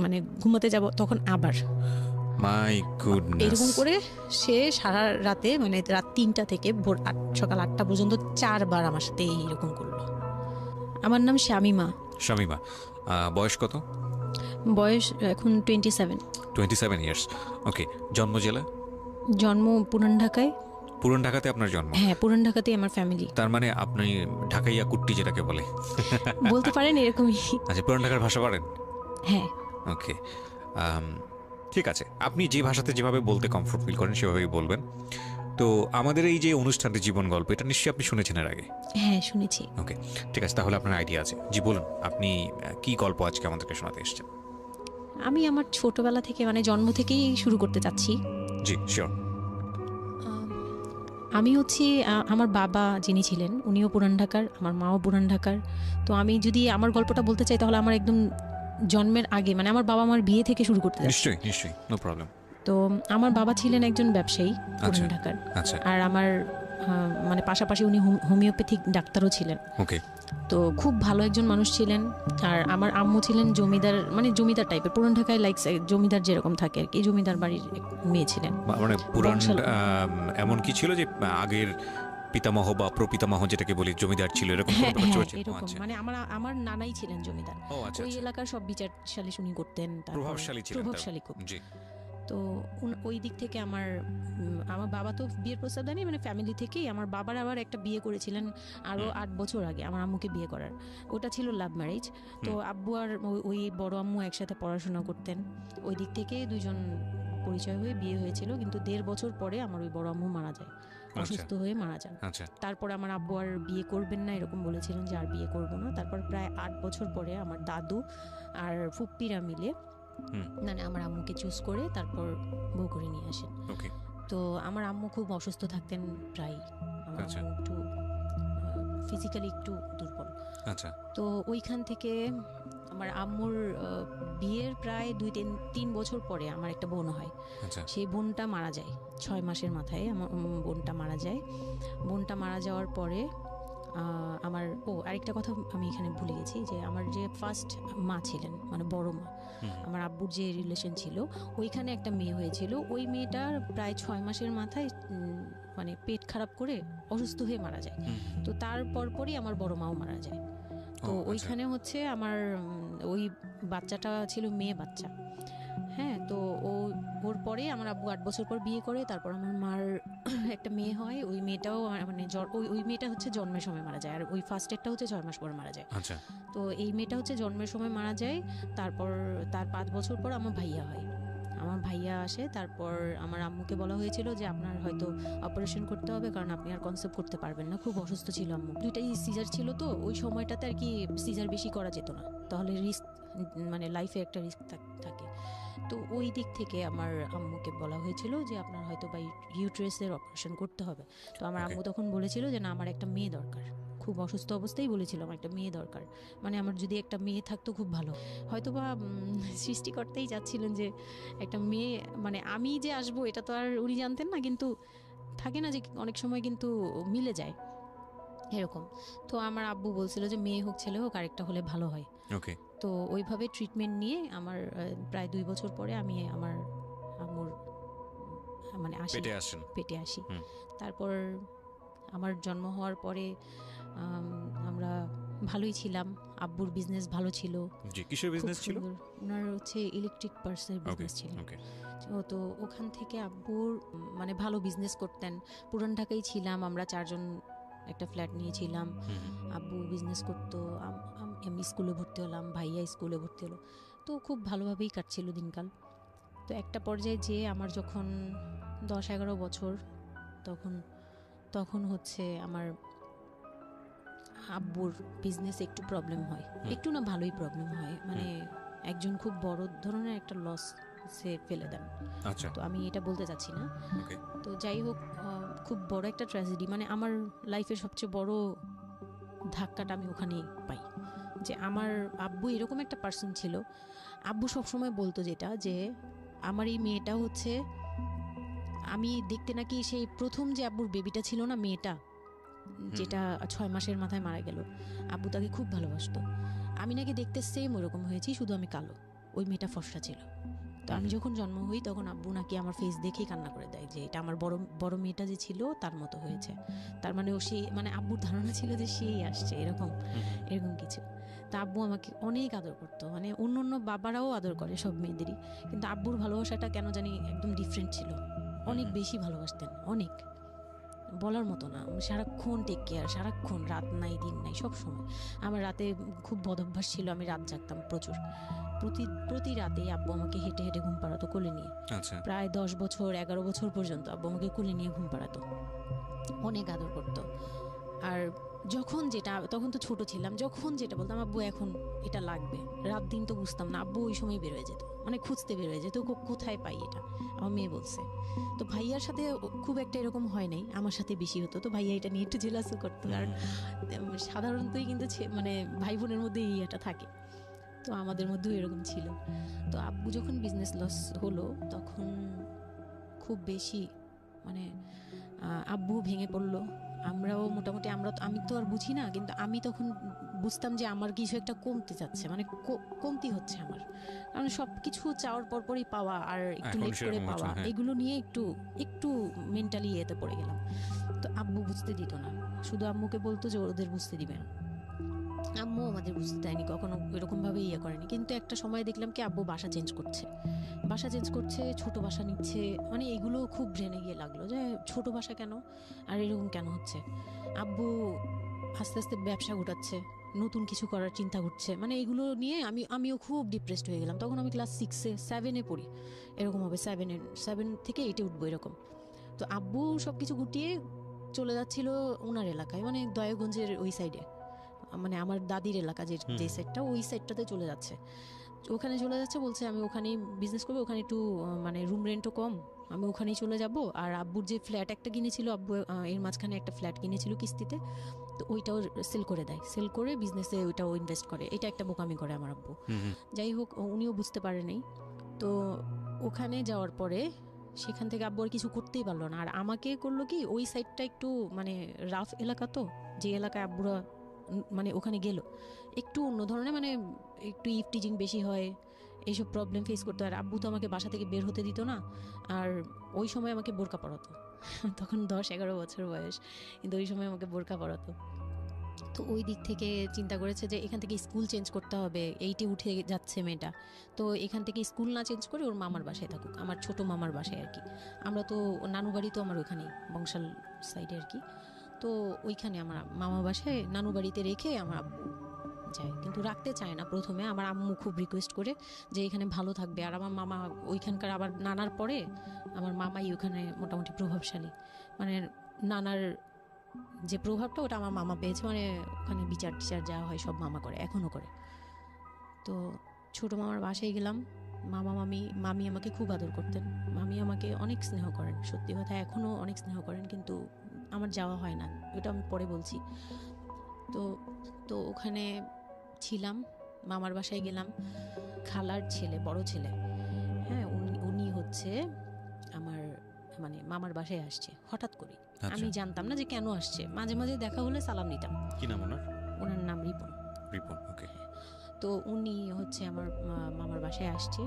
মানে ঘুমাতে যাব তখন আবার মাই গুডনেস, এরকম করে সে সারা রাতে মানে রাত 3টা থেকে ভোর সকাল 8টা পর্যন্ত 4বার আমার সাথে এইরকম করলো। আমার নাম শামিমা। শামিমা, বয়স কত? বয়স এখন 27। 27 ইয়ার্স। ওকে, জন্ম জেলা? জন্ম পুরান ঢাকায়। পুরান ঢাকাতে আপনার জন্ম? হ্যাঁ, পুরান ঢাকাতেই আমার ফ্যামিলি। তার মানে আপনি ঢাকাইয়া কুট্টি যেটাকে বলে বলতে পারেন এরকমই। আচ্ছা, পুরান ঢাকার ভাষা পারেন? হ্যাঁ। ওকে, ঠিক আছে, আপনি যে ভাষাতে যেভাবে বলতে কমফোর্ট ফিল করেন সেভাবেই বলবেন। তো আমাদের এই যে অনুষ্ঠানটি জীবন গল্প, এটা নিশ্চয়ই আপনি শুনেছেন এর আগে? হ্যাঁ, শুনেছি। ওকে, ঠিক আছে, তাহলে আপনার আইডিয়া আছে। জি বলুন, আপনি কি গল্প আজকে আমাদেরকে শোনাতে এসেছেন? আমি আমার ছোটবেলা থেকে মানে জন্ম থেকেই শুরু করতে চাচ্ছি। জি শিওর। আমি হচ্ছি আমার বাবা যিনি ছিলেন উনিও পুরান ঢাকার, আমার মাও পুরান ঢাকার। তো আমি যদি আমার গল্পটা বলতে চাই তাহলে আমার একদম জন্মের আগে মানে আমার বাবা আমার বিয়ে থেকে শুরু করতে যাচ্ছি। নিশ্চয়ই নিশ্চয়ই, নো প্রবলেম। তো আমার বাবা ছিলেন একজন ব্যবসায়ী পুরান ঢাকার। আচ্ছা। আর আমার মানে পাশাপাশি উনি হোমিওপ্যাথিক ডাক্তারও ছিলেন। ওকে। তো খুব ভালো একজন মানুষ ছিলেন। আর আমার আম্মু ছিলেন জমিদার, মানে জমিদার টাইপের, পুরান ঢাকায় লাইক জমিদার যেরকম থাকে আর কি, জমিদার বাড়ির মেয়ে ছিলেন। মানে পুরান এমন কি ছিল যে আগের পিতামহ বা প্রপিতামহ যেটাকে বলি জমিদার ছিল, এরকম হ্যাঁ, এরকম মানে আমার নানাই ছিলেন জমিদার। ওই এলাকার সব বিচার সালিশ উনি করতেন, প্রভাবশালী খুব। তো ওই দিক থেকে আমার বাবা তো বিয়ের প্রস্তাব দেয়নি, মানে ফ্যামিলি থেকেই আমার বাবার আবার একটা বিয়ে করেছিলেন আরও 8 বছর আগে আমার আম্মুকে বিয়ে করার। ওটা ছিল লাভ ম্যারেজ। তো আব্বু আর ওই বড় আম্মু একসাথে পড়াশোনা করতেন। ওই দিক থেকে দুজন পরিচয় হয়ে বিয়ে হয়েছিল, কিন্তু 1.5 বছর পরে আমার ওই বড় আম্মু মারা যায়, অসুস্থ হয়ে মারা যান। তারপরে আমার আব্বু আর বিয়ে করবেন না এরকম বলেছিলেন যে আর বিয়ে করবো না। তারপর প্রায় 8 বছর পরে আমার দাদু আর ফুপ্পিরা মিলে মানে আমার আম্মুকে চুজ করে তারপর বউ করে নিয়ে আসেন। তো আমার আম্মু খুব অসুস্থ থাকতেন প্রায়, আমার আম্মু একটু ফিজিক্যালি একটু দুর্বল। তো ওইখান থেকে আমার আম্মুর বিয়ের প্রায় 2-3 বছর পরে আমার একটা বোন হয়। সেই বোনটা মারা যায় 6 মাসের মাথায়। আমার বোনটা মারা যায়। বোনটা মারা যাওয়ার পরে আমার আরেকটা কথা আমি এখানে ভুলে গেছি, যে আমার যে ফার্স্ট মা ছিলেন মানে বড় মা, আমার আব্বুর যে রিলেশন ছিল, ওইখানে একটা মেয়ে হয়েছিল। ওই মেয়েটার প্রায় 6 মাসের মাথায় মানে পেট খারাপ করে অসুস্থ হয়ে মারা যায়। তো তার পরপরই আমার বড় মাও মারা যায়। তো ওইখানে হচ্ছে আমার ওই বাচ্চাটা ছিল মেয়ে বাচ্চা। হ্যাঁ, তো ওর পরে আমার আব্বু 8 বছর পর বিয়ে করে। তারপর আমার মার একটা মেয়ে হয়। ওই মেয়েটাও মানে ওই মেয়েটা হচ্ছে জন্মের সময় মারা যায়, আর ওই ফার্স্টেরটা হচ্ছে 6 মাস পর মারা যায়। তো এই মেয়েটা হচ্ছে জন্মের সময় মারা যায়। তারপর তার 5 বছর পর আমার ভাইয়া হয়। আমার ভাইয়া আসে। তারপর আমার আম্মুকে বলা হয়েছিল যে আপনার হয়তো অপারেশন করতে হবে, কারণ আপনি আর কনসেপ্ট করতে পারবেন না, খুব অসুস্থ ছিল আম্মু। 2টাই সিজার ছিল, তো ওই সময়টাতে আর কি সিজার বেশি করা যেত না, তাহলে রিস্ক মানে লাইফে একটা রিস্ক থাকে। তো ওই দিক থেকে আমার আম্মুকে বলা হয়েছিল যে আপনার হয়তো বা ইউট্রাসের অপারেশন করতে হবে। তো আমার আম্মু তখন বলেছিল যে না, আমার একটা মেয়ে দরকার। খুব অসুস্থ অবস্থায় বলেছিল আমার একটা মেয়ে দরকার, মানে আমার যদি একটা মেয়ে থাকতো খুব ভালো। হয়তো বা সৃষ্টিকর্তাই চাচ্ছিলেন যে একটা মেয়ে, মানে আমি যে আসবো এটা তো আর উনি জানতেন না, কিন্তু থাকে না যে অনেক সময় কিন্তু মিলে যায় এরকম। তো আমার আব্বু বলছিল যে মেয়ে হোক ছেলে হোক, আরেকটা হলে ভালো হয়। তো ওইভাবে ট্রিটমেন্ট নিয়ে আমার প্রায় 2 বছর পরে আমি আমার আম্মুর মানে পেটে আসি। তারপর আমার জন্ম হওয়ার পরে আমরা ভালোই ছিলাম। আব্বুর বিজনেস ভালো ছিল। কিসের বিজনেস ছিল? ওনার হচ্ছে ইলেকট্রিক পার্টসের বিজনেস ছিল। তো ওখান থেকে আব্বুর মানে ভালো বিজনেস করতেন। পুরান ঢাকায় ছিলাম আমরা 4 জন, একটা ফ্ল্যাট নিয়েছিলাম। আব্বু বিজনেস করতো, আমি স্কুলে ভর্তি হলাম, ভাইয়া স্কুলে ভর্তি হলো। তো খুব ভালোভাবেই কাটছিল দিনকাল। তো একটা পর্যায়ে যে আমার যখন 10-11 বছর, তখন হচ্ছে আমার আব্বুর বিজনেসে একটু প্রবলেম হয়। একটু না, ভালোই প্রবলেম হয়, মানে একজন খুব বড় ধরনের একটা লস সে ফেলে দেন। তো আমি এটা বলতে চাচ্ছি না। তো যাই হোক, খুব বড় একটা ট্র্যাজেডি, মানে আমার লাইফের সবচেয়ে বড় ধাক্কাটা আমি ওখানেই পাই, যে আমার আব্বু এরকম একটা পার্সন ছিল। আব্বু সবসময় বলতো যেটা, যে আমার এই মেয়েটা হচ্ছে, আমি দেখতে নাকি সেই প্রথম যে আব্বুর বেবিটা ছিল না, মেয়েটা যেটা 6 মাসের মাথায় মারা গেল, আব্বু তাকে খুব ভালোবাসতো। আমি নাকি দেখতে সেম ওরকম হয়েছি, শুধু আমি কালো। ওই মেয়েটা ফর্সা ছিল। তো আমি যখন জন্ম হই তখন আব্বু নাকি আমার ফেস দেখেই কান্না করে দেয় যে এটা আমার বড় মেয়েটা যে ছিল তার মতো হয়েছে, তার মানে ও সেই মানে আব্বুর ধারণা ছিল যে সেই আসছে এরকম কিছু। তা আব্বু আমাকে অনেক আদর করতো, মানে অন্য বাবারাও আদর করে সব মেয়েদেরই, কিন্তু আব্বুর ভালোবাসাটা কেন জানি একদম ডিফারেন্ট ছিল, অনেক বেশি ভালোবাসতেন, অনেক বলার মতো না। সারাক্ষণ টেক কেয়ার, সারাক্ষণ, রাত নাই দিন নাই সব সময়। আমার রাতে খুব বদভ্যাস ছিল, আমি রাত জাগতাম প্রচুর। প্রতি রাতে আব্বু আমাকে হেঁটে হেঁটে ঘুম পাড়াতো কোলে নিয়ে। প্রায় 10 বছর 11 বছর পর্যন্ত আব্বু আমাকে কোলে নিয়ে ঘুম পাড়াতো, অনেক আদর করতো। আর যখন যেটা, তখন তো ছোট ছিলাম, যখন যেটা বলতাম আব্বু এখন এটা লাগবে, রাত দিন তো বুঝতাম না, আব্বু ওই সময় বের হয়ে যেত, মানে খুঁজতে বের হয়ে যেত কোথায় পাই এটা, আমার মেয়ে বলছে। তো ভাইয়ার সাথে খুব একটা এরকম হয় নাই, আমার সাথে বেশি হতো। তো ভাইয়া এটা নিয়ে একটু জেলাসও করতো, আর সাধারণতই কিন্তু মানে ভাই বোনের মধ্যে এই এটা থাকে, তো আমাদের মধ্যেও এরকম ছিল। তো আব্বু যখন বিজনেস লস হলো তখন খুব বেশি মানে আব্বু ভেঙে পড়লো, আমরাও মোটামুটি, আমি তো আর বুঝি না, কিন্তু আমি তখন বুঝতাম যে আমার কিছু একটা কমতে যাচ্ছে, মানে কমতি হচ্ছে আমার, কারণ সব কিছু চাওয়ার পরপরই পাওয়া আর একটু লেট করে পাওয়া, এগুলো নিয়ে একটু মেন্টালি এতে পড়ে গেলাম। তো আব্বু বুঝতে দিত না, শুধু আম্মুকে বলতো যে ওদের বুঝতে দিবে না, আম্মু আমাদের বুঝতে দেয়নি কখনো, এরকম ভাবে করেনি। কিন্তু একটা সময় দেখলাম কি আব্বু বাসা চেঞ্জ করছে, ছোট বাসা নিচ্ছে, মানে এগুলো খুব ব্রেনে গিয়ে লাগলো যে ছোট বাসা কেন আর এরকম কেন হচ্ছে। আব্বু আস্তে আস্তে ব্যবসা গোটাচ্ছে, নতুন কিছু করার চিন্তা করছে, মানে এগুলো নিয়ে আমিও খুব ডিপ্রেসড হয়ে গেলাম। তখন আমি ক্লাস 6-7 পড়ি, এরকম হবে 7 থেকে 8 উঠবো এরকম। তো আব্বু সবকিছু গুটিয়ে চলে যাচ্ছিল ওনার এলাকায়, মানে দয়াগঞ্জের ওই সাইডে, মানে আমার দাদির এলাকা যে সাইডটা, ওই সাইডটাতে চলে যাচ্ছে, ওখানে চলে যাচ্ছে, বলছে আমি ওখানেই বিজনেস করবো, ওখানে একটু মানে রুম রেন্টও কম, আমি ওখানেই চলে যাব। আর আব্বুর যে ফ্ল্যাট একটা কিনেছিল, আব্বু এর মাঝখানে একটা ফ্ল্যাট কিনেছিল কিস্তিতে, তো ওইটাও সেল করে দেয়, সেল করে বিজনেসে ওইটাও ইনভেস্ট করে, এটা একটা বোকামি করে আমার আব্বু। যাই হোক, উনিও বুঝতে পারে নাই। তো ওখানে যাওয়ার পরে সেখান থেকে আব্বু আর কিছু করতেই পারলো না, আর আমাকে করলো কি, ওই সাইডটা একটু মানে রাফ এলাকা, তো যে এলাকায় আব্বুরা মানে ওখানে গেল একটু অন্য ধরনের, মানে একটু ইফটিজিং বেশি হয়, এইসব প্রবলেম ফেস করতে। আর আব্বু তো আমাকে বাসা থেকে বের হতে দিত না, আর ওই সময় আমাকে বোরকা পরাতো, তখন 10-11 বছর বয়স, কিন্তু ওই সময় আমাকে বোরকা পরাতো। তো ওই দিক থেকে চিন্তা করেছে যে এখান থেকে স্কুল চেঞ্জ করতে হবে, 8-এ উঠে যাচ্ছে মেয়েটা, তো এখান থেকে স্কুল না চেঞ্জ করে ওর মামার বাসায় থাকুক, আমার ছোট মামার বাসায় আর কি। আমরা তো নানু বাড়ি তো আমার ওখানেই বংশাল সাইডে আর কি, তো ওইখানে আমার মামা বাসায় নানু বাড়িতে রেখে আমার আব্বু যায়, কিন্তু রাখতে চায় না প্রথমে। আমার আম্মু খুব রিকোয়েস্ট করে যে এখানে ভালো থাকবে, আর আমার মামা ওইখানকার, আবার নানার পরে আমার মামাই ওখানে মোটামুটি প্রভাবশালী, মানে নানার যে প্রভাবটা ওটা আমার মামা পেয়েছে, মানে ওখানে বিচার টিচার যা হয় সব মামা করে, এখনও করে। তো ছোটো মামার বাসায় গেলাম, মামি আমাকে খুব আদর করতেন, মামি আমাকে অনেক স্নেহ করেন, সত্যি কথা এখনও অনেক স্নেহ করেন, কিন্তু আমার যাওয়া হয় না, ওটা আমি পরে বলছি। তো ওখানে ছিলাম, মামার বাসায় গেলাম, খালার ছেলে, বড় ছেলে, হ্যাঁ, উনি হচ্ছে আমার মানে মামার বাসায় আসছে হঠাৎ করে, আমি জানতাম না যে কেন আসছে, মাঝে মাঝে দেখা হলে সালাম নিতাম। কি নাম ওনার? ওনার নাম রিপন। ওকে। তো উনি হচ্ছে আমার মামার বাসায় আসছে।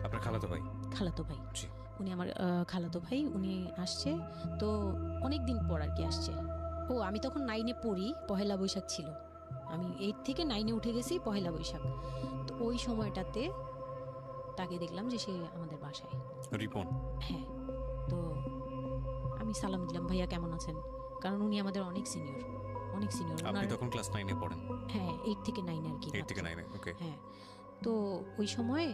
আপনার খালাতো ভাই? খালাতো ভাই, উনি আমার খালাতো ভাই, উনি আসছে। তো অনেক দিন পর আর কি আসছে। আমি তখন 9-এ পড়ি, পহেলা বৈশাখ ছিল, আমি 8 থেকে 9-এ উঠে গেছি পহেলা বৈশাখ। তো ওই সময়টাতে তাকে দেখলাম যে সে আমাদের বাসায়, রিপন। হ্যাঁ। তো আমি সালাম দিলাম, ভাইয়া কেমন আছেন, কারণ উনি আমাদের অনেক সিনিয়র। আপনি তখন ক্লাস 9-এ পড়েন? হ্যাঁ, 8 থেকে 9 আর কি। 8 থেকে 9-এ, ওকে। হ্যাঁ, তো ওই সময়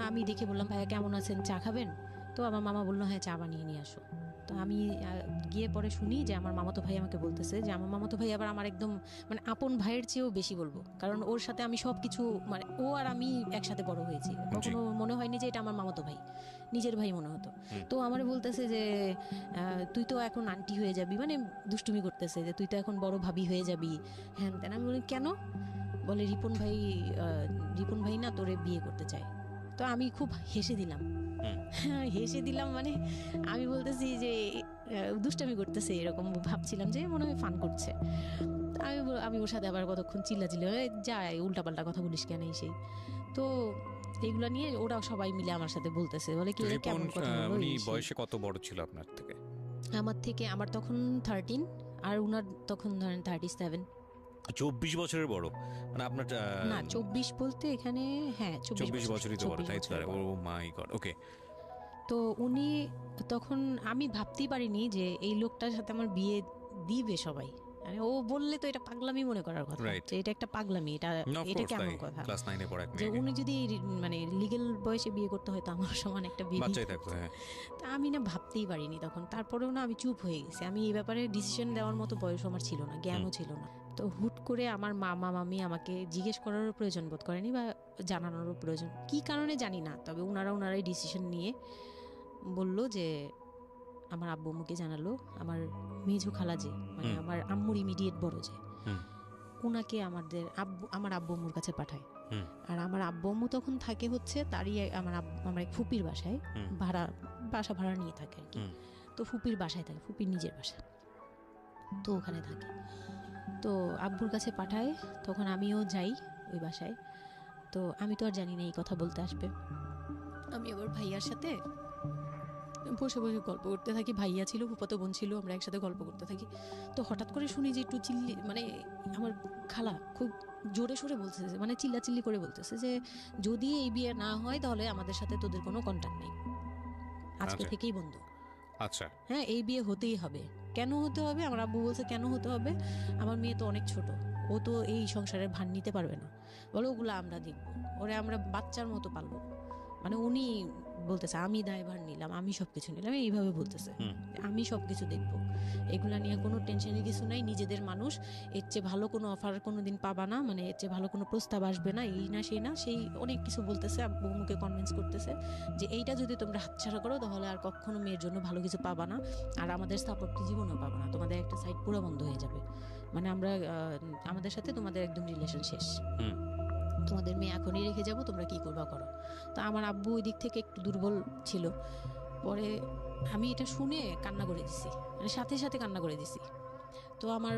আমি দেখে বললাম, ভাইয়া কেমন আছেন, চা খাবেন? তো আমার মামা বললো, হ্যাঁ চা বানিয়ে নিয়ে আসো। তো আমি গিয়ে পরে শুনি যে আমার মামাতো ভাই আমাকে বলতেছে যে আমার মামাতো ভাই আবার আমার একদম মানে আপন ভাইয়ের চেয়েও বেশি বলবো, কারণ ওর সাথে আমি সব কিছু, মানে ও আর আমি একসাথে বড় হয়েছি, কখনো মনে হয়নি যে এটা আমার মামাতো ভাই, নিজের ভাই মনে হতো। তো আমার বলতেছে যে তুই তো এখন আন্টি হয়ে যাবি, মানে দুষ্টুমি করতেছে যে তুই তো এখন বড় ভাবি হয়ে যাবি, হ্যাঁ তেন। আমি বলি কেন? বলে রিপন ভাই না তোরে বিয়ে করতে চায়। তো আমি খুব হেসে দিলাম, মানে আমি বলতেছি যে দুষ্টামি করতেছে, এরকম ভাবছিলাম যে মনে হয় ফান করছে। আমি ওর সাথে আবার কতক্ষণ চিল্লাচিল্লি, যাই উল্টাপাল্টা কথা বলিস কেন সেই। তো এইগুলা নিয়ে ওরা সবাই মিলে আমার সাথে বলতেছে, বলে কি কেমন কথা বলো। উনি বয়সে কত বড় ছিল আপনার থেকে? আমার তখন 13 আর উনার তখন ধরেন 37। 24 বছরের বড়, মানে আপনার না 24 বলতে এখানে, হ্যাঁ 24 বছরই তো বড়, তাই তো? ও মাই গড, ওকে। তো উনি তখন, আমি ভাবতেই পারিনি যে এই লোকটার সাথে আমার বিয়ে দিবে সবাই। মানে ও বললে তো এটা পাগলামি মনে করার কথা, যে এটা একটা পাগলামি, এটা কেমন কথা ক্লাস 9 এ পড়া যে উনি যদি মানে লিগ্যাল বয়সে বিয়ে করতে হয় তো আমার সমান একটা বাচ্চাই থাকতো। হ্যাঁ, তা আমি না ভাবতেই পারিনি তখন। তারপরেও না আমি চুপ হয়ে গেছি, আমি এই ব্যাপারে ডিসিশন দেওয়ার মতো বয়স আমার ছিল না, জ্ঞানও ছিল না। তো হুট করে আমার মামা মামি আমাকে জিজ্ঞেস করারও প্রয়োজন বোধ করেনি বা জানানোরও প্রয়োজন, কি কারণে জানি না, তবে ওনারাই ডিসিশন নিয়ে বললো যে আমার আব্বু আম্মুকে জানালো, আমার মেজো খালা যে মানে আমার আম্মুর ইমিডিয়েট বড় যে, ওনাকে আমার আব্বু আম্মুর কাছে পাঠায়। আর আমার আব্বু আম্মু তখন থাকে হচ্ছে তারই আমার এক ফুপির বাসায়, বাসা ভাড়া নিয়ে থাকে আর কি। তো ফুপির বাসায় থাকে, ফুপির নিজের বাসা, তো ওখানে থাকে। তো আব্বুর কাছে পাঠায়, তখন আমিও যাই ওই বাসায়। তো আমি তো আর জানি না এই কথা বলতে আসবে। আমি আবার ভাইয়ার সাথে বসে বসে গল্প করতে থাকি, ভাইয়া ছিল, ফুফাতো বোন ছিল, আমরা একসাথে গল্প করতে থাকি। তো হঠাৎ করে শুনি যে একটু মানে আমার খালা খুব জোরে সোরে বলতেছে, মানে চিল্লাচিল্লি করে বলতেছে যে যদি এই বিয়ে না হয় তাহলে আমাদের সাথে তোদের কোনো কন্ট্যাক্ট নেই, আজকে থেকেই বন্ধ। আচ্ছা, হ্যাঁ, এই বিয়ে হতেই হবে। কেন হতে হবে? আমার আব্বু বলছে কেন হতে হবে, আমার মেয়ে তো অনেক ছোট, ও তো এই সংসারের ভার নিতে পারবে না, বলো ওগুলো আমরা দেখবো, ওরে আমরা বাচ্চার মতো পালবো। মানে উনি বলতেছে আমি দায়ভার নিলাম, আমি সবকিছু নিলাম, এইভাবে বলতেছে আমি সবকিছু দেখবো, এগুলা নিয়ে কোনো টেনশনের কিছু নাই, নিজেদের মানুষ, এর চেয়ে ভালো কোনো অফার কোনোদিন পাবা না, মানে এর চেয়ে ভালো কোনো প্রস্তাব আসবে না, এই না সেই না, সেই অনেক কিছু বলতেছে। আব্বু মুখে কনভিন্স করতেছে যে এইটা যদি তোমরা হাতছাড়া করো তাহলে আর কখনো মেয়ের জন্য ভালো কিছু পাবা না, আর আমাদের সাপোর্ট জীবনেও পাবা না, তোমাদের একটা সাইড পুরো বন্ধ হয়ে যাবে, মানে আমরা আমাদের সাথে তোমাদের একদম রিলেশন শেষ, তোমাদের মেয়ে এখনই রেখে যাবো, তোমরা কি করবা করো। তো আমার আব্বু ওই দিক থেকে একটু দুর্বল ছিল। পরে আমি এটা শুনে কান্না করে দিছি, মানে সাথে সাথে কান্না করে দিছি। তো আমার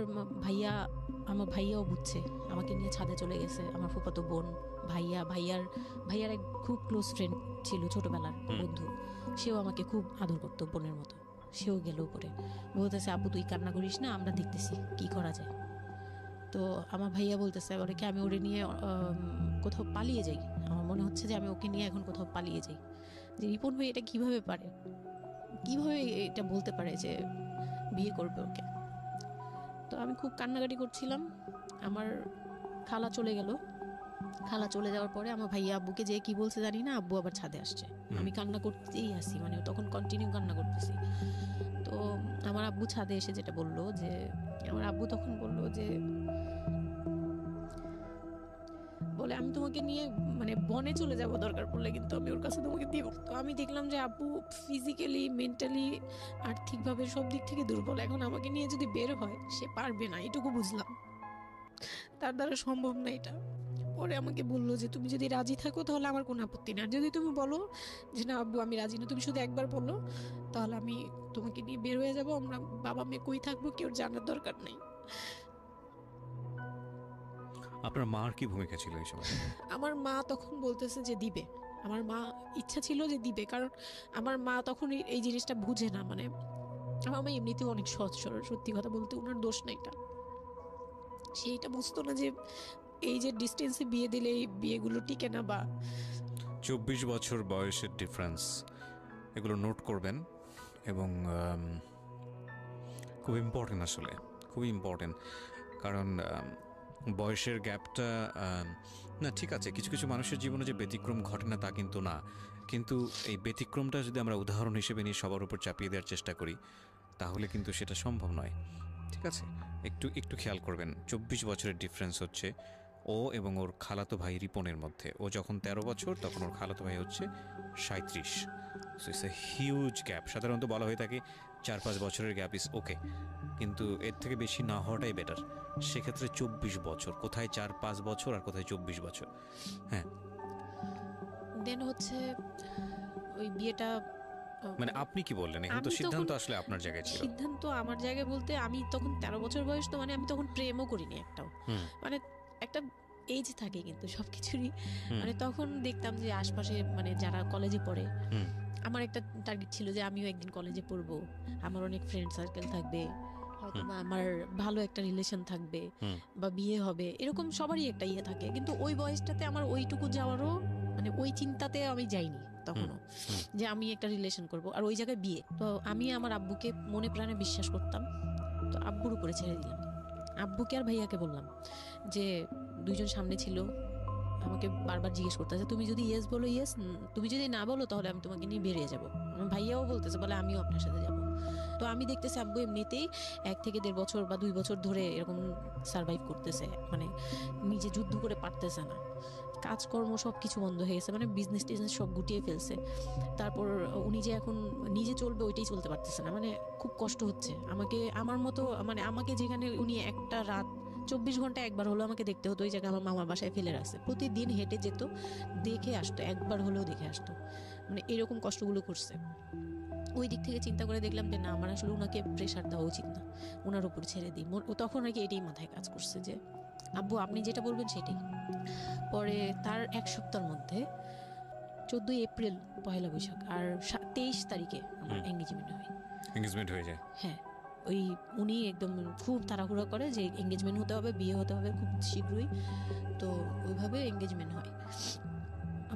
ভাইয়াও বুঝছে, আমাকে নিয়ে ছাদে চলে গেছে। আমার ফুফাতো বোন, ভাইয়ার এক খুব ক্লোজ ফ্রেন্ড ছিল, ছোটবেলার বন্ধু, সেও আমাকে খুব আদর করতো বোনের মতো, সেও গেল উপরে, বলতেছে আব্বু তুই কান্না করিস না, আমরা দেখতেছি কি করা যায়। তো আমার ভাইয়া বলতেছে বলে কি আমি ওরে নিয়ে কোথাও পালিয়ে যাই, আমার মনে হচ্ছে যে আমি ওকে নিয়ে এখন কোথাও পালিয়ে যাই, যে রিপন ভাই এটা কিভাবে এটা বলতে পারে যে বিয়ে করবে ওকে। তো আমি খুব কান্নাকাটি করছিলাম। আমার খালা চলে গেল, খালা চলে যাওয়ার পরে আমার ভাইয়া আব্বুকে যে কি বলছে জানি না, আব্বু আবার ছাদে আসছে, আমি কান্না করতেই আসি, মানে তখন কন্টিনিউ কান্না করতেছি। তো আমার আব্বু ছাদে এসে যেটা বললো, যে আমার আব্বু তখন বললো যে বলে আমি তোমাকে নিয়ে মানে বনে চলে যাব দরকার পড়লে, কিন্তু আমি ওর কাছে তোমাকে দিব। তো আমি দেখলাম যে আব্বু ফিজিক্যালি, মেন্টালি, আর্থিকভাবে সব দিক থেকে দুর্বল, এখন আমাকে নিয়ে যদি বের হয় সে পারবে না, এটুকু বুঝলাম, তার দ্বারা সম্ভব না এটা। পরে আমাকে বললো যে তুমি যদি রাজি থাকো তাহলে আমার কোনো আপত্তি না, যদি তুমি বলো যে না আব্বু আমি রাজি না, তুমি শুধু একবার বলো, তাহলে আমি তোমাকে নিয়ে বের হয়ে যাবো, আমরা বাবা মেয়ে কই থাকবো কেউ জানার দরকার নেই। আপনার মার কি ভূমিকা ছিল এই সময়? আমার মা তখন বলতেছে যে দিবে, আমার মা ইচ্ছা ছিল যে দিবে, কারণ আমার মা তখন এই জিনিসটা বুঝে না, মানে আমার মা এমনিতেও অনেক সৎ সরল, সত্যি কথা বলতে ওনার দোষ না এটা, সেইটা বুঝতো না যে এই যে ডিস্টেন্সে বিয়ে দিলে এই বিয়েগুলো টিকে না, বা 24 বছর বয়সের ডিফারেন্স, এগুলো নোট করবেন, এবং খুব ইম্পর্টেন্ট, আসলে খুবই ইম্পর্টেন্ট, কারণ বয়সের গ্যাপটা, না ঠিক আছে কিছু কিছু মানুষের জীবনে যে ব্যতিক্রম ঘটে না তা কিন্তু না, কিন্তু এই ব্যতিক্রমটা যদি আমরা উদাহরণ হিসেবে নিয়ে সবার উপর চাপিয়ে দেওয়ার চেষ্টা করি তাহলে কিন্তু সেটা সম্ভব নয়। ঠিক আছে, একটু খেয়াল করবেন, 24 বছরের ডিফারেন্স হচ্ছে ও এবং ওর খালাতো ভাই রিপনের মধ্যে। ও যখন 13 বছর তখন ওর খালাতো ভাই হচ্ছে 37। So it's a huge gap. সাধারণত বলা হয়ে থাকে 4-5 বছরের গ্যাপ ইজ ওকে, কিন্তু এর থেকে বেশি না হওয়াটাই বেটার। সেক্ষেত্রে 24 বছর, কোথায় 4-5 বছর আর কোথায় 24 বছর। হ্যাঁ, দেন হচ্ছে ওই বিয়েটা, মানে আপনি কি বললেন? এখন তো সিদ্ধান্ত আসলে আপনার জায়গায় ছিল। সিদ্ধান্ত আমার জায়গায় বলতে আমি তখন 13 বছর বয়স, তো মানে আমি তখন প্রেমও করিনি একটাও, মানে একটা এজ থাকে কিন্তু সবকিছুরই। মানে তখন দেখতাম যে আশপাশে মানে যারা কলেজে পড়ে, আমার একটা টার্গেট ছিল যে আমিও একদিন কলেজে পড়বো, আমার অনেক ফ্রেন্ড সার্কেল থাকবে, হয়তো আমার ভালো একটা রিলেশন থাকবে বা বিয়ে হবে, এরকম সবারই একটা ইয়ে থাকে। কিন্তু ওই বয়সটাতে আমার ওইটুকু যাওয়ারও মানে ওই চিন্তাতে আমি যাইনি তখনও, যে আমি একটা রিলেশন করব আর ওই জায়গায় বিয়ে। তো আমি আমার আব্বুকে মনে প্রাণে বিশ্বাস করতাম, তো আব্বুর উপরে ছেড়ে দিলাম। আব্বুকে আর ভাইয়াকে বললাম যে দুইজন সামনে ছিল, আমাকে বারবার জিজ্ঞেস করতেছে তুমি যদি ইয়েস বলো ইয়েস, তুমি যদি না বলো তাহলে আমি তোমাকে নিয়ে বেরিয়ে যাবো। ভাইয়াও বলতেছে বলে আমিও আপনার সাথে যাবো। তো আমি দেখতেছি আব্বু এমনিতেই 1 থেকে 1.5 বছর বা 2 বছর ধরে এরকম সার্ভাইভ করতেছে, মানে নিজে যুদ্ধ করে পারতেছে না, কাজকর্ম সব কিছু বন্ধ হয়ে গেছে, মানে বিজনেস টিজনেস সব গুটিয়ে ফেলছে। তারপর উনি যে এখন নিজে চলবে ওইটাই চলতে পারতেছে না, মানে খুব কষ্ট হচ্ছে। আমাকে আমার মতো মানে আমাকে যেখানে উনি একটা রাত 24 ঘন্টা একবার হলো আমাকে দেখতে হতো, ওই জায়গায় আমার মামার বাসায় ফেলে রাখছে, প্রতিদিন হেঁটে যেত, দেখে আসতো, একবার হলেও দেখে আসতো, মানে এরকম কষ্টগুলো করছে। ওই দিক থেকে চিন্তা করে দেখলাম যে না, আমার আসলে ওনাকে প্রেশার দেওয়া উচিত না, ওনার উপর ছেড়ে দিই। তখন আর কি এটাই মাথায় কাজ করছে যে আব্বু আপনি যেটা বলবেন সেটাই। পরে তার 1 সপ্তাহের মধ্যে 14 এপ্রিল পহেলা বৈশাখ আর 23 তারিখে আমার এঙ্গেজমেন্ট হয়। এঙ্গেজমেন্ট হয়ে যায়? হ্যাঁ, ওই উনি একদম খুব তাড়াহুড়া করে যে এঙ্গেজমেন্ট হতে হবে, বিয়ে হতে হবে খুব শীঘ্রই, তো ওইভাবে এঙ্গেজমেন্ট হয়।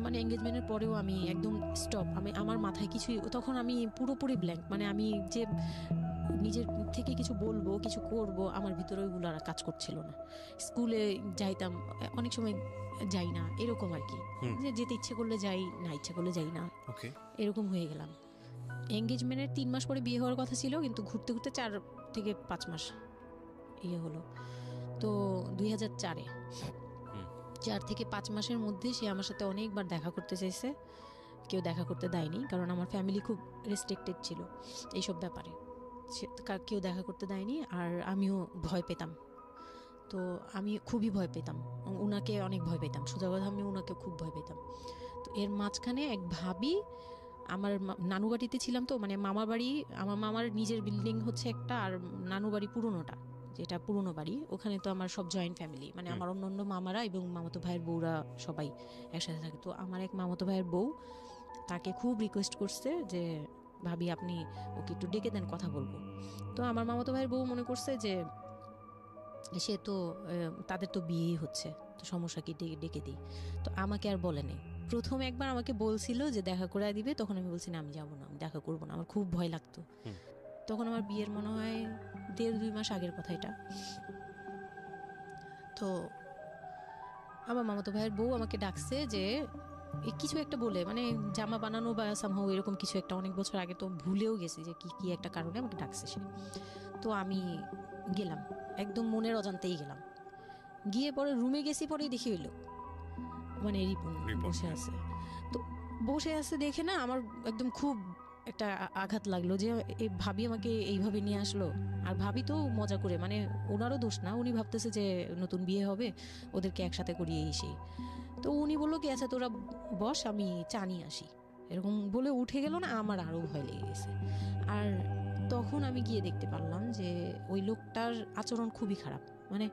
মানে এঙ্গেজমেন্টের পরেও আমি একদম স্টপ, আমার মাথায় কিছুই, তখন আমি পুরোপুরি ব্ল্যাঙ্ক, মানে আমি যে নিজের থেকে কিছু বলবো কিছু করব আমার ভিতরে ওইগুলো আর কাজ করছিল না। স্কুলে যাইতাম, অনেক সময় যাই না, এরকম আর কি, যে যেতে ইচ্ছে করলে যাই, না ইচ্ছে করলে যাই না, এরকম হয়ে গেলাম। এঙ্গেজমেন্টের 3 মাস পরে বিয়ে হওয়ার কথা ছিল, কিন্তু ঘুরতে ঘুরতে 4 থেকে 5 মাস ইয়ে হলো। তো 2004-এ 4 থেকে 5 মাসের মধ্যে সে আমার সাথে অনেকবার দেখা করতে চাইছে, কেউ দেখা করতে দেয়নি, কারণ আমার ফ্যামিলি খুব রেস্ট্রিক্টেড ছিল এইসব ব্যাপারে, কেউ দেখা করতে দেয়নি। আর আমিও ভয় পেতাম, তো আমি খুবই ভয় পেতাম, ওনাকে অনেক ভয় পেতাম, সোজা কথা আমি ওনাকে খুব ভয় পেতাম। তো এর মাঝখানে এক ভাবি, আমার নানু বাড়িতে ছিলাম, তো মানে মামার বাড়ি, আমার মামার নিজের বিল্ডিং হচ্ছে একটা, আর নানু বাড়ি পুরোনোটা, যেটা পুরোনো বাড়ি, ওখানে তো আমার সব জয়েন্ট ফ্যামিলি, মানে আমার অন্য মামারা এবং মামাতো ভাইয়ের বউরা সবাই একসাথে থাকে। তো আমার এক মামাতো ভাইয়ের বউ তাকে খুব রিকোয়েস্ট করছে যে ভাবি আপনি ওকে একটু ডেকে দেন, কথা বলবো। তো আমার মামাতো ভাইয়ের বউ মনে করছে যে সে তো তাদের তো বিয়েই হচ্ছে, তো সমস্যা কি, ডেকে দিই। তো আমাকে আর বলে নেই। প্রথম একবার আমাকে বলছিল যে দেখা করে দিবে, তখন আমি বলছি না আমি যাবো না, আমি দেখা করবো না, আমার খুব ভয় লাগতো। তখন আমার বিয়ের মনে হয় 1.5-2 মাস আগের কথা এটা। তো আমার মামাতো ভাইয়ের বউ আমাকে ডাকছে যে কিছু একটা বলে, মানে জামা বানানো বা সামহাও এরকম কিছু একটা, অনেক বছর আগে, তো ভুলেও গেছি যে কি একটা কারণে আমাকে ডাকছে সে। তো আমি গেলাম, একদম মনের অজান্তেই গেলাম। গিয়ে পরে রুমে গেছি, পরেই দেখি হইলো মানে রিপন বসে আছে। তো বসে আছে দেখে না আমার একদম খুব একটা আঘাত লাগলো যে এই ভাবি আমাকে এইভাবে নিয়ে আসলো। আর ভাবি তো মজা করে, মানে ওনারও দোষ না, উনি ভাবতেছে যে নতুন বিয়ে হবে, ওদেরকে একসাথে করিয়ে এসে। তো উনি বললো কি আচ্ছা তোরা বস, আমি চা নিয়ে আসি, এরকম বলে উঠে গেল না, আমার আরও ভয় লেগে গেছে। আর তখন আমি গিয়ে দেখতে পারলাম যে ওই লোকটার আচরণ খুবই খারাপ। মানে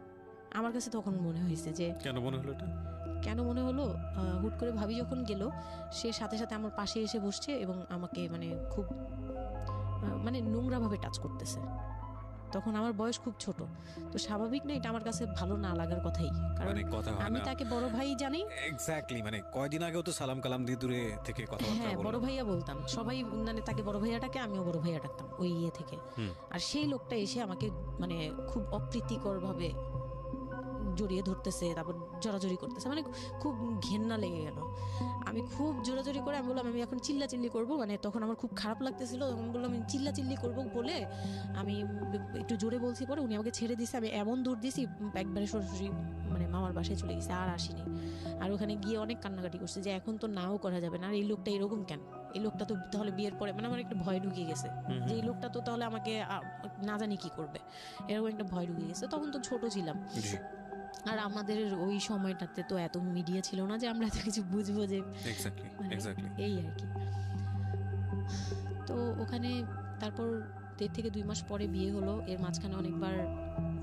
আমার কাছে তখন মনে হয়েছে যে কেন মনে হলো এটা, কেন মনে হলো, হুট করে ভাবি যখন গেল, সে সাথে সাথে আমার পাশে এসে বসছে এবং আমাকে মানে খুব মানে নোংরাভাবে টাচ করতেছে। তখন আমার বয়স খুব ছোট, তো স্বাভাবিক না এটা আমার কাছে ভালো না লাগার কথাই, কারণ আমি তাকে বড় ভাই জানি। এক্স্যাক্টলি, মানে কয়দিন আগেও তো সালাম কালাম দিয়ে দূরে থেকে কথা বলতাম, হ্যাঁ বড় ভাইয়া বলতাম, সবাই মানে তাকে বড় ভাইয়া ডাকে, আমিও বড় ভাইয়া ডাকতাম ওই ইয়ে থেকে। আর সেই লোকটা এসে আমাকে মানে খুব অপ্রীতিকর ভাবে জড়িয়ে ধরতেছে, তারপর জড়াজড়ি করতেছে, মানে খুব ঘেন্না লেগে গেল। আমি খুব জোরাজোরি করে আমি বললাম আমি এখন চিল্লাচিল্লি করবো, মানে তখন আমার খুব খারাপ লাগতেছিল, তখন বললাম আমি চিল্লাচিল্লি করবো বলে আমি একটু জোরে বলছি, পরে উনি আমাকে ছেড়ে দিছে। আমি এমন দূর দিছি একবারে সরাসরি মানে মামার বাসায় চলে গেছে, আর আসিনি। আর ওখানে গিয়ে অনেক কান্নাকাটি করছে যে এখন তো নাও করা যাবে না, আর এই লোকটা এরকম কেন, এই লোকটা তো তাহলে বিয়ের পরে, মানে আমার একটা ভয় ঢুকে গেছে যে এই লোকটা তো তাহলে আমাকে না জানি কি করবে, এরকম একটা ভয় ঢুকে গেছে। তখন তো ছোট ছিলাম, আর আমাদের ওই সময়টাতে তো এত মিডিয়া ছিল না যে আমরা এত কিছু বুঝবো যে এই আর কি। তো ওখানে তারপর 1.5 থেকে 2 মাস পরে বিয়ে হলো। এর মাঝখানে অনেকবার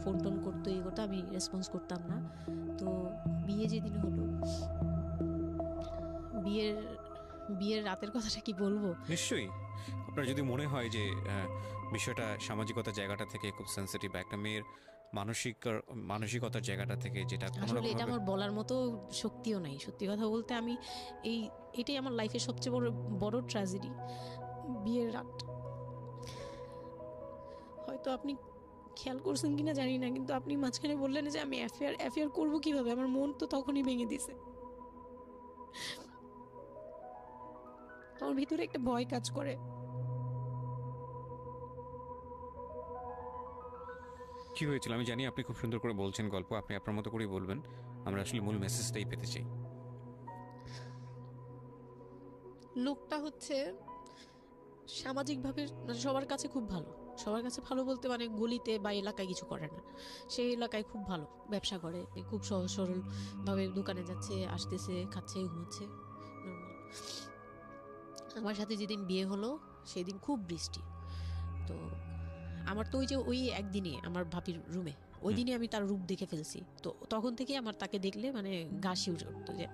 ফোন টোন করতো, এই করতো, আমি রেসপন্স করতাম না। তো বিয়ে যেদিন হলো, বিয়ের রাতের কথাটা কি বলবো? নিশ্চয়ই আপনার যদি মনে হয় যে বিষয়টা সামাজিকতার জায়গাটা থেকে খুব সেন্সিটিভ, একটা মেয়ের মানসিকতার জায়গাটা থেকে, যেটা আসলে এটা আমার বলার মতো শক্তিও নাই, সত্যি কথা বলতে। আমি এটাই আমার লাইফের সবচেয়ে বড় ট্র্যাজেডি, বিয়ের রাত। হয়তো আপনি খেয়াল করছেন কিনা জানি না, কিন্তু আপনি মাঝখানে বললেন যে আমি অ্যাফেয়ার করবো কিভাবে, আমার মন তো তখনই ভেঙে দিছে। আমার ভিতরে একটা ভয় কাজ করে। কি হয়েছিল আমি জানি, আপনি খুব সুন্দর করে বলছেন গল্প, আপনি আপনার মতো করেই বলবেন, আমরা আসলে মূল মেসেজটাই পেতে চাই। লোকটা হচ্ছে সামাজিকভাবে সবার কাছে খুব ভালো, সবার কাছে ভালো বলতে মানে গলিতে বা এলাকায় কিছু করে না, সেই এলাকায় খুব ভালো ব্যবসা করে, খুব সহজ সরল ভাবে দোকানে যাচ্ছে, আসতেছে, খাচ্ছে, ঘুমাচ্ছে, নর্মাল। আমার সাথে যেদিন বিয়ে হলো সেদিন খুব বৃষ্টি। তো আমার তো ওই একদিনে আমার ভাবির রুমে, ওই দিনে আমি তার রূপ দেখে ফেলছি। তো তখন থেকে আমার তাকে দেখলে মানে গা শিউরে উঠতো, যে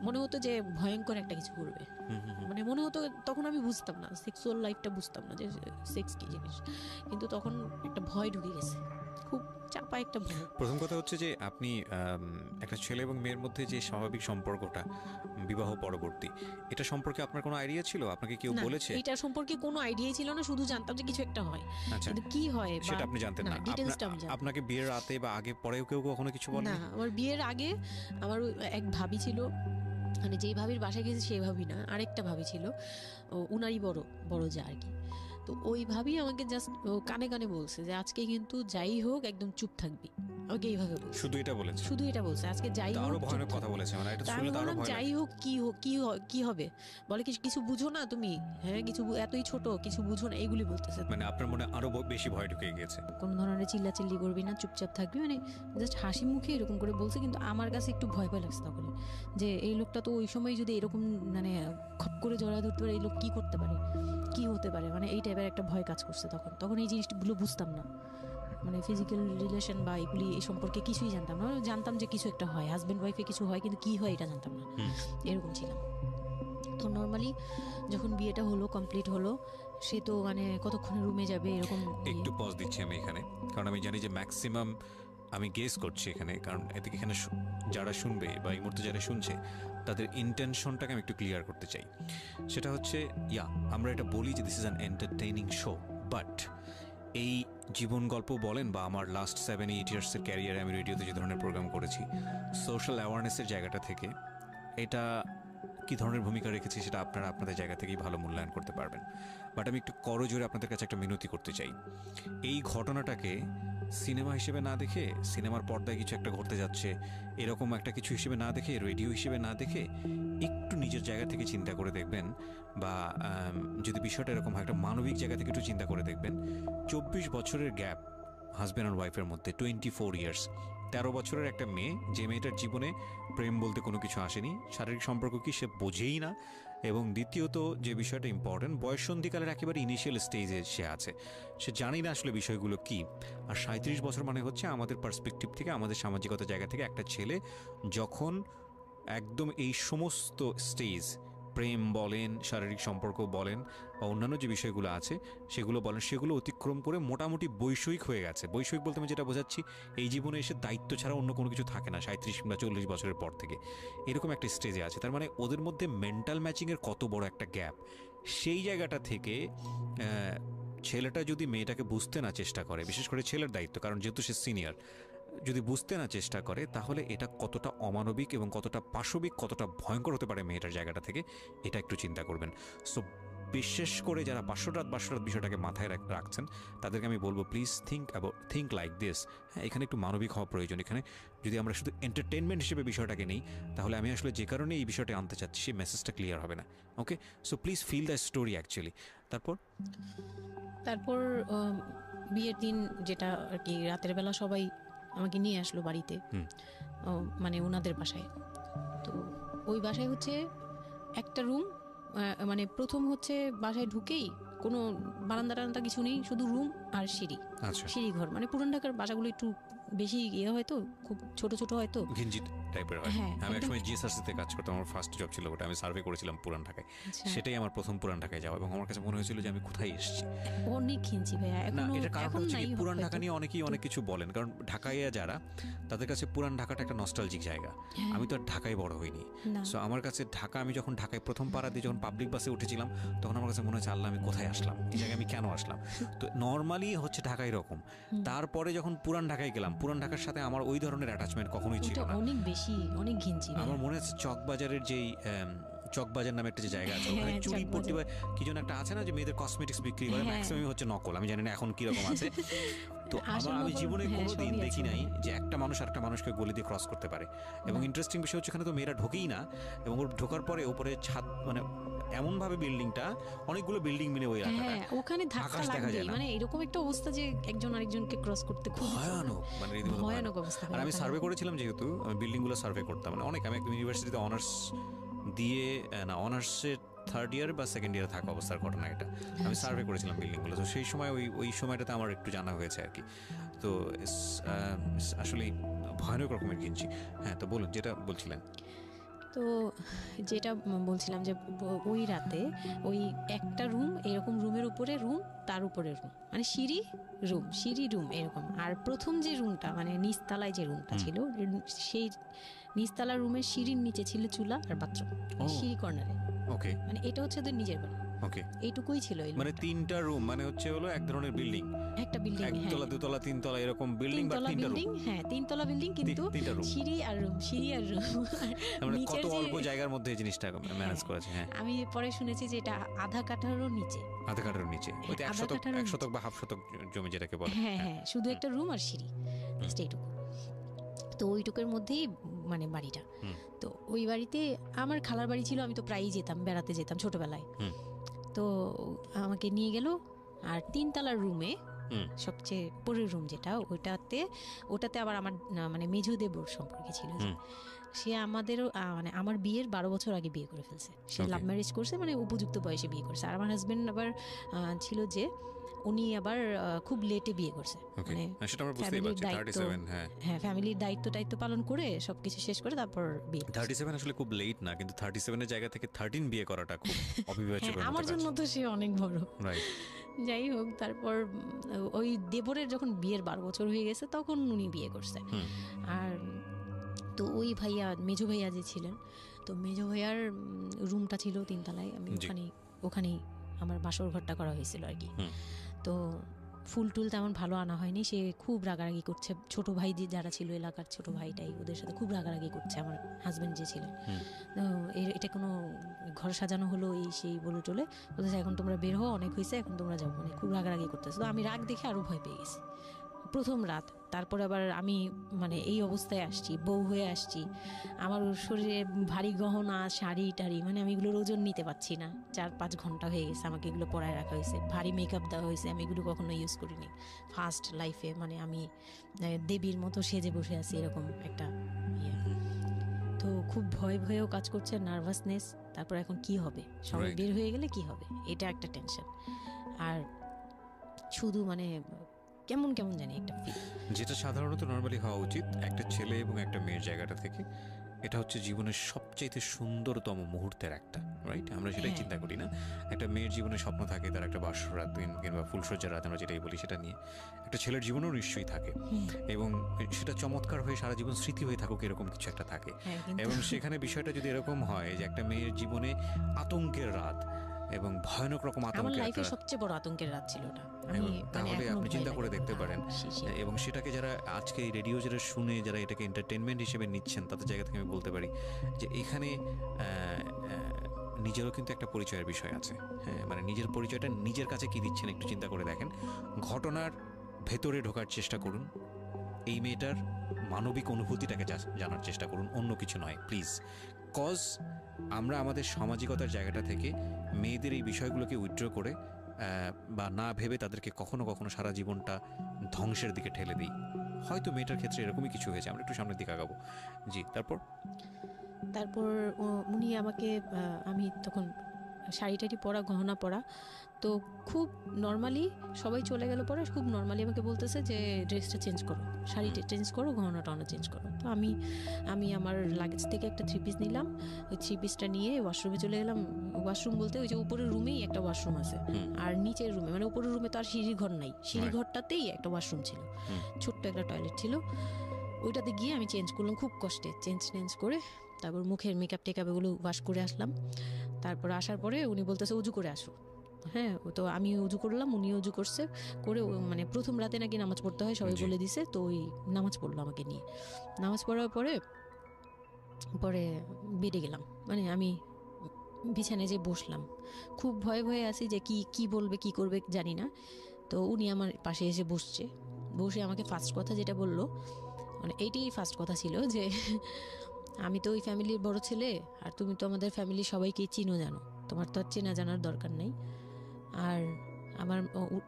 মনে হতো যে ভয়ঙ্কর একটা কিছু করবে। মানে মনে হতো, তখন আমি বুঝতাম না, সেক্সুয়াল লাইফটা বুঝতাম না যে সেক্স কি জিনিস, কিন্তু তখন একটা ভয় ঢুকে গেছে, খুব চাপা একটা ভয়। প্রথম কথা হচ্ছে যে আপনি একটা ছেলে এবং মেয়ের মধ্যে যে স্বাভাবিক সম্পর্কটা বিবাহ পরবর্তী, এটা সম্পর্কে আপনার কোনো আইডিয়া ছিল? আপনাকে কেউ বলেছে? এটা সম্পর্কে কোনো আইডিয়াই ছিল না, শুধু জানতাম যে কিছু একটা হয়, কিন্তু কি হয় সেটা আপনি জানতেন না। আপনাকে বিয়ের রাতে বা আগে পরেও কেউ কখনো কিছু বলে না? আমার বিয়ের আগে আমার এক ভাবি ছিল, মানে যেই ভাবির বাসায় গেছি সেই ভাবি না, আরেকটা ভাবি ছিল, উনারই বড় যা আর কি। তো ওই ভাবি আমাকে জাস্ট কানে কানে বলছে যে আজকে কিন্তু যাই হোক একদম চুপ থাকবি, আমাকে এইভাবে বলছে। শুধু এটা বলছে, আজকে যাই হোক ভয়ানক কথা বলেছে, মানে এটা শুনলে তো আরো ভয় লাগে। যাই হোক কি হবে, বলে কিছু বুঝো না তুমি, হ্যাঁ কিছু এতই ছোট, কিছু বুঝো না, এইগুলি বলতেছে। মানে আপনার মনে আরো বেশি ভয় ঢুকে গিয়েছে। কোন ধরনের চিল্লাচিল্লি করবি না, চুপচাপ থাকবি, মানে জাস্ট হাসি মুখে এরকম করে বলছে। কিন্তু আমার কাছে একটু ভয় লাগছে তখন, যে এই লোকটা তো ওই সময় যদি এরকম মানে খপ করে জড়া ধরতে পারে, এই লোক কি করতে পারে, কি হতে পারে, মানে এই টাইপের একটা ভয় কাজ করছে তখন এই জিনিসগুলো বুঝতাম না, মানে ফিজিক্যাল রিলেশন বা এগুলি এই সম্পর্কে কিছুই জানতাম না। জানতাম যে কিছু একটা হয়, হাজব্যান্ড ওয়াইফে কিছু হয়, কিন্তু কি হয় এটা জানতাম না, এরকম ছিলাম। তো নর্মালি যখন বিয়েটা হলো, কমপ্লিট হলো, সে তো মানে কতক্ষণে রুমে যাবে এরকম। একটু পজ দিচ্ছি আমি এখানে, কারণ আমি জানি যে ম্যাক্সিমাম আমি গেস করছি এখানে, কারণ এদিকে এখানে যারা শুনবে বা এই মুহূর্তে যারা শুনছে তাদের ইন্টেনশনটাকে আমি একটু ক্লিয়ার করতে চাই। সেটা হচ্ছে আমরা এটা বলি যে this is an entertaining show, but এই জীবন গল্প বলেন বা আমার লাস্ট 7-8 ইয়ার্সের ক্যারিয়ারে আমি রেডিওতে যে ধরনের প্রোগ্রাম করেছি, সোশ্যাল অ্যাওয়ারনেসের জায়গাটা থেকে এটা কী ধরনের ভূমিকা রেখেছি সেটা আপনারা আপনাদের জায়গা থেকেই ভালো মূল্যায়ন করতে পারবেন। বাট আমি একটু করজোরে আপনাদের কাছে একটা মিনতি করতে চাই, এই ঘটনাটাকে সিনেমা হিসেবে না দেখে, সিনেমার পর্দায় কিছু একটা ঘটতে যাচ্ছে এরকম একটা কিছু হিসেবে না দেখে, রেডিও হিসেবে না দেখে, একটু নিজের জায়গা থেকে চিন্তা করে দেখবেন, বা যদি বিষয়টা এরকম হয় একটা মানবিক জায়গা থেকে একটু চিন্তা করে দেখবেন। 24 বছরের গ্যাপ হাজব্যান্ড অ্যান্ড ওয়াইফের মধ্যে, 24 ইয়ার্স, 13 বছরের একটা মেয়ে, যে মেয়েটার জীবনে প্রেম বলতে কোনো কিছু আসেনি, শারীরিক সম্পর্ক কি সে বোঝেই না, এবং দ্বিতীয়ত যে বিষয়টা ইম্পর্টেন্ট, বয়ঃসন্ধিকালের একেবারে ইনিশিয়াল স্টেজে সে আছে, সে জানি না আসলে বিষয়গুলো কি। আর 37 বছর মানে হচ্ছে আমাদের পার্সপেক্টিভ থেকে, আমাদের সামাজিকতার জায়গা থেকে, একটা ছেলে যখন একদম এই সমস্ত স্টেজ, প্রেম বলেন, শারীরিক সম্পর্ক বলেন, বা অন্যান্য যে বিষয়গুলো আছে সেগুলো বলেন, সেগুলো অতিক্রম করে মোটামুটি বৈষয়িক হয়ে গেছে। বৈষয়িক বলতে আমি যেটা বোঝাচ্ছি, এই জীবনে এসে দায়িত্ব ছাড়া অন্য কোনো কিছু থাকে না 37 কিংবা 40 বছরের পর থেকে, এরকম একটা স্টেজে আছে। তার মানে ওদের মধ্যে মেন্টাল ম্যাচিংয়ের কত বড় একটা গ্যাপ। সেই জায়গাটা থেকে ছেলেটা যদি মেয়েটাকে বুঝতে না চেষ্টা করে, বিশেষ করে ছেলের দায়িত্ব, কারণ যেহেতু সে সিনিয়র, যদি বুঝতে না চেষ্টা করে, তাহলে এটা কতটা অমানবিক এবং কতটা পাশবিক, কতটা ভয়ঙ্কর হতে পারে মেয়েটার জায়গাটা থেকে, এটা একটু চিন্তা করবেন। সো বিশেষ করে যারা বাসরাত বিষয়টাকে মাথায় রাখছেন, তাদেরকে আমি বলবো প্লিজ থিঙ্ক লাইক দিস। হ্যাঁ, এখানে একটু মানবিক হওয়া প্রয়োজন। এখানে যদি আমরা শুধু এন্টারটেনমেন্ট হিসেবে বিষয়টাকে নেই, তাহলে আমি আসলে যে কারণে এই বিষয়টা আনতে চাচ্ছি সেই মেসেজটা ক্লিয়ার হবে না। Okay, so please feel the story actually. তারপর বিয়ের দিন যেটা আর কি, রাতের বেলা সবাই আমাকে নিয়ে আসলো বাড়িতে, মানে ওনাদের বাসায়। তো ওই বাসায় হচ্ছে একটা রুম, মানে প্রথম হচ্ছে বাসায় ঢুকেই কোনো বারান্দা টারান্দা কিছু নেই, শুধু রুম আর সিঁড়ি, সিঁড়ি ঘর। মানে পুরান ঢাকার বাসাগুলো একটু বেশি ইয়ে হয়তো, খুব ছোট ছোট হয়তো, ঘিঞ্জি টাইপের হয়। আমি একসময় জিএসআরসিতে কাজ করতাম, আমার ফার্স্ট জব ছিল ওটা, আমি সার্ভে করেছিলাম পুরান ঢাকায়। সেটাই আমার প্রথম পুরান ঢাকায় যাওয়া, এবং আমার কাছে মনে হয়েছিল যে আমি কোথায় এসেছি। অনেক ঘিঞ্জি ভাইয়া। না, এটা কারণ হচ্ছে পুরান ঢাকা নিয়ে অনেকেই অনেক কিছু বলেন, কারণ ঢাকায় যারা, তাদের কাছে পুরান ঢাকাটা একটা নস্টালজিক জায়গা। আমি তো আর ঢাকায় বড় হইনি, সো আমার কাছে ঢাকা, আমি যখন ঢাকায় প্রথম পাড়া দিয়ে যখন পাবলিক বাসে উঠেছিলাম, তখন আমার কাছে মনে হচ্ছে আল্লাহ আমি কোথায় আসলাম, এই জায়গায় আমি কেন আসলাম। তো নর্মালি হচ্ছে ঢাকা এরকম। তারপরে যখন পুরান ঢাকায় গেলাম, পুরান ঢাকার সাথে আমার ওই ধরনের অ্যাটাচমেন্ট কখনোই ছিল না, অনেক বেশি, অনেক ঘিঞ্জি। আমার মনে আছে চকবাজারের যেই চকবাজার নামে একটা যে জায়গা আছে, ওখানে চুরি পট্টি কি যেন একটা আছে না, যে মেয়েদের কসমেটিক্স বিক্রি করে, ম্যাক্সিমাম হচ্ছে নকল, আমি জানি না এখন কিরকম আছে। তো আমি জীবনে কোনোদিন দেখি নাই যে একটা মানুষ আরেকটা মানুষকে গলি দিয়ে ক্রস করতে পারে। এবং ইন্টারেস্টিং বিষয় হচ্ছে, এখানে তো মেয়েরা ঢোকেই না, এবং ওর ঢোকার পরে ওপরে ছাদ, মানে এমন ভাবে বিল্ডিংটা, অনেকগুলো বিল্ডিং মিলে ওই এলাকাটা, ওখানে ধাক্কা লাগবে, মানে এরকম একটা অবস্থা যে একজন আরেকজনকে ক্রস করতে খুব ভয়ানক, মানে রীতিমতো ভয়ানক অবস্থা। আর আমি সার্ভে করেছিলাম, যেহেতু আমি বিল্ডিংগুলো সার্ভে করতাম, মানে অনেক, আমি একটা ইউনিভার্সিটিতে অনার্স দিয়ে, না অনার্সের থার্ড ইয়ার বা সেকেন্ড ইয়ারে থাকা অবস্থার ঘটনা এটা, আমি সার্ভে করেছিলাম বিল্ডিংগুলো। তো সেই সময় ওই সময়টাতে আমার একটু জানা হয়েছে আর কি। তো আসলে ভয়ানক রকমের কিনছি। হ্যাঁ, তো বলুন যেটা বলছিলেন। তো যেটা বলছিলাম যে ওই রাতে ওই একটা রুম, এরকম রুমের উপরে রুম, তার উপরে রুম, মানে সিঁড়ি রুম, সিঁড়ি রুম এরকম। আর প্রথম যে রুমটা, মানে নিচতলায় যে রুমটা ছিল, সেই নিচতলা রুমের সিঁড়ির নিচে ছিল চুলা আর বাথরুম, সিঁড়ি কর্নারে। ওকে, মানে এটা হচ্ছে ওদের নিজের বাড়ি। ওকে, এইটুকুই ছিল। মানে তিনটা রুম, মানে হচ্ছে হলো এক ধরনের বিল্ডিং, একটা বিল্ডিং, একতলা দুতলা তিনতলা এরকম বিল্ডিং, বা তিনটা রুম। হ্যাঁ, তিনতলা বিল্ডিং, কিন্তু সিঁড়ি আর রুম, সিঁড়ি আর রুম। মানে কত অল্প জায়গার মধ্যে এই জিনিসটা ম্যানেজ করেছে। হ্যাঁ, আমি পরে শুনেছি যে এটা আধা কাঠারও নিচে, আধা কাঠারও নিচে, ওইটা 1 শতক বা হাফ শতক জমি যেটাকে বলে। হ্যাঁ হ্যাঁ, শুধু একটা রুম আর সিঁড়ি, এইটুকু। তো ওইটুকুর মধ্যেই মানে বাড়িটা। তো ওই বাড়িতে আমার খালার বাড়ি ছিল, আমি তো প্রায়ই যেতাম, বেড়াতে যেতাম ছোটবেলায়। তো আমাকে নিয়ে গেল, আর তিনতলার রুমে, সবচেয়ে পরের রুম যেটা, ওটাতে আবার আমার মানে মেজো দেবর সম্পর্কে ছিল। সে আমাদেরও, মানে আমার বিয়ের 12 বছর আগে বিয়ে করে ফেলছে। সে লাভ ম্যারেজ করছে, মানে উপযুক্ত বয়সে বিয়ে করছে। আর আমার হাজবেন্ড আবার ছিল যে, উনি আবার খুব লেটে বিয়ে করছে, মানে ফ্যামিলির দায়িত্ব পালন করে সবকিছু শেষ করে তারপর বিয়ে। 37 আসলে খুব লেট না, কিন্তু 37 এর জায়গা থেকে 13 বিয়ে করাটা খুব অবিবেচ্য। আমার জন্য তো সে অনেক বড়। যাই হোক, তারপর ওই দেবরের যখন বিয়ের 12 বছর হয়ে গেছে, তখন উনি বিয়ে করছে। আর তো ওই ভাইয়া, মেজো ভাইয়া যে ছিলেন, তো মেজো ভাইয়ার রুমটা ছিল তিনতলায়। আমি ওখানেই আমার বাসর ঘরটা করা হয়েছিল আর কি। তো ফুল টুল তেমন ভালো আনা হয়নি, সে খুব রাগারাগি করছে। ছোট ভাই যারা ছিল, এলাকার ছোট ভাইটাই, ওদের সাথে খুব রাগারাগি করছে আমার হাজবেন্ড যে ছিলেন। এটা কোনো ঘর সাজানো হলো, এই সেই বলে টলে বলতেছে, এখন তোমরা বের হও, অনেক হয়েছে, এখন তোমরা যাও, মানে খুব রাগারাগি করতেছে। তো আমি রাগ দেখে আরো ভয় পেয়ে গেছি। প্রথম রাত, তারপরে আবার আমি মানে এই অবস্থায় আসছি, বউ হয়ে আসছি, আমার শরীরে ভারী গহনা, শাড়ি টাড়ি, মানে আমি এগুলোর ওজন নিতে পারছি না। 4-5 ঘন্টা হয়ে গেছে আমাকে এগুলো পরায় রাখা হয়েছে, ভারী মেকআপ দেওয়া হয়েছে, আমি এগুলো কখনো ইউজ করিনি ফার্স্ট লাইফে। মানে আমি দেবীর মতো সেজে বসে আছি, এরকম একটা ইয়ে। তো খুব ভয়েও কাজ করছে, নার্ভাসনেস। তারপর এখন কি হবে, সবাই বের হয়ে গেলে কি হবে, এটা একটা টেনশন। আর শুধু মানে কেমন জানি একটা ফিল, যেটা সাধারণত নরমালি হওয়া উচিত একটা ছেলে এবং একটা মেয়ের জায়গাটা থেকে। এটা হচ্ছে জীবনের সবচেয়ে সুন্দরতম মুহূর্তের একটা, রাইট? আমরা সেটাই চিন্তা করি না? একটা মেয়ের জীবনে স্বপ্ন থাকে তার একটা বাসর রাত কিংবা ফুলসজ্জার রাত, আমরা যেটাই বলি সেটা নিয়ে। একটা ছেলের জীবনেও নিশ্চয়ই থাকে, এবং সেটা চমৎকার হয়ে সারা জীবন স্মৃতি হয়ে থাকুক, এরকম কিছু একটা থাকে। এবং সেখানে বিষয়টা যদি এরকম হয় যে একটা মেয়ের জীবনে আতঙ্কের রাত এবং ভয়ানক রকম আতঙ্কের, লাইফের সবচেয়ে বড় আতঙ্কের রাত ছিল ওটা। তাহলে আপনি চিন্তা করে দেখতে পারেন। এবং সেটাকে যারা আজকে এই রেডিও যারা শুনে, যারা এটাকে এন্টারটেনমেন্ট হিসেবে নিচ্ছেন, তাদের জায়গা থেকে আমি বলতে পারি যে এখানে নিজেরও কিন্তু একটা পরিচয়ের বিষয় আছে। হ্যাঁ, মানে নিজের পরিচয়টা নিজের কাছে কি দিচ্ছেন একটু চিন্তা করে দেখেন। ঘটনার ভেতরে ঢোকার চেষ্টা করুন, এই মেয়েটার মানবিক অনুভূতিটাকে জানার চেষ্টা করুন, অন্য কিছু নয় প্লিজ। কজ আমরা আমাদের সামাজিকতার জায়গাটা থেকে মেয়েদের এই বিষয়গুলোকে উইথড্র করে বা না ভেবে তাদেরকে কখনো কখনো সারা জীবনটা ধ্বংসের দিকে ঠেলে দিই। হয়তো মেয়েটার ক্ষেত্রে এরকমই কিছু হয়েছে, আমরা একটু সামনের দিকে আগাবো। জি, তারপর উনি আমাকে, আমি তখন শাড়ি টাড়ি পরা, গহনা পরা। তো খুব নর্মালি সবাই চলে গেল পরে খুব নর্মালি আমাকে বলতেছে যে ড্রেসটা চেঞ্জ করো, শাড়িটা চেঞ্জ করো, গহনা টহনা চেঞ্জ করো। তো আমি আমার লাগেজ থেকে একটা 3 পিস নিলাম, ওই 3 পিসটা নিয়ে ওয়াশরুমে চলে গেলাম। ওয়াশরুম বলতে ওই যে উপরের রুমেই একটা ওয়াশরুম আছে, আর নিচের রুমে মানে উপরের রুমে তো আর সিঁড়ি ঘর নাই, সিঁড়ি ঘরটাতেই একটা ওয়াশরুম ছিল, ছোট্ট একটা টয়লেট ছিল। ওইটাতে গিয়ে আমি চেঞ্জ করলাম খুব কষ্টে, চেঞ্জ করে তারপর মুখের মেকআপ টেকআপ এগুলো ওয়াশ করে আসলাম। তারপর আসার পরে উনি বলতেছে উজু করে আসো। হ্যাঁ, তো আমি উজু করলাম, উনি উজু করছে করে, মানে প্রথম রাতে নাকি নামাজ পড়তে হয় সবাই বলে দিছে, তো ওই নামাজ পড়লো আমাকে নিয়ে। নামাজ পড়ার পরে বেডে গেলাম, মানে আমি বিছানায় যে বসলাম, খুব ভয়ে ভয়ে আছি যে কি বলবে কি করবে জানি না। তো উনি আমার পাশে এসে বসে আমাকে ফার্স্ট কথা যেটা বললো, মানে এইটাই ফার্স্ট কথা ছিল যে আমি তো ওই ফ্যামিলির বড় ছেলে, আর তুমি তো আমাদের ফ্যামিলির সবাইকে চিনো জানো, তোমার তো আর চেনা জানার দরকার নেই। আর আমার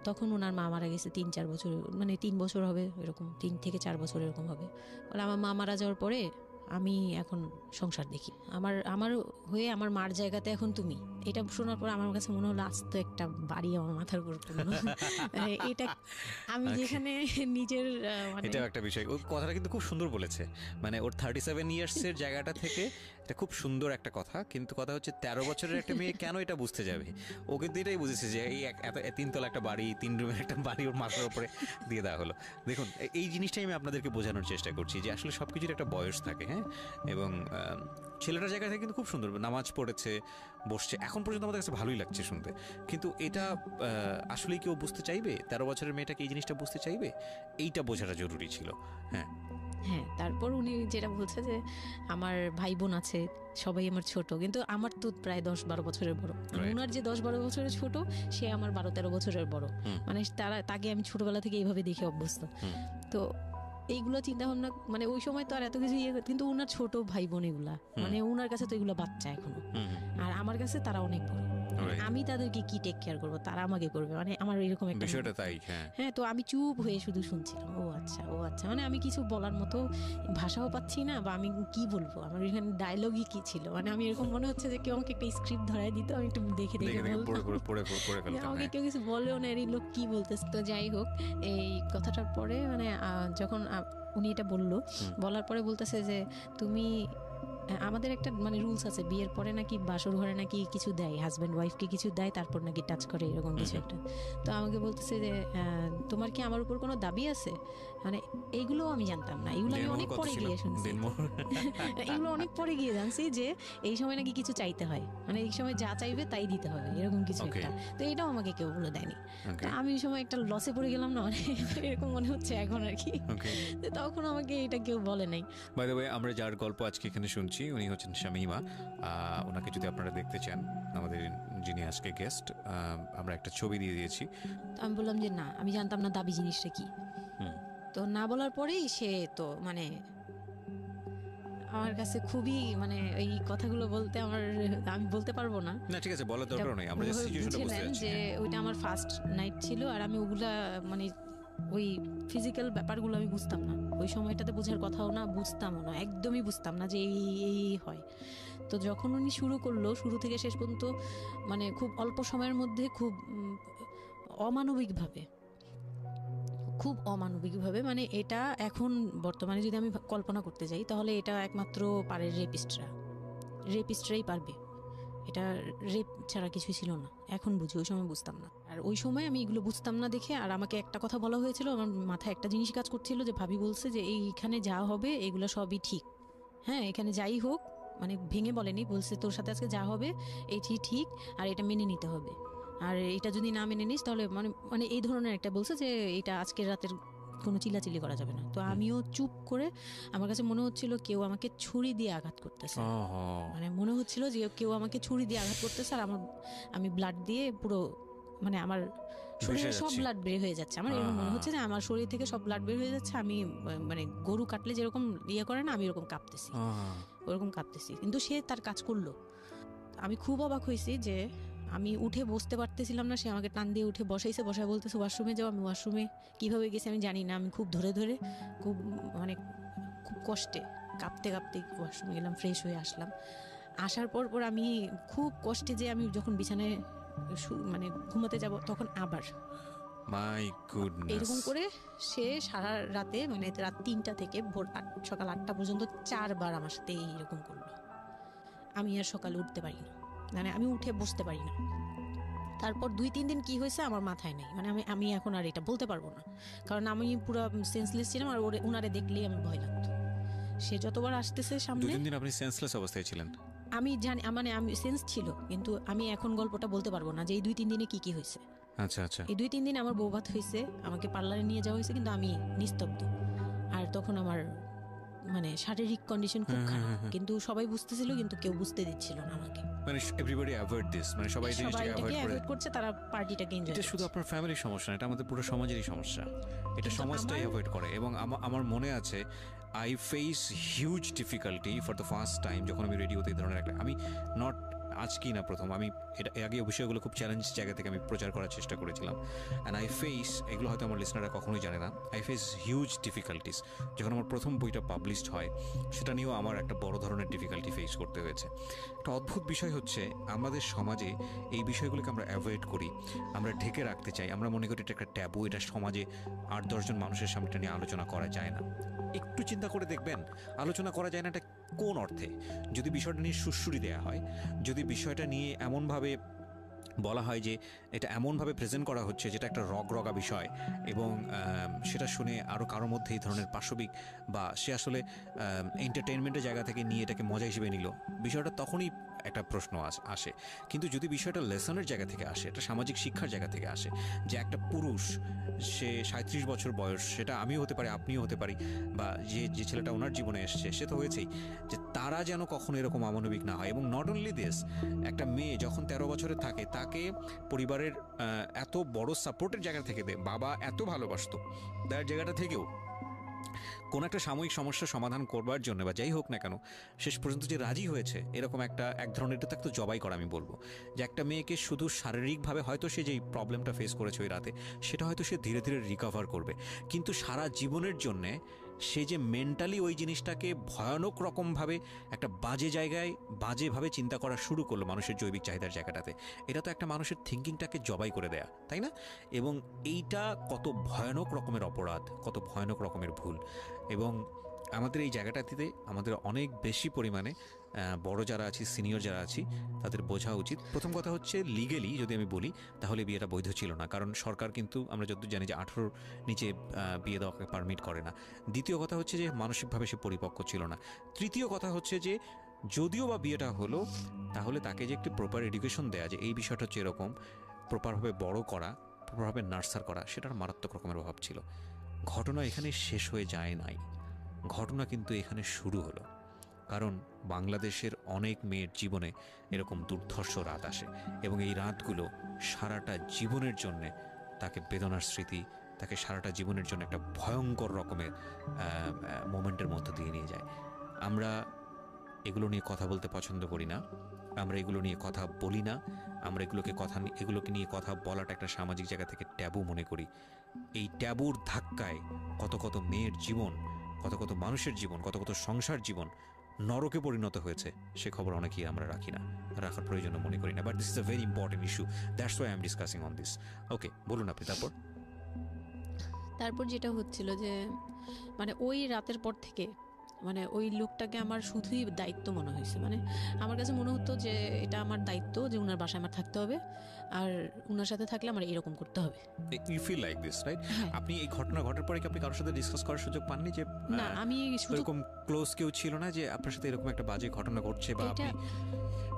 তখন ওনার মা মারা গেছে 3-4 বছর, মানে 3 বছর হবে এরকম, 3 থেকে 4 বছর এরকম হবে। বলে আমার মা মারা যাওয়ার পরে আমি এখন সংসার দেখি, আমার হয়ে আমার মার জায়গাতে এখন তুমি। এটা শোনার পর আমার কাছে মনে হলো আস্ত একটা বাড়ি আমার মাথার উপর পড়লো। এটা আমি যেখানে নিজের এটাও একটা বিষয়। ওই কথাটা কিন্তু খুব সুন্দর বলেছে, মানে ওর 37 ইয়ার্সের জায়গাটা থেকে এটা খুব সুন্দর একটা কথা। কিন্তু কথা হচ্ছে 13 বছরের একটা মেয়ে কেন এটা বুঝতে যাবে? ও কিন্তু এটাই বুঝেছে যে এই এত 3 তলা একটা বাড়ি, 3 রুমের একটা বাড়ি ওর মাথার উপরে দিয়ে দেওয়া হলো। দেখুন, এই জিনিসটাই আমি আপনাদেরকে বোঝানোর চেষ্টা করছি যে আসলে সবকিছুর একটা বয়স থাকে। হ্যাঁ, এবং ছেলেটার জায়গা থেকে কিন্তু খুব সুন্দর নামাজ পড়েছে, বসছে, এখন পর্যন্ত আমাদের কাছে ভালোই লাগছে শুনতে। কিন্তু এটা আসলেই কেউ বুঝতে চাইবে? 13 বছরের মেয়েটাকে এই জিনিসটা বুঝতে চাইবে? এইটা বোঝাটা জরুরি ছিল। হ্যাঁ, তারপর উনি যেটা বলছে যে আমার ভাই বোন আছে, সবাই আমার ছোট, কিন্তু আমার তো প্রায় 10-12 বছরের বড়। ওনার যে 10-12 বছরের ছোট, সে আমার 12-13 বছরের বড়। মানে তাকে আমি ছোটবেলা থেকে এইভাবে দেখে অভ্যস্ত। তো এইগুলো চিন্তা ভাবনা, মানে ওই সময় তো আর এত কিছু কিন্তু ওনার ছোট ভাই বোন এগুলা, মানে ওনার কাছে তো এগুলো বাচ্চা এখনো, আর আমার কাছে তারা অনেক বড়। আমি তাদেরকে কি টেক কেয়ার করবো, তারা আমাকে করবে, মানে আমার এরকম একটা বিষয়টা তাই। হ্যাঁ, তো আমি চুপ হয়ে শুধু শুনছিলাম, ও আচ্ছা, মানে আমি কিছু বলার মতো ভাষাও পাচ্ছি না, বা আমি কি বলবো, আমার এখানে ডায়লগই কি ছিল, মানে আমি এরকম মনে হচ্ছে যে কেউ আমাকে একটা স্ক্রিপ্ট ধরাই দিত, আমি একটু দেখে আমাকে কেউ কিছু বলেও না, এই লোক কি বলতেছে। তো যাই হোক, এই কথাটার পরে মানে যখন উনি এটা বলার পরে বলতেছে যে তুমি, আমাদের একটা মানে রুলস আছে, বিয়ের পরে নাকি বাসর ঘরে নাকি কিছু দেয়, হাজব্যান্ড ওয়াইফকে কিছু দেয়, তারপর নাকি টাচ করে, এরকম কিছু একটা। তো আমাকে বলতেছে যে তোমার কি আমার উপর কোনো দাবি আছে, মানে এইগুলো আমি জানতাম না, এগুলো আমি অনেক পরে গিয়ে শুনছি। এগুলো অনেক পরে গিয়ে জানছি যে এই সময় নাকি কিছু চাইতে হয়, মানে এই সময় যা চাইবে তাই দিতে হবে, এরকম কিছু একটা। তো এটাও আমাকে কেউ বলে দেয়নি। তো আমি ওই সময় একটা লসে পড়ে গেলাম না, মানে এরকম মনে হচ্ছে এখন আর কি। তখন আমাকে এটা কেউ বলে নাই। বাই দ্য ওয়ে, আমরা যার গল্প আজকে এখানে শুনছি উনি হচ্ছেন শামীমা। ওনাকে যদি আপনারা দেখতে চান, আমাদের যিনি আজকে গেস্ট, আমরা একটা ছবি দিয়ে দিয়েছি। আমি বললাম যে না, আমি জানতাম না দাবি জিনিসটা কি। তো না বলার পরেই সে তো মানে আমার কাছে খুবই, মানে এই কথাগুলো বলতে আমি বলতে পারবো না। ঠিক আছে, বলার দরকার নেই, আমরা জাস্ট সিচুয়েশনটা বুঝতে যাচ্ছি যে ওইটা আমার ফার্স্ট নাইট ছিল, আর আমি ওগুলা মানে ওই ফিজিক্যাল ব্যাপারগুলো আমি বুঝতাম না, ওই সময়টাতে বোঝার কথাও না, বুঝতামও না, একদমই বুঝতাম না যে এই হয়। তো যখন উনি শুরু করলো, শুরু থেকে শেষ পর্যন্ত মানে খুব অল্প সময়ের মধ্যে খুব অমানবিকভাবে, মানে এটা এখন বর্তমানে যদি আমি কল্পনা করতে যাই, তাহলে এটা একমাত্র পারে রেপিস্টরাই পারবে, এটা রেপ ছাড়া কিছুই ছিল না। এখন বুঝি, ওই সময় বুঝতাম না। আর ওই সময় আমি এগুলো বুঝতাম না দেখে, আর আমাকে একটা কথা বলা হয়েছিল, আমার মাথায় একটা জিনিস কাজ করছিল যে ভাবি বলছে যে এইখানে যা হবে এগুলো সবই ঠিক। হ্যাঁ, এখানে যাই হোক, মানে ভেঙে বলেনি, বলছে তোর সাথে আজকে যা হবে এইটি ঠিক, আর এটা মেনে নিতে হবে, আর এটা যদি না মেনে নিস তাহলে মানে এই ধরনের একটা বলছে যে এটা আজকের রাতের কোনো চিল্লাচিল্লি করা যাবে না। তো আমিও চুপ করে, আমার কাছে মনে হচ্ছিল কেউ আমাকে ছুরি দিয়ে আঘাত করতেছে, মানে মনে হচ্ছিল যে কেউ আমাকে ছুরি দিয়ে আঘাত করতেছে, আর আমি ব্লাড দিয়ে পুরো, মানে আমার শরীরে সব ব্লাড বের হয়ে যাচ্ছে, আমার এরকম মনে হচ্ছে যে আমার শরীর থেকে সব ব্লাড বের হয়ে যাচ্ছে, আমি মানে গরু কাটলে যেরকম করে না, আমি এরকম কাঁপতেছি, ওরকম কাঁপতেছি। কিন্তু সে তার কাজ করলো। আমি খুব অবাক হয়েছি যে আমি উঠে বসতে পারতেছিলাম না, সে আমাকে টান দিয়ে উঠে বসায় বলতেছে ওয়াশরুমে যাও। আমি ওয়াশরুমে কিভাবে গেছি আমি জানি না, আমি খুব ধরে খুব মানে খুব কষ্টে কাঁপতে ওয়াশরুমে গেলাম, ফ্রেশ হয়ে আসলাম, আসার পর আমি খুব কষ্টে যে আমি যখন বিছানায় মানে ঘুমাতে যাব তখন আবার মাই গুডনেস, এরকম করে সে সারা রাতে মানে রাত 3টা থেকে ভোর সকাল 8টা পর্যন্ত 4বার আমার সাথে এইরকম করলো। আমি আর সকালে উঠতে পারি না, মানে আমি উঠে বসতে পারি না। তারপর 2-3 দিন কি হয়েছে আমার মাথায় নেই, মানে আমি এখন আর এটা বলতে পারবো না, কারণ আমি পুরো সেন্সলেস ছিলাম আর ওনারে দেখলেই আমি ভয় লাগতো। সে যতবার আসতেছে সামনে। 2-3 দিন আপনি সেন্সলেস অবস্থায় ছিলেন? আমি জানি, মানে আমি সেন্স ছিল, কিন্তু আমি এখন গল্পটা বলতে পারবো না যে এই 2-3 দিনে কি হয়েছে। আচ্ছা আচ্ছা। এই 2-3 দিন আমার বউভাত হয়েছে, আমাকে পার্লারে নিয়ে যাওয়া হয়েছে, কিন্তু আমি নিস্তব্ধ। আর তখন আমার মানে শারীরিক কন্ডিশন খুব খারাপ, কিন্তু সবাই বুঝতেছিল, কিন্তু কেউ বুঝতে দিচ্ছিল না আমাকে। মানে এভরিবডি অ্যাভয়েড দিস, মানে সবাই জিনিসটাকে অ্যাভয়েড করছে, তারা পার্টিটাকে এনজয় করছে। এটা শুধু আপনার ফ্যামিলির সমস্যা না, এটা আমাদের পুরো সমাজেরই সমস্যা। এটা সমাজটাই অ্যাভয়েড করে। এবং আমার মনে আছে I face huge difficulty for the first time যখন আমি রেডিওতে এই ধরনের একটা, আমি নট আজকেই না প্রথম, আমি এটা আগে বিষয়গুলো খুব চ্যালেঞ্জ জায়গা থেকে আমি প্রচার করার চেষ্টা করেছিলাম। অ্যান্ড আই ফেস, এগুলো হয়তো আমার লিসনাররা কখনোই জানে না, আই ফেস হিউজ ডিফিকাল্টিস। যখন আমার প্রথম বইটা পাবলিশড হয় সেটা নিয়েও আমার একটা বড় ধরনের ডিফিকাল্টি ফেস করতে হয়েছে। একটা অদ্ভুত বিষয় হচ্ছে আমাদের সমাজে এই বিষয়গুলোকে আমরা অ্যাভয়েড করি, আমরা ঢেকে রাখতে চাই, আমরা মনে করি এটা একটা ট্যাবু, এটা সমাজে 8-10 জন মানুষের সামনে এটা নিয়ে আলোচনা করা যায় না। একটু চিন্তা করে দেখবেন আলোচনা করা যায় না এটা কোন অর্থে? যদি বিষয়টা নিয়ে সুড়সুড়ি দেওয়া হয়, যদি বিষয়টা নিয়ে এমনভাবে বলা হয় যে এটা এমনভাবে প্রেজেন্ট করা হচ্ছে যেটা একটা রগা বিষয়, এবং সেটা শুনে আরও কারোর মধ্যে এই ধরনের পাশবিক বা সে আসলে এন্টারটেনমেন্টের জায়গা থেকে নিয়ে এটাকে মজা হিসেবে নিল, বিষয়টা তখনই একটা প্রশ্ন আসে। কিন্তু যদি বিষয়টা লেসনের জায়গা থেকে আসে, একটা সামাজিক শিক্ষার জায়গা থেকে আসে, যে একটা পুরুষ সে 37 বছর বয়স, সেটা আমিও হতে পারি, আপনিও হতে পারি, বা যে ছেলেটা ওনার জীবনে এসছে সে তো হয়েছেই, যে তারা যেন কখনো এরকম অমানবিক না হয়। এবং নট অনলি দিস, একটা মেয়ে যখন 13 বছরে থাকে তাকে পরিবারের এত বড় সাপোর্টের জায়গা থেকে দেয়, বাবা এত ভালোবাসতো, তার জায়গাটা থেকেও কোনো একটা সাময়িক সমস্যার সমাধান করবার জন্য বা যাই হোক না কেন শেষ পর্যন্ত যে রাজি হয়েছে, এরকম এক ধরনের এটা তো জবাই করা আমি বলবো, যে একটা মেয়েকে শুধু শারীরিকভাবে হয়তো সে যেই প্রবলেমটা ফেস করেছে ওই রাতে সেটা হয়তো সে ধীরে ধীরে রিকভার করবে, কিন্তু সারা জীবনের জন্যে সে যে মেন্টালি ওই জিনিসটাকে ভয়ানক রকমভাবে একটা বাজে জায়গায় বাজেভাবে চিন্তা করা শুরু করলো মানুষের জৈবিক চাহিদার জায়গাটাতে, এটা তো একটা মানুষের থিঙ্কিংটাকে জবাই করে দেয়া, তাই না? এবং এইটা কত ভয়ানক রকমের অপরাধ, কত ভয়ানক রকমের ভুল। এবং আমাদের এই জায়গাটাতে আমাদের অনেক বেশি পরিমাণে বড় যারা আছি, সিনিয়র যারা আছি, তাদের বোঝা উচিত। প্রথম কথা হচ্ছে লিগেলি যদি আমি বলি তাহলে বিয়েটা বৈধ ছিল না, কারণ সরকার কিন্তু আমরা যতদূর জানি যে 18 নিচে বিয়ে দেওয়াকে পারমিট করে না। দ্বিতীয় কথা হচ্ছে যে মানসিকভাবে সে পরিপক্ক ছিল না। তৃতীয় কথা হচ্ছে যে যদিও বা বিয়েটা হলো, তাহলে তাকে যে একটি প্রপার এডুকেশন দেয়া, যে এই বিষয়টা হচ্ছে এরকম, প্রপারভাবে বড় করা, প্রপারভাবে নার্সার করা, সেটার মারাত্মক রকমের অভাব ছিল। ঘটনা এখানে শেষ হয়ে যায় নাই, ঘটনা কিন্তু এখানে শুরু হলো। কারণ বাংলাদেশের অনেক মেয়ের জীবনে এরকম দুর্ধর্ষ রাত আসে, এবং এই রাতগুলো সারাটা জীবনের জন্যে তাকে বেদনার স্মৃতি, তাকে সারাটা জীবনের জন্য একটা ভয়ঙ্কর রকমের মোমেন্টের মধ্য দিয়ে নিয়ে যায়। আমরা এগুলো নিয়ে কথা বলতে পছন্দ করি না, আমরা এগুলো নিয়ে কথা বলি না, আমরা এগুলোকে নিয়ে কথা বলাটা একটা সামাজিক জায়গা থেকে ট্যাবু মনে করি। এই ট্যাবুর ধাক্কায় কত কত মেয়ের জীবন, কত কত মানুষের জীবন, কত কত সংসার জীবন নরকে পরিণত হয়েছে, সে খবর অনেকেই আমরা রাখি না, রাখার প্রয়োজন মনে করি না। But this is a very important issue, that's why I am discussing on this. Okay, বলুন আপনি। তারপর যেটা হচ্ছিল যে মানে ওই রাতের পর থেকে মানে ওই লোকটাকে আমার শুধুই দায়িত্ব মনে হয়েছে, মানে আমার কাছে মনে হতো যে এটা আমার দায়িত্ব যে ওনার বাসায় আমার থাকতে হবে, আর ওনার সাথে থাকলে আমার এরকম করতে হবে। You feel like this, right? আপনি এই ঘটনা ঘটার পরে কি আপনি কারোর সাথে ডিসকাস করার সুযোগ পাননি যে না, আমি এরকম ক্লোজ কেউ ছিল না যে আপনার সাথে এরকম একটা বাজে ঘটনা ঘটছে, বা আপনি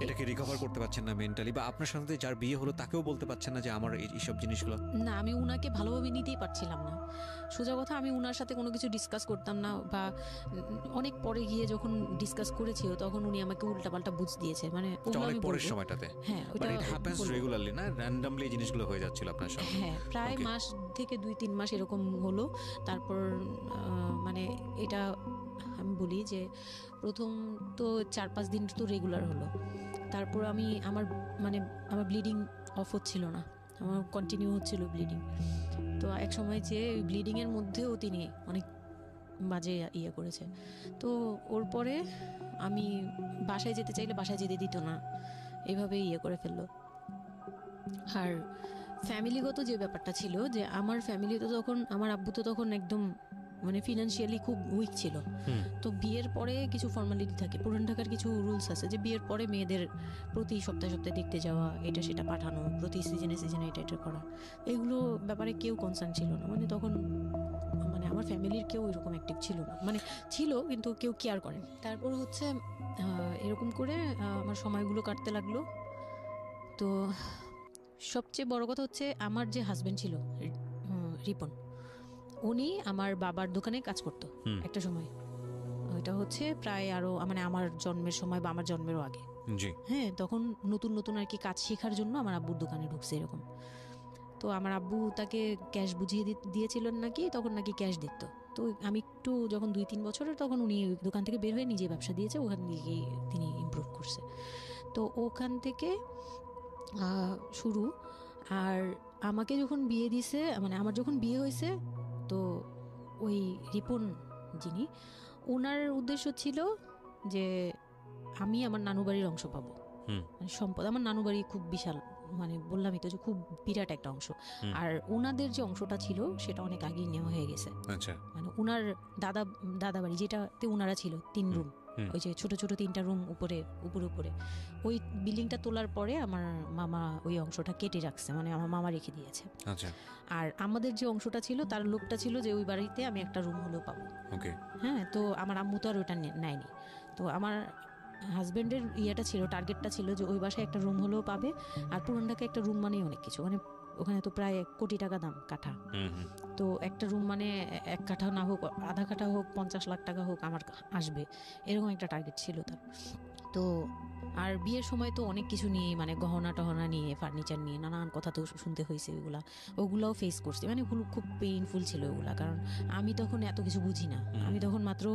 এটাকে রিকভার করতে পারছেন না মেন্টালি, বা আপনার সাথে যার বিয়ে হলো তাকেও বলতে পারছেন না যে আমার এইসব জিনিসগুলো? না, আমি উনাকে ভালোভাবে নিতেই পারছিলাম না। সোজা কথা, আমি উনার সাথে কোনো কিছু ডিসকাস করতাম না, বা অনেক পরে গিয়ে যখন ডিসকাস করেছি তখন উনি আমাকে উল্টাপাল্টা বুঝ দিয়েছে, মানে অনেক পরের সময়টাতে। হ্যাঁ, বাট ইট হ্যাপেন্স রেগুলারলি, না র্যান্ডমলি জিনিসগুলো হয়ে যাচ্ছিল আপনার সাথে? হ্যাঁ, প্রায় মাস থেকে 2-3 মাস এরকম হলো। তারপর মানে এটা আমি বলি যে প্রথম তো 4-5 দিন তো রেগুলার হলো, তারপর আমার ব্লিডিং অফ হচ্ছিল না, আমার কন্টিনিউ হচ্ছিল ব্লিডিং। তো এক সময় যে ওই ব্লিডিংয়ের মধ্যেও তিনি অনেক বাজে ইয়ে করেছে। তো ওর পরে আমি বাসায় যেতে চাইলে বাসায় যেতে দিত না, এভাবেই ইয়ে করে ফেললো। আর ফ্যামিলিগত যে ব্যাপারটা ছিল, যে আমার ফ্যামিলি তো তখন, আমার আব্বু তো তখন একদম মানে ফিনান্সিয়ালি খুব উইক ছিল। তো বিয়ের পরে কিছু ফর্মালিটি থাকে, পুরান ঢাকার কিছু রুলস আছে যে বিয়ের পরে মেয়েদের প্রতি সপ্তাহে সপ্তাহে দেখতে যাওয়া, এটা সেটা পাঠানো, প্রতি সিজনে সিজনে এটা এটা করা, এগুলো ব্যাপারে কেউ কনসার্ন ছিল না। মানে তখন মানে আমার ফ্যামিলির কেউ এরকম অ্যাক্টিভ ছিল না, মানে ছিল কিন্তু কেউ কেয়ার করেন। তারপর হচ্ছে এরকম করে আমার সময়গুলো কাটতে লাগলো। তো সবচেয়ে বড় কথা হচ্ছে আমার যে হাজবেন্ড ছিল রিপন, উনি আমার বাবার দোকানে কাজ করতো একটা সময়। ওইটা হচ্ছে প্রায় আরো মানে আমার জন্মের সময় বা আমার জন্মেরও আগে। হ্যাঁ, তখন নতুন নতুন আর কি কাজ শেখার জন্য আমার আব্বুর দোকানে ঢুকছে এরকম। তো আমার আব্বু তাকে ক্যাশ বুঝিয়ে দিয়েছিলেন নাকি, তখন নাকি ক্যাশ দিত। তো আমি একটু যখন 2-3 বছরের, তখন উনি দোকান থেকে বের হয়ে নিজে ব্যবসা দিয়েছে, ওখান থেকে তিনি ইমপ্রুভ করছে। তো ওখান থেকে শুরু। আর আমাকে যখন বিয়ে দিছে, মানে আমার যখন বিয়ে হয়েছে, তো ওই রিপন যিনি, ওনার উদ্দেশ্য ছিল যে আমি আমার নানু বাড়ির অংশ পাবো, মানে সম্পদ। আমার নানু বাড়ি খুব বিশাল, মানে বললামই তো যে খুব বিরাট একটা অংশ। আর ওনাদের যে অংশটা ছিল সেটা অনেক আগেই নেওয়া হয়ে গেছে। মানে ওনার দাদা বাড়ি যেটাতে ওনারা ছিল 3 রুম, ওই যে ছোট ছোট 3টা রুম উপরে, ওই বিল্ডিংটা তোলার পরে আমার মামা ওই অংশটা কেটে রাখছে, মানে আমার মামা রেখে দিয়েছে। আর আমাদের যে অংশটা ছিল তার লোকটা ছিল যে ওই বাড়িতে আমি একটা রুম হলেও পাবো। হ্যাঁ, তো আমার আম্মু তো আর ওটা নেয়নি। তো আমার হাজব্যান্ডের ইয়েটা ছিল, টার্গেটটা ছিল যে ওই বাসায় একটা রুম হলেও পাবে। আর পুরান ঢাকায় একটা রুম মানেই অনেক কিছু, মানে ওখানে তো প্রায় 1 কোটি টাকা দাম কাঠা। তো একটা রুম মানে 1 কাঠা না হোক, আধা কাঠা হোক, 50 লাখ টাকা হোক আমার আসবে, এরকম একটা টার্গেট ছিল তার। তো আর বিয়ের সময় তো অনেক কিছু নিয়ে, মানে গহনা টহনা নিয়ে, ফার্নিচার নিয়ে নানান কথা তো শুনতে হয়েছে, ওগুলাও ফেস করছি। মানে খুব পেইনফুল ছিল ওগুলা, কারণ আমি তখন এত কিছু বুঝি না। আমি তখন মাত্র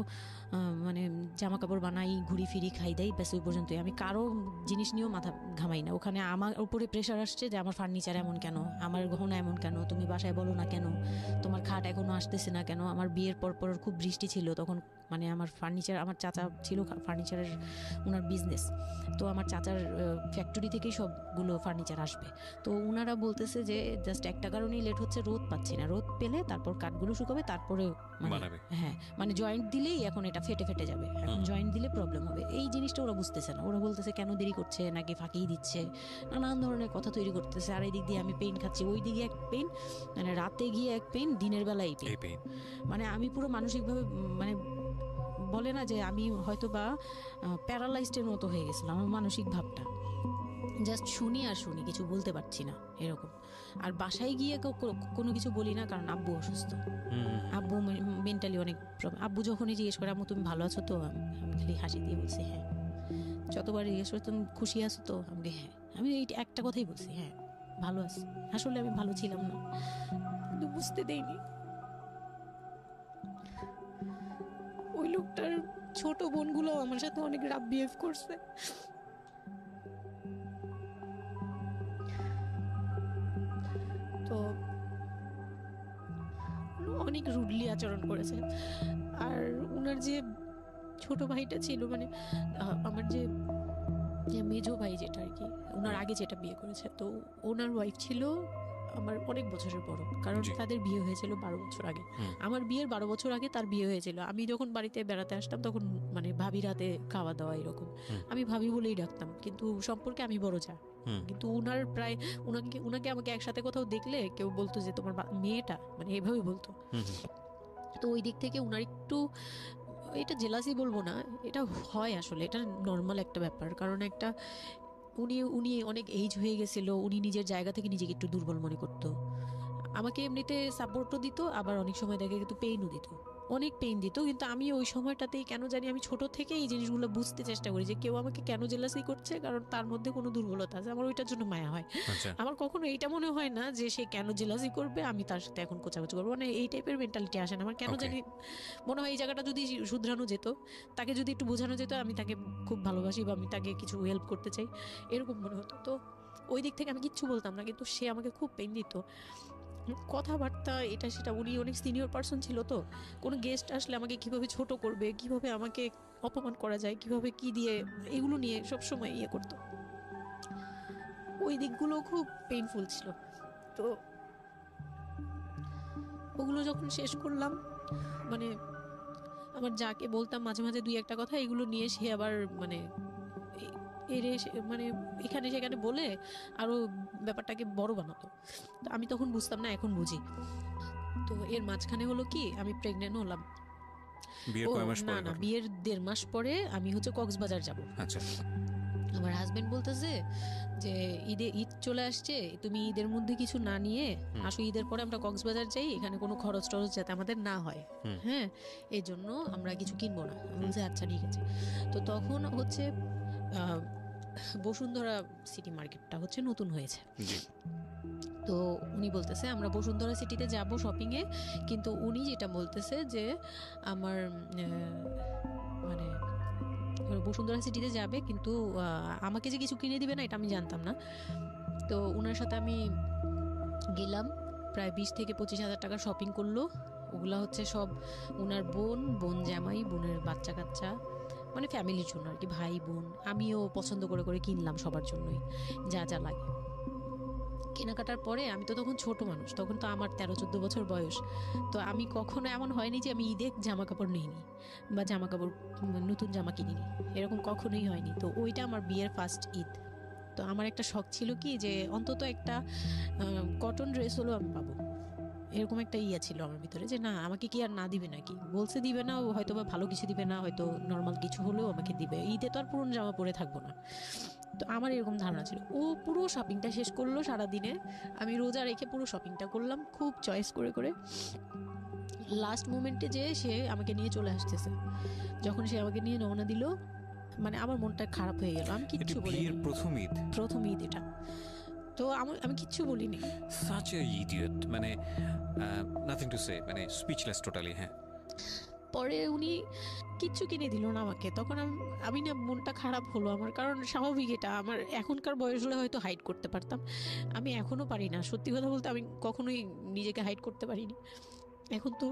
মানে জামা কাপড় বানাই, ঘুরি ফিরি, খাই দেই, ব্যাস ওই পর্যন্তই। আমি কারো জিনিস নিয়েও মাথা ঘামাই না। ওখানে আমার উপরে প্রেশার আসছে যে আমার ফার্নিচার এমন কেন, আমার গহনা এমন কেন, তুমি বাসায় বলো না কেন, তোমার খাট এখনো আসতেছে না কেন। আমার বিয়ের পর খুব বৃষ্টি ছিল তখন, মানে আমার ফার্নিচার, আমার চাচা ছিল ফার্নিচারের, ওনার বিজনেস। তো আমার চাচার ফ্যাক্টরি থেকেই সবগুলো ফার্নিচার আসবে। তো ওনারা বলতেছে যে জাস্ট একটা কারণেই লেট হচ্ছে, রোদ পাচ্ছি না, রোদ পেলে তারপর কাঠগুলো শুকাবে, তারপরে হ্যাঁ মানে জয়েন্ট দিলেই এখন এটা ফেটে যাবে, এখন জয়েন্ট দিলে প্রবলেম হবে। এই জিনিসটা ওরা বুঝতেছে না। ওরা বলতেছে কেন দেরি করছে, নাকি ফাঁকিই দিচ্ছে, নানান ধরনের কথা তৈরি করতেছে। আর এই দিক দিয়ে আমি পেইন খাচ্ছি, ওই দিকে এক পেইন, মানে রাতে গিয়ে এক পেইন, দিনের বেলায় পেইন। মানে আমি পুরো মানসিকভাবে, মানে বলে না যে আমি হয়তো বা প্যারালাইজডের মতো হয়ে গেছিলাম, আমার মানসিক ভাবটা। জাস্ট শুনি আর শুনি, কিছু বলতে পারছি না এরকম। আর বাসায় গিয়ে কোনো কিছু বলি না, কারণ আব্বু অসুস্থ। আব্বু মেন্টালি অনেক প্রবলেম। আব্বু যখনই জিজ্ঞেস করে আম্মু তুমি ভালো আছো তো, আমি খালি হাসি দিয়ে বলছি হ্যাঁ। যতবার জিজ্ঞেস করে তুমি খুশি আছো তো, আমি হ্যাঁ। আমি এই একটা কথাই বলছি, হ্যাঁ ভালো আছি। আসলে আমি ভালো ছিলাম না, কিন্তু বুঝতে দেইনি। ওই লোকটার ছোট বোনগুলো আমার সাথে অনেক রাফ বিহেভ করছে। তো অনেক রুডলি আচরণ করেছে। আর ওনার যে ছোট ভাইটা ছিল, মানে আমার যে মেজো ভাই যেটা আর কি, ওনার আগে যেটা বিয়ে করেছে, তো ওনার ওয়াইফ ছিল আমার অনেক বছরের বড়, কারণ তাদের বিয়ে হয়েছিল 12 বছর আগে। আমার বিয়ের 12 বছর আগে তার বিয়ে হয়েছিল। আমি যখন বাড়িতে বেড়াতে আসতাম তখন মানে ভাবি রাতে খাওয়া দাওয়া এরকম, আমি ভাবি বলেই ডাকতাম, কিন্তু সম্পর্কে আমি বড় যা। কিন্তু উনার প্রায় উনাকে আমাকে একসাথে কোথাও দেখলে কেউ বলতো যে তোমার মেয়েটা, মানে এভাবে বলতো। তো ওই দিক থেকে উনার একটু, এটা জেলাসি বলবো না, এটা হয় আসলে, এটা নর্মাল একটা ব্যাপার। কারণ একটা উনি অনেক এইজ হয়ে গেছিল, উনি নিজের জায়গা থেকে নিজেকে একটু দুর্বল মনে করতো। আমাকে এমনিতে সাপোর্টও দিত, আবার অনেক সময় দেখে কিন্তু পেইনও দিত, অনেক পেইন দিত। কিন্তু আমি ওই সময়টাতেই কেন জানি, আমি ছোট থেকে এই জিনিসগুলো বুঝতে চেষ্টা করি যে কেউ আমাকে কেন জেলাসি করছে, কারণ তার মধ্যে কোনো দুর্বলতা আছে, আমার ওইটার জন্য মায়া হয়। আমার কখনো এইটা মনে হয় না যে সে কেন জেলাসি করবে, আমি তার সাথে এখন কোচাকুচি করবো, মানে এই টাইপের মেন্টালিটি আসে না আমার। কেন জানি মনে হয় এই জায়গাটা যদি শুধরানো যেত, তাকে যদি একটু বোঝানো যেত আমি তাকে খুব ভালোবাসি বা আমি তাকে কিছু হেল্প করতে চাই, এরকম মনে হতো। তো ওই দিক থেকে আমি কিচ্ছু বলতাম না, কিন্তু সে আমাকে খুব পেইন দিত। কথাবার্তা এটা সেটা, উনি অনেক সিনিয়র পার্সন ছিল, তো কোনো গেস্ট আসলে আমাকে কিভাবে ছোট করবে, কিভাবে আমাকে অপমান করা যায়, কিভাবে কি দিয়ে, এগুলো নিয়ে সবসময় ইয়ে করতো। ওই দিকগুলো খুব পেইনফুল ছিল। তো ওগুলো যখন শেষ করলাম, মানে আমার যাকে বলতাম মাঝে মাঝে দুই একটা কথা, এগুলো নিয়ে সে আবার মানে মানে এখানে সেখানে বলে আরো ব্যাপারটাকে বড় বানাতো। তো আমি তখন বুঝতাম না, এখন বুঝি। তো এর মাঝখানে হলো কি, আমি প্রেগনেন্ট হলাম। না না, বিয়ের 1.5 মাস পরে আমি হচ্ছে কক্সবাজার যাব। আচ্ছা। আমার হাজবেন্ড বলতেছে যে ঈদ চলে আসছে, তুমি ঈদের মধ্যে কিছু না নিয়ে আসো, ঈদের পরে আমরা কক্সবাজার যাই, এখানে কোনো খরচ টরচ যাতে আমাদের না হয়, হ্যাঁ, এই জন্য আমরা কিছু কিনবো না। আমি বলছি আচ্ছা ঠিক আছে। তো তখন হচ্ছে বসুন্ধরা সিটি মার্কেটটা হচ্ছে নতুন হয়েছে। তো উনি বলতেছে আমরা বসুন্ধরা সিটিতে যাব শপিং এ, কিন্তু উনি যেটা বলতেছে যে আমার মানে বসুন্ধরা সিটিতে যাবে, কিন্তু আমাকে যে কিছু কিনে দিবে না এটা আমি জানতাম না। তো ওনার সাথে আমি গেলাম, প্রায় 20 থেকে 25 হাজার টাকা শপিং করলো। ওগুলা হচ্ছে সব ওনার বোন জামাই, বোনের বাচ্চা কাচ্চা, মানে ফ্যামিলির জন্য আর কি, ভাই বোন। আমিও পছন্দ করে করে কিনলাম সবার জন্যই যা যা লাগে। কেনাকাটার পরে আমি তো তখন ছোট মানুষ, তখন তো আমার 13-14 বছর বয়স। তো আমি কখনো এমন হয়নি যে আমি ঈদে জামা কাপড় নিইনি বা জামা কাপড় নতুন জামা কিনিনি, এরকম কখনোই হয়নি। তো ওইটা আমার বিয়ের ফার্স্ট ঈদ। তো আমার একটা শখ ছিল কি যে অন্তত একটা কটন ড্রেস হলেও আমি পাবো, এরকম একটা ইয়া ছিল আমার ভিতরে, যে না আমাকে কি আর না দিবে নাকি, বলছে দিবে না, হয়তো বা ভালো কিছু দিবে না, হয়তো নর্মাল কিছু হলেও আমাকে দিবে, ঈদে তো আর পুরনো জামা পরে থাকবো না। তো আমার এরকম ধারণা ছিল। ও পুরো শপিংটা শেষ করলো সারাদিনে, আমি রোজা রেখে পুরো শপিংটা করলাম খুব চয়েস করে করে। লাস্ট মোমেন্টে যে সে আমাকে নিয়ে চলে আসতেছে, যখন সে আমাকে নিয়ে রওনা দিল, মানে আমার মনটা খারাপ হয়ে গেল। আমি কিচ্ছু বলিনি, প্রথম ঈদ এটা, তো আমি কিচ্ছু বলিনি। such a idiot, মানে nothing to say, মানে speechless totally। হ্যাঁ, পরে উনি কিচ্ছু কিনে দিল না আমাকে, তখন আমি না মনটা খারাপ হলো আমার, কারণ স্বাভাবিক এটা, আমার এখনকার বয়স হলে হয়তো হাইড করতে পারতাম, আমি এখনো পারি না, সত্যি কথা বলতে আমি কখনোই নিজেকে হাইড করতে পারিনি, এখন তো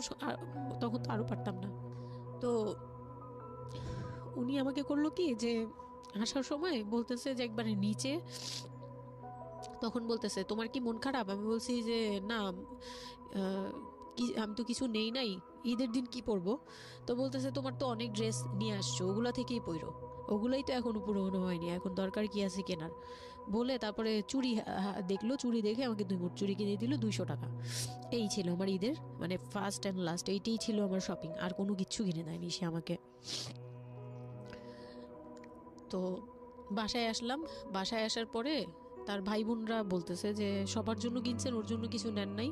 তখন তো আরো পারতাম না। তো উনি আমাকে করলো কি যে আসার সময় বলতেছে যে একবারে নিচে, তখন বলতেছে তোমার কি মন খারাপ? আমি বলছি যে না, আমি তো কিছু নেই নাই, ঈদের দিন কি পরবো? তো বলতেছে তোমার তো অনেক ড্রেস নিয়ে আসছো, ওগুলা থেকেই পরো, ওগুলাই তো এখনো পুরোনো হয়নি, এখন দরকার কি আছে কেনার? বলে তারপরে চুড়ি দেখলো, চুড়ি দেখে আমাকে 2 মুঠ চুড়ি কিনে দিল 200 টাকা। এই ছিল আমার ঈদের মানে ফার্স্ট অ্যান্ড লাস্ট, এইটাই ছিল আমার শপিং, আর কোনো কিচ্ছু কিনে দেয়নি সে আমাকে। তো বাসায় আসলাম, বাসায় আসার পরে তার ভাই বোনরা বলতেছে যে সবার জন্য কিনছেন, ওর জন্য কিছু নেন নাই।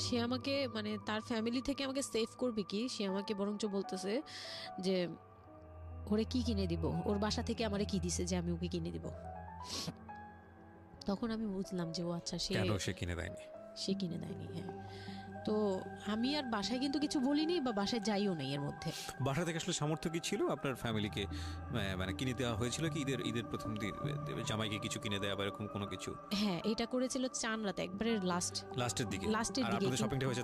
সে আমাকে মানে তার ফ্যামিলি থেকে আমাকে সেভ করবে কি, সে আমাকে বরঞ্চ বলতেছে যে ওরে কি কিনে দিব, ওর বাসা থেকে আমারে কি দিছে যে আমি ওকে কিনে দিব। তখন আমি বুঝলাম যে ও আচ্ছা, সে কিনে দেয়নি, সে কিনে দেয়নি। হ্যাঁ, তো আমি আর বাসায় কিন্তু কিছু বলিনি বা বাসায় যাইও নাই। এর মধ্যে বাসা থেকে আসলে সামর্থ্য কি ছিল আপনার ফ্যামিলিকে মানে কিনে দেওয়া হয়েছিল কি ঈদের প্রথম দিন জামাইকে কিছু কিনে দেওয়া বা এরকম কোনো কিছু? হ্যাঁ, এটা করেছিল চান রাতে একবারে লাস্টের দিকে, আর আপনাদের শপিংটা হয়েছে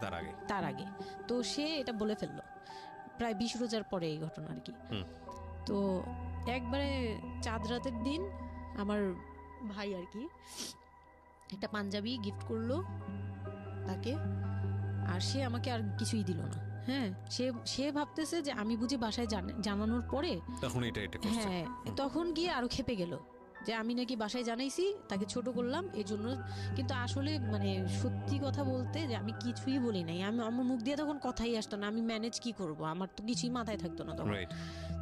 তার আগে। তো সে এটা বলে ফেললো প্রায় 20 রোজার পরে এই ঘটনা আর কি। তো একবারে চাঁদ রাতের দিন আমার ভাই আর কি একটা পাঞ্জাবি গিফট করলো তাকে, আর সে আমাকে আর কিছুই দিল না। হ্যাঁ, সে ভাবতেছে যে আমি বুঝি বাসায় জানানোর পরে তখন এটা হ্যাঁ, তখন গিয়ে আরো খেপে গেল যে আমি নাকি বাসায় জানাইছি, তাকে ছোট করলাম এই জন্য। কিন্তু আসলে মানে সত্যি কথা বলতে যে আমি কিছুই বলি নাই, আমার মুখ দিয়ে তখন কথাই আসতো না, আমি ম্যানেজ কি করব, আমার তো কিছুই মাথায় থাকতো না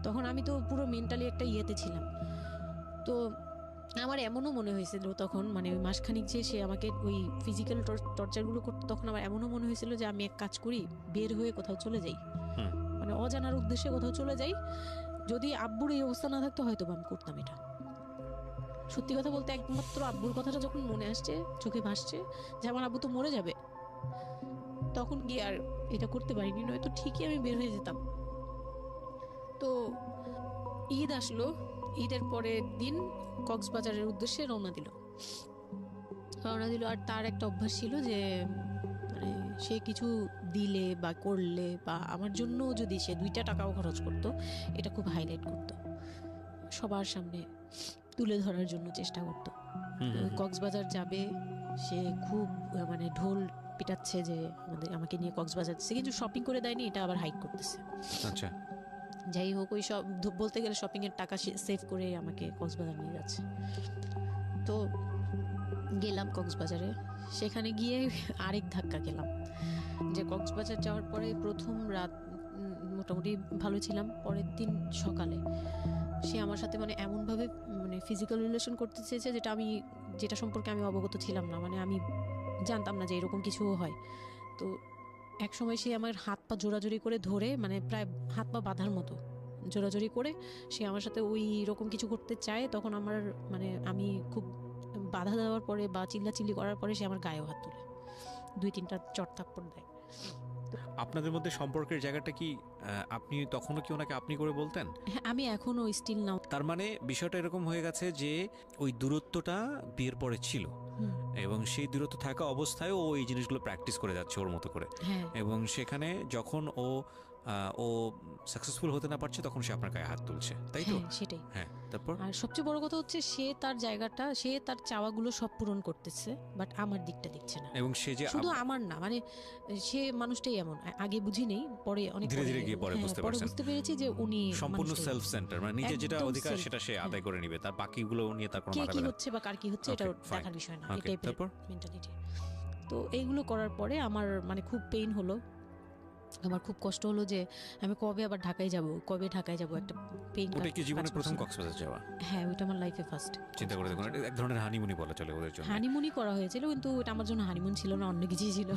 তখন আমি তো পুরো মেন্টালি একটা ইয়েতে ছিলাম। তো আমার এমনও মনে হয়েছিল তখন, মানে ওই মাসখানিক যে সে আমাকে ওই ফিজিক্যাল টর্চারগুলো করতো, তখন আমার এমনও মনে হয়েছিল যে আমি এক কাজ করি, বের হয়ে কোথাও চলে যাই, মানে অজানার উদ্দেশ্যে কোথাও চলে যাই। যদি আব্বুর এই অবস্থা না থাকতো হয়তো আমি করতাম এটা। সত্যি কথা বলতে একমাত্র আব্বুর কথাটা যখন মনে আসছে, চোখে ভাসছে যে আমার আব্বু তো মরে যাবে, তখন গিয়ে আর এটা করতে পারিনি, নয়তো ঠিকই আমি বের হয়ে যেতাম। তো ঈদ আসলো, ঈদের পরের দিন কক্সবাজারের উদ্দেশ্যে রওনা দিল। আর তার একটা অভ্যাস ছিল যে মানে সে কিছু দিলে বা করলে বা আমার জন্য যদি সে 2টা টাকাও খরচ করতো, এটা খুব হাইলাইট করতো, সবার সামনে তুলে ধরার জন্য চেষ্টা করতো। কক্সবাজার যাবে, সে খুব মানে ঢোল পিটাচ্ছে যে আমাকে নিয়ে কক্সবাজার যাচ্ছে, কিন্তু শপিং করে দেয়নি, এটা আবার হাইড করতেছে। আচ্ছা, যাই হোক, ওই সব বলতে গেলে শপিং এর টাকা সেভ করে আমাকে কক্সবাজার নিয়ে যাচ্ছে। তো গেলাম কক্সবাজারে, সেখানে গিয়ে আরেক ধাক্কা খেলাম, যে কক্সবাজার যাওয়ার পরে প্রথম রাত মোটামুটি ভালো ছিলাম, পরের দিন সকালে সে আমার সাথে মানে এমনভাবে মানে ফিজিক্যাল রিলেশন করতে চেয়েছে যেটা সম্পর্কে আমি অবগত ছিলাম না, মানে আমি জানতাম না যে এরকম কিছু হয়। তো এক সময় সে আমার হাত পা জোরাজোরি করে ধরে, মানে প্রায় হাত পা বাঁধার মতো জোরাজোরি করে সে আমার সাথে ওই রকম কিছু করতে চায়। তখন আমার মানে আমি খুব বাধা দেওয়ার পরে বা চিল্লাচিল্লি করার পরে সে আমার গায়েও হাত তোলে, 2-3টা চট থাপ্পড় দেয়। আপনাদের মধ্যে সম্পর্কের জায়গাটা কি আপনি তখনও কি ওনাকে আপনি করে বলতেন? হ্যাঁ, আমি এখনো স্টিল নাও। তার মানে বিষয়টা এরকম হয়ে গেছে যে ওই দূরত্বটা বিয়ের পরে ছিল, এবং সেই দূরত্ব থাকা অবস্থায় ও এই জিনিসগুলো প্র্যাকটিস করে যাচ্ছে ওর মতো করে, এবং সেখানে যখন ও সাকসেসফুল হতে না পারছে তখন সে আপনার গায়ে হাত তুলছে, তাই তো? সেটাই। হ্যাঁ, তারপর আর সবচেয়ে বড় কথা হচ্ছে সে তার জায়গাটা, সে তার চাওয়াগুলো সব পূরণ করতেছে, বাট আমার দিকটা দেখছে না। এবং সে যে শুধু আমার না, মানে সে মানুষটাই এমন, আগে বুঝি নেই, পরে অনেক ধীরে ধীরে গিয়ে পরে বুঝতে পেরেছি যে উনি সম্পূর্ণ সেলফ সেন্টার, মানে নিজে যেটা অধিকার সেটা সে আদায় করে নেবে, তার বাকিগুলো নিয়ে তার কোনো মাথা কি হচ্ছে বা কার কি হচ্ছে এটা দেখার বিষয় না, এই টাইপের মেন্টালিটি। তো এইগুলো করার পরে আমার মানে খুব পেইন হলো, আমার খুব কষ্ট হলো যে আমি কবে আবার ঢাকায় যাব, একটা পেইন। ওটা কি জীবনের প্রথম কক্সবাজার যাওয়া? হ্যাঁ, ওটা আমার লাইফে ফার্স্ট। চিন্তা করে দেখুন, এক ধরনের হানিমুনি বলা চলে ওদের জন্য। হানিমুনি করা হয়েছিল, কিন্তু এটা আমার জন্য হানিমুন ছিল না, অন্য কিছুই ছিল।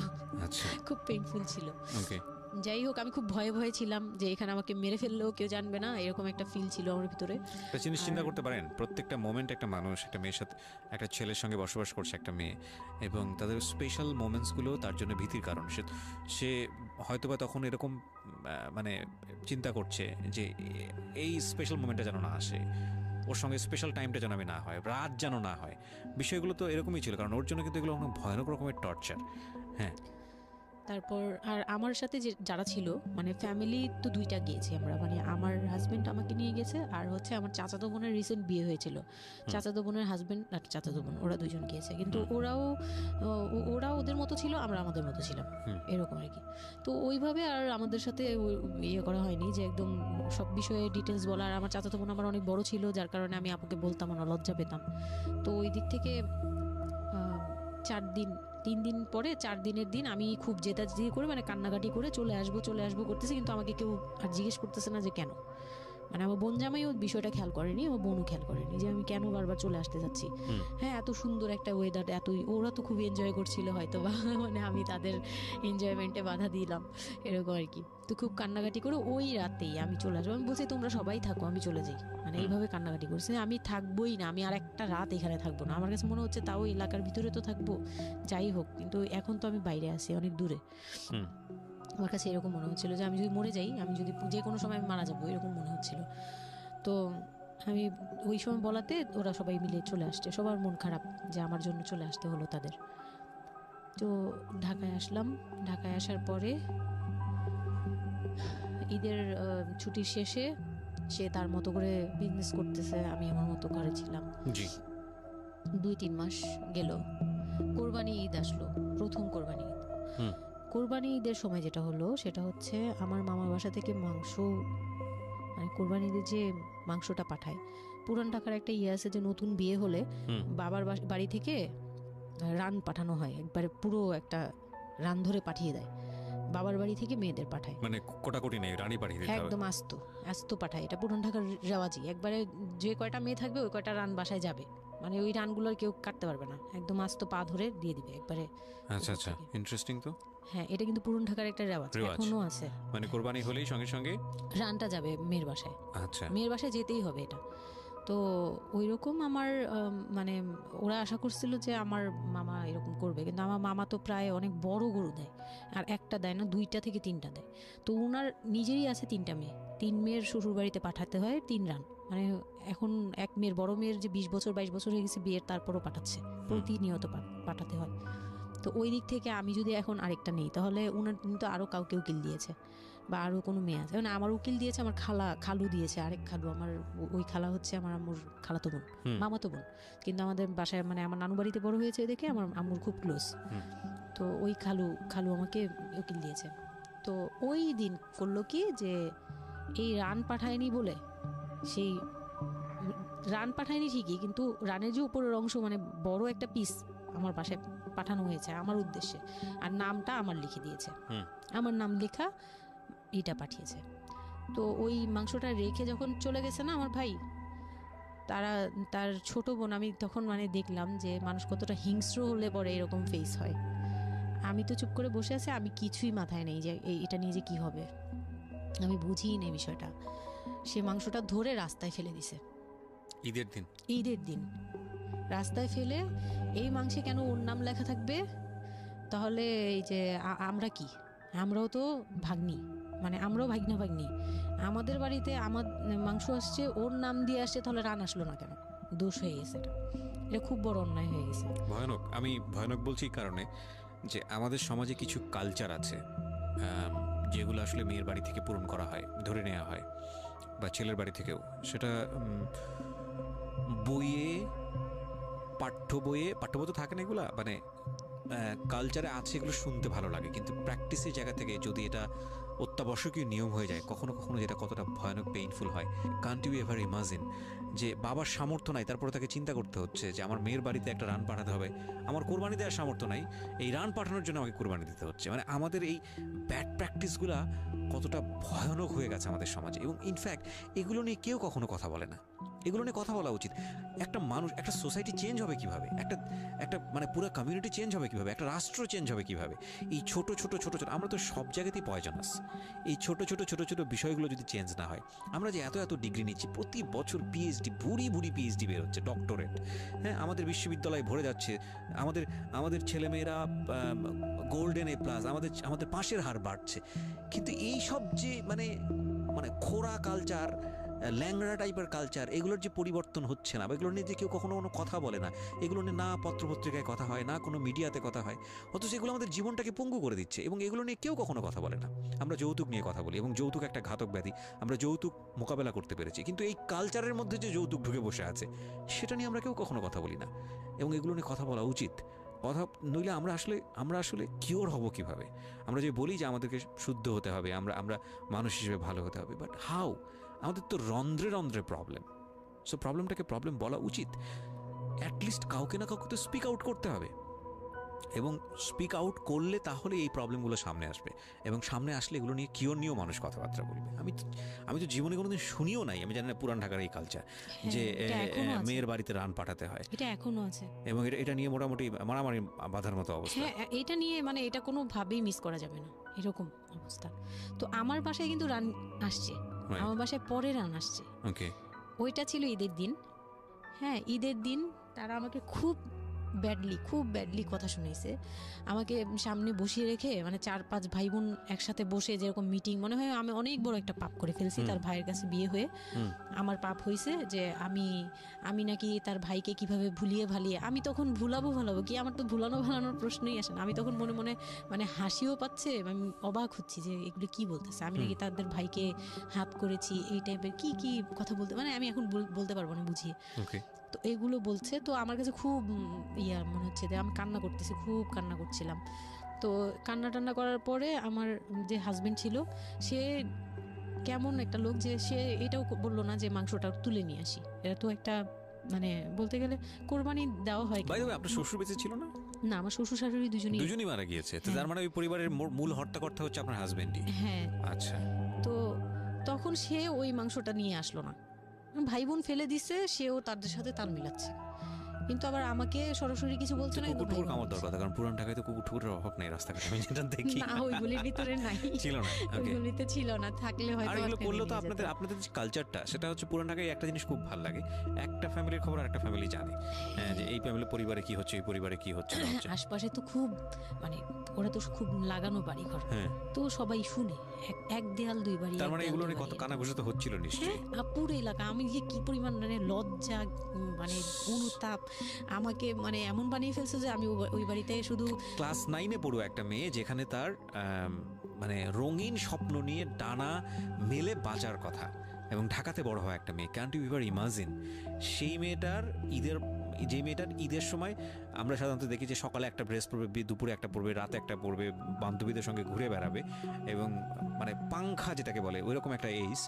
আচ্ছা, খুব পেইনফুল ছিল। ওকে, যাই হোক, আমি খুব ভয়ে ছিলাম যে এখানে আমাকে মেরে ফেললেও কেউ জানবে না, এরকম একটা ফিল ছিল আমার ভিতরে। একটা জিনিস চিন্তা করতে পারেন, প্রত্যেকটা মোমেন্ট একটা মানুষ একটা মেয়ের সাথে, একটা ছেলের সঙ্গে বসবাস করছে একটা মেয়ে, এবং তাদের স্পেশাল মোমেন্টসগুলো তার জন্য ভীতির কারণ। সে হয়তোবা তখন এরকম মানে চিন্তা করছে যে এই স্পেশাল মোমেন্টটা যেন না আসে, ওর সঙ্গে স্পেশাল টাইমটা যেন আমি না হয়, রাত যেন না হয়। বিষয়গুলো তো এরকমই ছিল, কারণ ওর জন্য কিন্তু এগুলো অনেক ভয়ানক রকমের টর্চার। হ্যাঁ, তারপর আর আমার সাথে যারা ছিল, মানে ফ্যামিলি তো 2টা গিয়েছি আমরা, মানে আমার হাজবেন্ড আমাকে নিয়ে গেছে, আর হচ্ছে আমার চাচাতো বোনের রিসেন্ট বিয়ে হয়েছিল, চাচাতো বোনের হাজবেন্ড আর চাচাতো বোন, ওরা 2জন গিয়েছে, কিন্তু ওরা ওদের মতো ছিল, আমরা আমাদের মতো ছিলাম, এরকম আর কি। তো ওইভাবে আর আমাদের সাথে ইয়ে করা হয়নি যে একদম সব বিষয়ে ডিটেলস বলা। আর আমার চাচাতো বোন আমার অনেক বড় ছিল, যার কারণে আমি আপুকে বলতাম না, লজ্জা পেতাম। তো ওই দিক থেকে 3 দিন পরে 4 দিনের দিন আমি খুব জেদাজেদি করে, মানে কান্নাকাটি করে চলে আসবো করতেছি, কিন্তু আমাকে কেউ আর জিজ্ঞেস করতেছে না যে কেন। মানে আমার বোন জামাইও বিষয়টা খেয়াল করেনি, আমার বোনও খেয়াল করেনি যে আমি কেন বারবার চলে আসতে যাচ্ছি। হ্যাঁ, এত সুন্দর একটা ওয়েদার, ওরা তো খুব এনজয় করছিল হয়তো বা, মানে আমি তাদের এনজয়মেন্টে বাধা দিলাম, এরকম আর কি। তো খুব কান্নাকাটি করে ওই রাতেই আমি চলে আসবো, আমি বলছি তোমরা সবাই থাকো, আমি চলে যাই, মানে এইভাবে কান্নাকাটি করছি, আমি থাকবোই না, আমি আর একটা রাত এখানে থাকবো না। আমার কাছে মনে হচ্ছে তাও এলাকার ভিতরে তো থাকবো, যাই হোক, কিন্তু এখন তো আমি বাইরে আছি, অনেক দূরে। আমার কাছে এরকম মনে হচ্ছিল যে আমি যদি মরে যাই, আমি যদি যে কোনো সময় আমি মারা যাবো, এরকম মনে হচ্ছিল। তো আমি ওই সময় বলাতে ওরা সবাই মিলে চলে আসছে, সবার মন খারাপ যে আমার জন্য চলে আসতে হলো তাদের। তো ঢাকায় আসলাম, ঢাকায় আসার পরে ঈদের ছুটির শেষে সে তার মতো করে বিজনেস করতেছে, আমি আমার মতো ঘরে ছিলাম। 2-3 মাস গেল, কোরবানি ঈদ আসলো, প্রথম কোরবানি ঈদ। কোরবানি ঈদের সময় যেটা হলো সেটা হচ্ছে আমার মামার বাসা থেকে মাংস, মানে কোরবানি ঈদের যে মাংসটা পাঠায়, পুরান ঢাকার একটা ইয়ে আছে যে নতুন বিয়ে হলে বাবার বাড়ি থেকে রান পাঠানো হয়, একবারে পুরো একটা রান ধরে পাঠিয়ে দেয়, বাবার বাড়ি থেকে মেয়েদের পাঠায়, মানে কোটাকুটি নেই, রানী পাঠিয়ে দিতে হবে, একদম আস্ত পাঠায়। এটা পুরান ঢাকার রেওয়াজি, একবারে যে কয়টা মেয়ে থাকবে ওই কয়টা রান বাসায় যাবে, মানে ওই রানগুলো কেউ কাটতে পারবে না, একদম আস্ত পা ধরে দিয়ে দিবে একবারে। আচ্ছা, ইন্টারেস্টিং তো। হ্যাঁ, এটা কিন্তু পুরান ঢাকার একটা রেওয়াজ, এখনো আছে, মানে কোরবানি হলেই সঙ্গে সঙ্গে রানটা যাবে মেয়ের বাসায়। আচ্ছা, মেয়ের বাসায় যেতেই হবে এটা। তো ওই রকম আমার মানে ওরা আশা করছিল যে আমার মামা এরকম করবে, কিন্তু আমার মামা তো প্রায় অনেক বড় গরু দেয়, আর একটা দেয় না, 2টা থেকে 3টা দেয়। তো ওনার নিজেরই আছে 3টা মেয়ে, 3 মেয়ের শ্বশুর বাড়িতে পাঠাতে হয় 3 রান, মানে এখন এক মেয়ের, বড় মেয়ের যে 20 বছর 22 বছর হয়ে গেছে বিয়ের, তারপরও পাঠাচ্ছে, প্রতিনিয়ত পাঠাতে হয়। তো ওই দিক থেকে আমি যদি এখন আরেকটা নেই তাহলে উনি তো আরও কাউকে উকিল দিয়েছে বা আরও কোনো মেয়ে আছে, মানে আমার উকিল দিয়েছে আমার খালু দিয়েছে, আরেক খালু আমার ওই খালা হচ্ছে আমার আম্মুর খালাতো বোন, মামাতো বোন, কিন্তু আমাদের বাসায় মানে আমার নানু বাড়িতে বড় হয়েছে দেখে আমার আম্মুর খুব ক্লোজ। তো ওই খালু আমাকে উকিল দিয়েছে। তো ওই দিন করলো কি যে এই রান পাঠায়নি বলে, সেই রান পাঠায়নি ঠিকই, কিন্তু রানের যে উপরের অংশ মানে বড় একটা পিস আমার বাসায় পাঠানো হয়েছে আমার উদ্দেশ্যে, আর নামটা আমার লিখে দিয়েছে, আমার নাম লেখা এটা পাঠিয়েছে। তো ওই মাংসটা রেখে যখন চলে গেছে না আমার ভাই, তার ছোট বোন, আমি তখন মানে দেখলাম যে মানুষ কতটা হিংস্র হলে পরে এরকম ফেস হয়। আমি তো চুপ করে বসে আছি, আমি কিছুই মাথায় নেই যে এটা নিয়ে যে কি হবে, আমি বুঝিই নেই বিষয়টা। সে মাংসটা ধরে রাস্তায় ফেলে দিছে ঈদের দিন রাস্তায় ফেলে, এই মাংসে কেন ওর নাম লেখা থাকবে, তাহলে এই যে আমরা কি, আমরাও তো ভাগ্নি, মানে আমরাও ভাগ্নি, আমাদের বাড়িতে আমার মাংস আসছে ওর নাম দিয়ে আসছে, তাহলে রান আসলো না কেন, দোষ হয়ে গেছে, এটা খুব বড় অন্যায় হয়ে গেছে। ভয়ানক। আমি ভয়ানক বলছি কারণে যে আমাদের সমাজে কিছু কালচার আছে যেগুলো আসলে মেয়ের বাড়ি থেকে পূরণ করা হয়, ধরে নেওয়া হয়, বা ছেলের বাড়ি থেকেও, সেটা পাঠ্য বইয়ে তো থাকে না এগুলা, মানে কালচারে আছে, এগুলো শুনতে ভালো লাগে, কিন্তু প্র্যাকটিসের জায়গা থেকে যদি এটা অত্যাবশ্যকীয় নিয়ম হয়ে যায় কখনো কখনো, যেটা কতটা ভয়ানক পেইনফুল হয়। কান্ট ইউ এভার ইমাজিন যে বাবার সামর্থ্য নাই, তারপরে তাকে চিন্তা করতে হচ্ছে যে আমার মেয়ের বাড়িতে একটা রান পাঠাতে হবে, আমার কোরবানি দেওয়ার সামর্থ্য নাই, এই রান পাঠানোর জন্য আমাকে কোরবানি দিতে হচ্ছে। মানে আমাদের এই ব্যাড প্র্যাকটিসগুলা কতটা ভয়ানক হয়ে গেছে আমাদের সমাজে, এবং ইনফ্যাক্ট এগুলো নিয়ে কেউ কখনো কথা বলে না। এগুলো নিয়ে কথা বলা উচিত। একটা মানুষ, একটা সোসাইটি চেঞ্জ হবে কিভাবে, একটা মানে পুরো কমিউনিটি চেঞ্জ হবে কিভাবে, একটা রাষ্ট্র চেঞ্জ হবে কিভাবে, এই ছোট ছোট আমরা তো সব জায়গাতেই পয়জনাস। এই ছোট ছোট বিষয়গুলো যদি চেঞ্জ না হয়, আমরা যে এত ডিগ্রি নিচ্ছি, প্রতি বছর পিএইচডি, বুড়ি পিএইচডি বের হচ্ছে, ডক্টরেট, হ্যাঁ, আমাদের বিশ্ববিদ্যালয়ে ভরে যাচ্ছে, আমাদের ছেলেমেয়েরা গোল্ডেন এ প্লাস, আমাদের পাশের হার বাড়ছে, কিন্তু এই সব যে মানে খোরা কালচার, ল্যাংড়া টাইপের কালচার, এগুলোর যে পরিবর্তন হচ্ছে না, বা এগুলো নিয়ে যে কেউ কখনো কোনো কথা বলে না, এগুলো নিয়ে না পত্রপত্রিকায় কথা হয়, না কোনো মিডিয়াতে কথা হয়, অথচ এগুলো আমাদের জীবনটাকে পঙ্গু করে দিচ্ছে, এবং এগুলো নিয়ে কেউ কখনো কথা বলে না। আমরা যৌতুক নিয়ে কথা বলি, এবং যৌতুক একটা ঘাতক ব্যাধি, আমরা যৌতুক মোকাবেলা করতে পেরেছি, কিন্তু এই কালচারের মধ্যে যে যৌতুক ঢুকে বসে আছে, সেটা নিয়ে আমরা কেউ কখনো কথা বলি না, এবং এগুলো নিয়ে কথা বলা উচিত। কথা নইলে আমরা আসলে কিওর হব কিভাবে? আমরা যে বলি যে আমাদেরকে শুদ্ধ হতে হবে, আমরা মানুষ হিসেবে ভালো হতে হবে, বাট হাউ? আমাদের তো রন্ধ্রে প্রবলেম। সো প্রবলেমটাকে প্রবলেম বলা উচিত, অ্যাটলিস্ট কাউকে না কাউকে তো স্পিক আউট করতে হবে, এবং স্পিক আউট করলে তাহলে এই প্রবলেমগুলো সামনে আসবে, এবং সামনে আসলে এগুলো নিয়ে কিওর নিয়েও মানুষ কথাবার্তা বলবে। আমি তো জীবনে কোনোদিন শুনিও নাই, আমি জানি না পুরান ঢাকার এই কালচার যে মেয়ের বাড়িতে রান পাঠাতে হয়, এটা এখনো আছে, এবং এটা নিয়ে মোটামুটি মারামারি বাঁধার মতো অবস্থা। হ্যাঁ, এটা নিয়ে মানে এটা কোনোভাবেই মিস করা যাবে না, এরকম অবস্থা। তো আমার বাসায় কিন্তু রান আসছে, আমার বাসায় পরে রান আসছে, ওকে, ওইটা ছিল ঈদের দিন। হ্যাঁ, ঈদের দিন তারা আমাকে খুব ব্যাডলি কথা শুনেছে, আমাকে সামনে বসিয়ে রেখে, মানে 4-5 ভাই বোন একসাথে বসে যেরকম মিটিং, মনে হয় আমি অনেক বড় একটা পাপ করে ফেলছি তার ভাইয়ের কাছে বিয়ে হয়ে। আমার পাপ হয়েছে যে আমি নাকি তার ভাইকে কিভাবে ভুলিয়ে ভালিয়ে, আমি তখন ভুলাবো কি, আমার তো ভালানোর প্রশ্নই আসে না। আমি তখন মনে মানে হাসিও পাচ্ছে, আমি অবাক হচ্ছি যে এগুলো কি বলতেছে, আমি নাকি তাদের ভাইকে হাত করেছি, এই টাইপের কি কথা বলতে, মানে আমি এখন বলতে পারবো না বুঝিয়ে। তো এগুলো বলছে, তো আমার কাছে খুব মনে হচ্ছে যে আমি খুব কান্না করছিলাম। তো কান্না করার পরে আমার যে হাজবেন্ড ছিল, সে কেমন একটা লোক যে সে এটাও বললো না যে মাংসটা তুলে নিয়ে আসি, এটা তো একটা মানে বলতে গেলে কোরবানি দেওয়া হয়। আপনার শ্বশুর বেঁচে ছিল না? না, আমার শ্বশুর শাশুড়ি দুজনই মারা গিয়েছে। তো তার মানে ওই পরিবারের মূল হর্তাকর্তা হচ্ছে আপনার হাজবেন্ডই? হ্যাঁ। আচ্ছা। তো তখন সে ওই মাংসটা নিয়ে আসলো না, ভাই বোন ফেলে দিছে, সেও তাদের সাথে তাল মিলাচ্ছে, কিন্তু আবার আমাকে সরাসরি কিছু বলছে না। কুকুর কামড় দেওয়ার কথা, কারণ পুরান ঢাকায় তো কুকুরের অভাব নেই রাস্তাঘাটে, আমি যেটা দেখি। না, ওইগুলির ভিতরে নাই, ছিল না, ওইগুলিতে ছিল না, থাকলে হয়তো। আর এগুলো করলে তো আপনাদের যে কালচারটা, সেটা হচ্ছে পুরান ঢাকায় একটা জিনিস খুব ভালো লাগে, একটা ফ্যামিলির খবর আর একটা ফ্যামিলি জানে, যে এই ফ্যামিলি পরিবারে কি হচ্ছে, এই পরিবারে কি হচ্ছে না হচ্ছে। আশপাশে তো খুব মানে ওরা তো খুব লাগানো বাড়ি ঘর, তো সবাই শুনে, এক দেয়াল দুই বাড়ি। তার মানে এগুলো নিয়ে কত কানাঘুষা তো হচ্ছিল নিশ্চয়ই। পুরো এলাকা, আমি যে কি পরিমাণ মানে লজ্জা, মানে অনুতাপ, আমাকে মানে এমন বানিয়ে ফেলছে যে আমি ওই বাড়িতে শুধু ক্লাস 9-এ পড়ো একটা মেয়ে, যেখানে তার মানে রঙিন স্বপ্ন নিয়ে ডানা মেলে বাঁচার কথা, এবং ঢাকাতে বড় হয় একটা মেয়ে। ক্যান্ট ইউ এভার ইমাজিন সেই মেয়েটার ঈদের সময় আমরা সাধারণত দেখি যে সকালে একটা ড্রেস পরবে, দুপুরে একটা পরবে, রাতে একটা পরবে, বান্ধবীদের সঙ্গে ঘুরে বেড়াবে, এবং মানে পাংখা যেটাকে বলে ওইরকম একটা এইজ।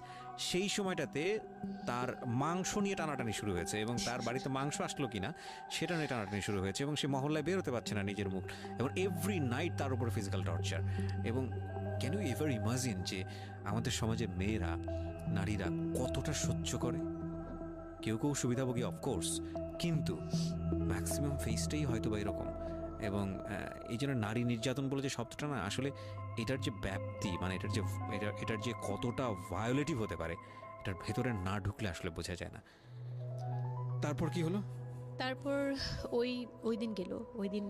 সেই সময়টাতে তার মাংস নিয়ে টানাটানি শুরু হয়েছে, এবং তার বাড়িতে মাংস আসলো কিনা সেটা নিয়ে টানাটানি শুরু হয়েছে, এবং সে মহল্লায় বেরোতে পারছে না নিজের মুখ, এবং এভরি নাইট তার উপর ফিজিক্যাল টর্চার। এবং ক্যান ইউ এভার ইমাজিন যে আমাদের সমাজের মেয়েরা, নারীরা কতটা সহ্য করে? কেউ কেউ সুবিধাভোগী অফকোর্স, কিন্তু ম্যাক্সিমাম ফেসটাই হয়তো বা এরকম। এবং এই জন্য নারী নির্যাতন বলে যে শব্দটা না, আসলে এটার যে ব্যাপ্তি, মানে এটার যে কতটা ভায়োলেটিভ হতে পারে, এটার ভেতরে না ঢুকলে আসলে বোঝা যায় না। তারপর কি হলো? তারপর ওই দিন গেল, ওই দিন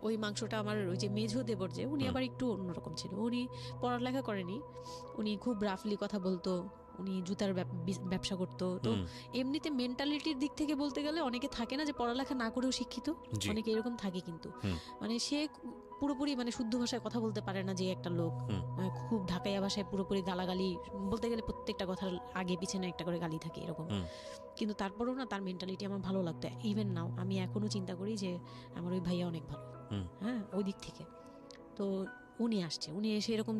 ওই মাংসটা আমার ওই যে মেঝো দেবর, যে উনি আবার একটু অন্যরকম ছিল। উনি পড়ালেখা করেনি, উনি খুব রাফলি কথা বলতো, উনি জুতার ব্যবসা করতো। তো এমনিতে মেন্টালিটির দিক থেকে বলতে গেলে অনেকে থাকে না যে পড়ালেখা না করেও শিক্ষিত, অনেকে এরকম থাকে, কিন্তু মানে সে পুরোপুরি মানে শুদ্ধ ভাষায় কথা বলতে পারে না, যে একটা লোক খুব ঢাকাইয়া ভাষায় পুরোপুরি গালাগালি বলতে গেলে প্রত্যেকটা কথার আগে পিছনে একটা করে গালি থাকে এরকম। কিন্তু তারপরেও না তার মেন্টালিটি আমার ভালো লাগতো। ইভেন নাও আমি এখনো চিন্তা করি যে আমার ওই ভাইয়া অনেক ভালো, হ্যাঁ, ওই দিক থেকে। তো উনি আসছে, উনি এসে এরকম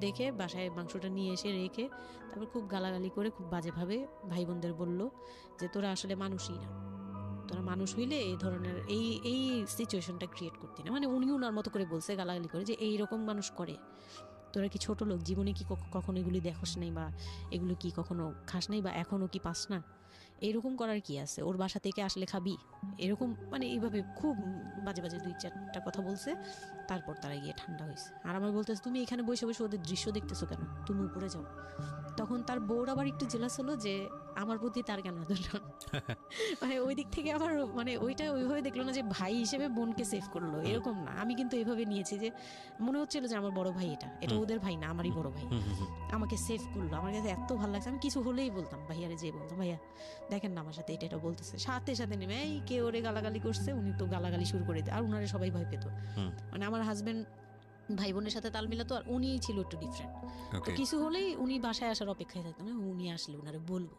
দেখে বাসায় মাংসটা নিয়ে এসে রেখে তারপর খুব গালাগালি করে খুব বাজেভাবে ভাই বোনদের বললো যে তোরা আসলে মানুষই না, তোরা মানুষ হইলে এই ধরনের এই সিচুয়েশনটা ক্রিয়েট করতি না। মানে উনি ওনার মতো করে বলছে গালাগালি করে যে এইরকম মানুষ করে, তোরা কি ছোট লোক, জীবনে কি কখনো এগুলি দেখোস নাই, বা এগুলো কি কখনো খাস নাই, বা এখনো কি পাস না, এরকম করার কি আছে, ওর বাসা থেকে আসলে খাবি, এরকম মানে এইভাবে খুব বাজে 2-4টা কথা বলছে। তারপর তারা গিয়ে ঠান্ডা হয়েছে, আর আমার বলতেছে তুমি এখানে বসে বসে ওদের দৃশ্য দেখতেছো কেন, তুমি উপরে যাও। তখন তার বউর আবার একটু জেলাস হলো যে আমার প্রতি তার কেন এতটা মানে ওই দিক থেকে আবার মানে ওইটা ওইভাবে দেখলো না যে ভাই হিসেবে বোনকে সেভ করলো, এরকম না। আমি কিন্তু এইভাবে নিয়েছি যে মনে হচ্ছিল যে আমার বড় ভাই, এটা ওদের ভাই না, আমারই বড় ভাই, আমাকে সেভ করলো। আমার কাছে এত ভালো লাগছে, আমি কিছু হলেই বলতাম ভাইয়ারে, যে বলতাম ভাইয়া দেখেন না আমার সাথে এটা বলতেছে, সাথে সাথে নেমে এই কে ওরে গালাগালি করছে, উনি তো গালাগালি শুরু করে দেয়, আর উনারে সবাই ভয় পেত। মানে আমার হাজবেন্ড ভাই বোনের সাথে তাল মিলাতো, আর উনি ছিল একটু ডিফারেন্ট। তো কিছু হলেই উনি বাসায় আসার অপেক্ষায় থাকতো, না উনি আসলে উনারে বলবো।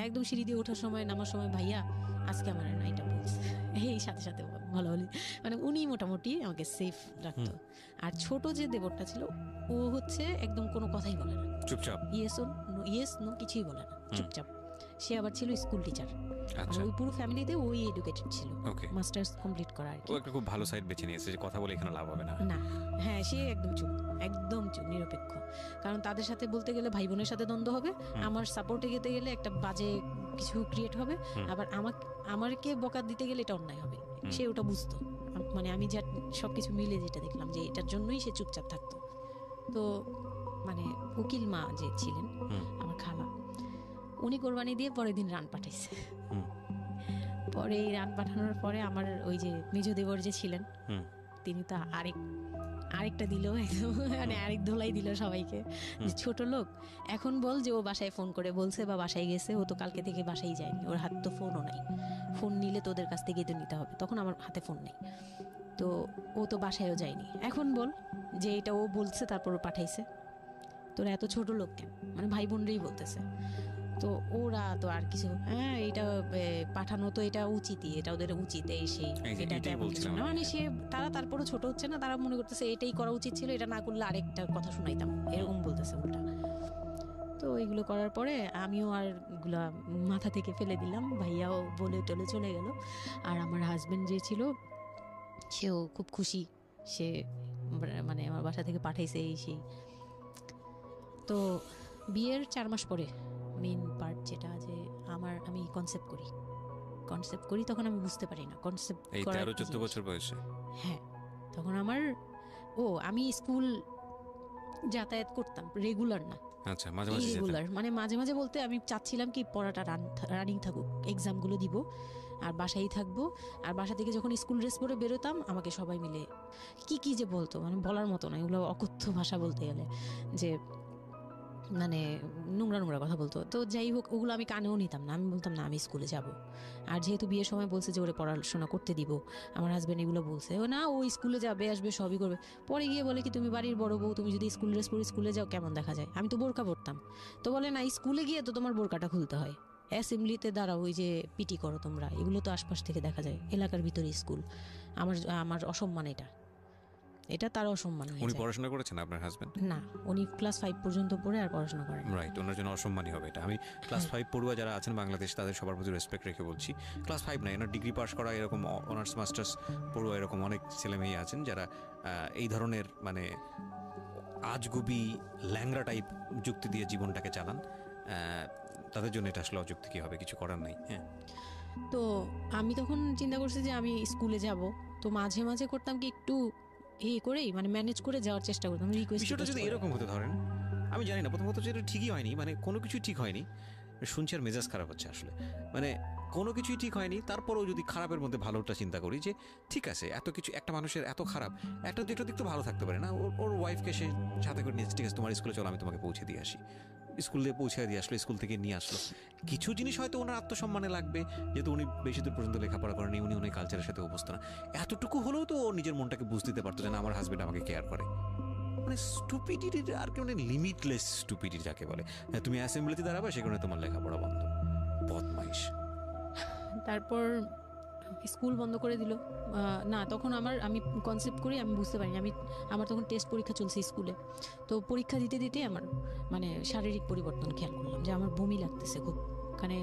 একদম সিঁড়ি দিয়ে ওঠার সময় নামার সময় ভাইয়া আজকে আমার না এটা বলছে, এই সাথে সাথে ভালো হলি, মানে উনি মোটামুটি আমাকে সেফ রাখতো। আর ছোট যে দেবরটা ছিল ও হচ্ছে একদম কোনো কথাই বলে না, চুপচাপ, ইয়েস নো কিছুই বলে না, চুপচাপ। সে আবার ছিল স্কুল টিচার, ওই পুরো ফ্যামিলিতে ওই এডুকেটেড ছিল, মাস্টার্স কমপ্লিট করা আর কি। ও একটা খুব ভালো সাইড বেছে নিয়েছে যে কথা বলে এখানে লাভ হবে না। না, হ্যাঁ, সে একদম চুপ নিরপেক্ষ। কারণ তাদের সাথে বলতে গেলে ভাই বোনের সাথে দ্বন্দ্ব হবে, আমার সাপোর্টে যেতে গেলে একটা বাজে কিছু ক্রিয়েট হবে, আবার আমাকে বকা দিতে গেলে এটা অন্যায় হবে, সে ওটা বুঝতো। মানে আমি যা সবকিছু মিলে যেটা দেখলাম যে এটার জন্যই সে চুপচাপ থাকতো। তো মানে উকিল মা যে ছিলেন আমার খালা, উনি কোরবানি দিয়ে পরের দিন রান পাঠাইছে। পরে এই রান পাঠানোর পরে আমার ওই যে মেজ দেবর যে ছিলেন তিনি তো আরেকটা দিল, মানে আরেক ধোলাই দিল সবাইকে, ছোট লোক এখন বল যে ও বাসায় ফোন করে বলছে বা বাসায় গেছে, ও তো কালকে থেকে বাসায় যায়নি, ওর হাতে তো ফোনও নাই, ফোন নিলে তোদের কাছ থেকে তো নিতে হবে, তখন আমার হাতে ফোন নেই, তো ও তো বাসায়ও যায়নি, এখন বল যে এটা ও বলছে তারপর ও পাঠাইছে, তোরা এত ছোট লোক কেন, মানে ভাই বোনরাই বলতেছে। তো ওরা তো আর কিছু, হ্যাঁ এটা পাঠানো তো এটা উচিতই, এটা ওদের উচিত, এই সেই মানে সে তারা তারপরও ছোট হচ্ছে না, তারা মনে করতেছে এটাই করা উচিত ছিল, এটা না করলে আরেকটা কথা শোনাইতাম, এরকম বলতেছে ওটা। তো এগুলো করার পরে আমিও আর এগুলা মাথা থেকে ফেলে দিলাম, ভাইয়াও বলে টলে চলে গেল। আর আমার হাজবেন্ড যে ছিল সেও খুব খুশি, সে মানে আমার বাসা থেকে পাঠাইছে এই সেই। তো বিয়ের 4 মাস পরে মেইন পার্ট যেটা, যে আমি কনসেপ্ট করি, তখন আমি বুঝতে পারি না কনসেপ্ট এই 13-14 বছর বয়সে। হ্যাঁ, তখন আমি স্কুল যাতায়াত করতাম, রেগুলার না, আচ্ছা, মাঝে মাঝে রেগুলার, মানে মাঝে মাঝে বলতে আমি চাচ্ছিলাম কি পড়াটা রানিং থাকুক, এক্সামগুলো দিব আর বাসায় থাকবো। আর বাসা থেকে যখন স্কুল ড্রেস পরে বেরোতাম আমাকে সবাই মিলে কি যে বলতো, মানে বলার মতো না, এগুলো অকথ্য ভাষা বলতে গেলে, যে মানে নোংরা নোংরা কথা বলতো। তো যাই হোক, ওগুলো আমি কানেও নিতাম না। আমি বলতাম না আমি স্কুলে যাব। আর যেহেতু বিয়ের সময় বলছে যে ওরে পড়াশোনা করতে দিব, আমার হাজব্যান্ড এগুলো বলছে, ও না ও স্কুলে যাবে আসবে সবই করবে। পরে গিয়ে বলে কি তুমি বাড়ির বড় বউ, তুমি যদি স্কুল ড্রেস পরে স্কুলে যাও কেমন দেখা যায়? আমি তো বোরকা পরতাম। তো বলে না স্কুলে গিয়ে তো তোমার বোরকাটা খুলতে হয়, অ্যাসেম্বলিতে দাঁড়াও, ওই যে পিটি করো তোমরা, এগুলো তো আশপাশ থেকে দেখা যায়, এলাকার ভিতরে স্কুল। আমার আমার অসম্মান, এটা তার অসম্মান। উনি পড়াশোনা করেছেন আপনার হাজবেন্ড? না, উনি ক্লাস 5 পর্যন্ত পড়ে আর পড়াশোনা করেন। রাইট, ওনার জন্য অসম্মানই হবে এটা। আমি ক্লাস 5 পড়ুয়া যারা আছেন বাংলাদেশ, তাদের সবার প্রতি রেসপেক্ট রেখে বলছি, ক্লাস 5 না, এনার ডিগ্রি পাস করা এরকম অনার্স মাস্টার্স পড়ুয়া এরকম অনেক ছেলে মেয়ে আছেন যারা এই ধরনের মানে আজগুবি ল্যাংরা টাইপ যুক্তি দিয়ে জীবনটাকে চালান। তাদের জন্য এটা আসলে অযুক্তি, কি হবে, কিছু করার নাই। হ্যাঁ, তো আমি তখন চিন্তা করছি যে আমি স্কুলে যাব, তো মাঝে মাঝে করতাম কি একটু করেই মানে ম্যানেজ করে যাওয়ার চেষ্টা করতাম। বিষয়টা যদি এরকম হতে ধরেন, আমি জানি না, প্রথমত যেটা ঠিকই হয়নি, মানে কোনো কিছুই ঠিক হয়নি, শুনছি আর মেজাজ খারাপ হচ্ছে আসলে, মানে কোনো কিছুই ঠিক হয়নি। তারপরেও যদি খারাপের মধ্যে ভালোটা চিন্তা করি যে ঠিক আছে, এত কিছু একটা মানুষের এত খারাপ, একটা দুটো দিক তো ভালো থাকতে পারে না। ওর ওয়াইফকে সে সাথে করে নিয়েছে, ঠিক আছে তোমার স্কুলে চলো আমি তোমাকে পৌঁছে দিয়ে আসি, স্কুলে পৌঁছে দিয়ে আসলো, স্কুল থেকে নিয়ে আসলো। কিছু জিনিস হয়তো ওনার আত্মসম্মানে লাগবে, যেহেতু উনি বেশি দূর পর্যন্ত লেখাপড়া করেনি, উনি অনেক কালচারের সাথে অভ্যস্ত না। এতটুকু হলেও তো ও নিজের মনটাকে বুঝতে দিতে পারতো যে না, আমার হাজবেন্ড আমাকে কেয়ার করে। মানে স্টুপিডিটির আর কি, মানে লিমিটলেস স্টুপিডিটি যাকে বলে। তুমি অ্যাসেম্বলিতে দাঁড়াবে, সেখানে তোমার লেখাপড়া বন্ধ, বদমাইশ। তারপর স্কুল বন্ধ করে দিল। না, তখন আমি কনসেপ্ট করি, আমি বুঝতে পারিনি, আমার তখন টেস্ট পরীক্ষা চলছে স্কুলে। তো পরীক্ষা দিতে দিতে আমার মানে শারীরিক পরিবর্তন খেয়াল করলাম, যে আমার বমি লাগতেছে খুব, মানে